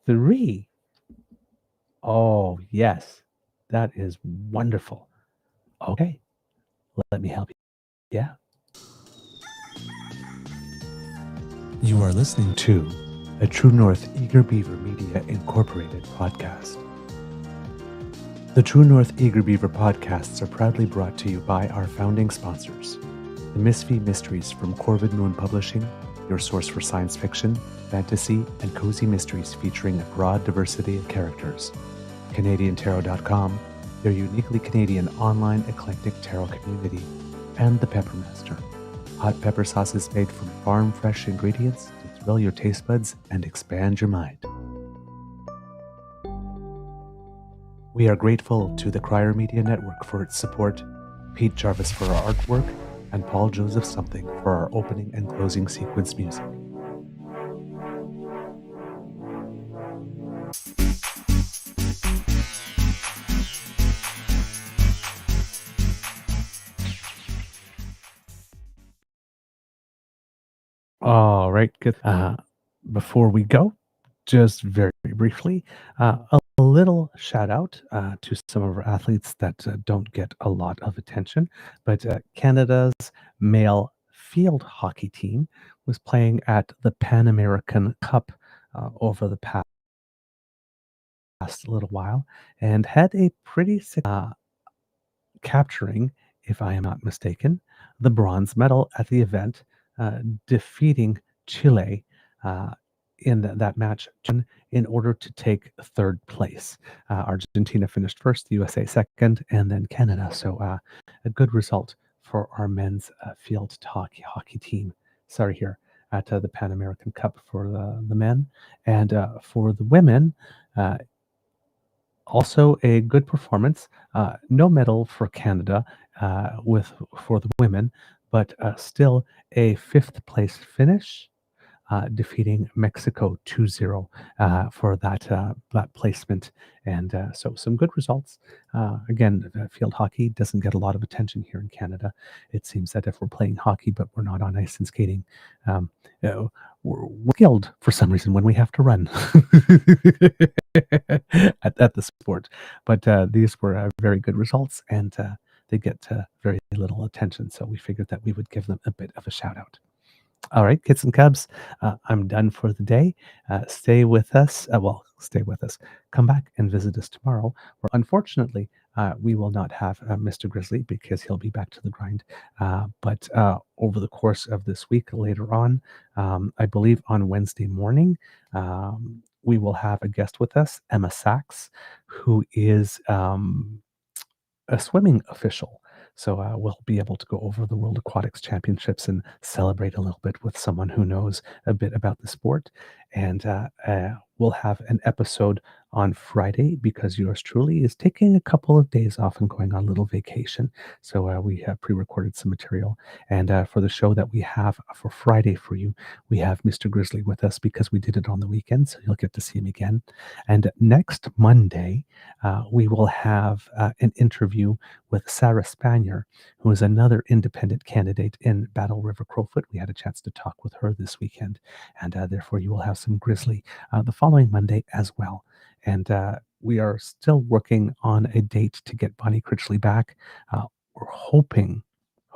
3. Oh, yes. That is wonderful. Okay, let me help you. Yeah. You are listening to a True North Eager Beaver Media Incorporated podcast. The True North Eager Beaver podcasts are proudly brought to you by our founding sponsors, the Misfit Mysteries from Corvid Moon Publishing, your source for science fiction, fantasy, and cozy mysteries featuring a broad diversity of characters. CanadianTarot.com, their uniquely Canadian online eclectic tarot community, and the Peppermaster, hot pepper sauces made from farm-fresh ingredients to thrill your taste buds and expand your mind. We are grateful to the Crier Media Network for its support, Pete Jarvis for our artwork, and Paul Joseph Something for our opening and closing sequence music. All right, good. Before we go, just very briefly, a little shout out to some of our athletes that don't get a lot of attention, but Canada's male field hockey team was playing at the Pan American Cup over the past little while and had a pretty capturing, if I am not mistaken, the bronze medal at the event, defeating Chile in that match in order to take third place. Argentina finished first, the USA second, and then Canada. So a good result for our men's field hockey team. Sorry, here at the Pan American Cup for the men. And for the women, also a good performance. No medal for Canada for the women, but still a fifth place finish, defeating Mexico 2-0 for that placement. And so some good results. Again, field hockey doesn't get a lot of attention here in Canada. It seems that if we're playing hockey, but we're not on ice and skating, we're skilled for some reason when we have to run at the sport. But these were very good results, and they get very little attention. So we figured that we would give them a bit of a shout out. All right, kids and cubs, I'm done for the day. Stay with us. Stay with us. Come back and visit us tomorrow, where unfortunately we will not have Mr. Grizzly because he'll be back to the grind. But over the course of this week, later on, I believe on Wednesday morning, we will have a guest with us, Emma Sachs, who is a swimming official. So we'll be able to go over the World Aquatics Championships and celebrate a little bit with someone who knows a bit about the sport. And we'll have an episode on Friday because yours truly is taking a couple of days off and going on a little vacation. So we have pre-recorded some material. And for the show that we have for Friday for you, we have Mr. Grizzly with us because we did it on the weekend. So you'll get to see him again. And next Monday, we will have an interview with Sarah Spanier, who is another independent candidate in Battle River Crowfoot. We had a chance to talk with her this weekend, and therefore you will have some Grizzly the following Monday as well. And we are still working on a date to get Bonnie Critchley back. We're hoping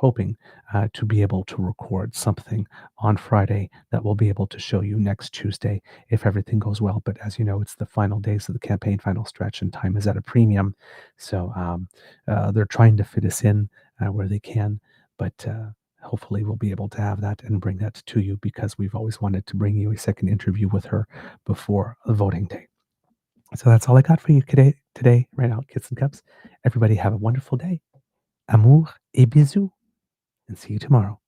to be able to record something on Friday that we'll be able to show you next Tuesday if everything goes well. But as you know, it's the final days of the campaign, final stretch, and time is at a premium. So they're trying to fit us in where they can. But hopefully we'll be able to have that and bring that to you because we've always wanted to bring you a second interview with her before the voting day. So that's all I got for you today, right now, kids and cubs. Everybody have a wonderful day. Amour et bisous. And see you tomorrow.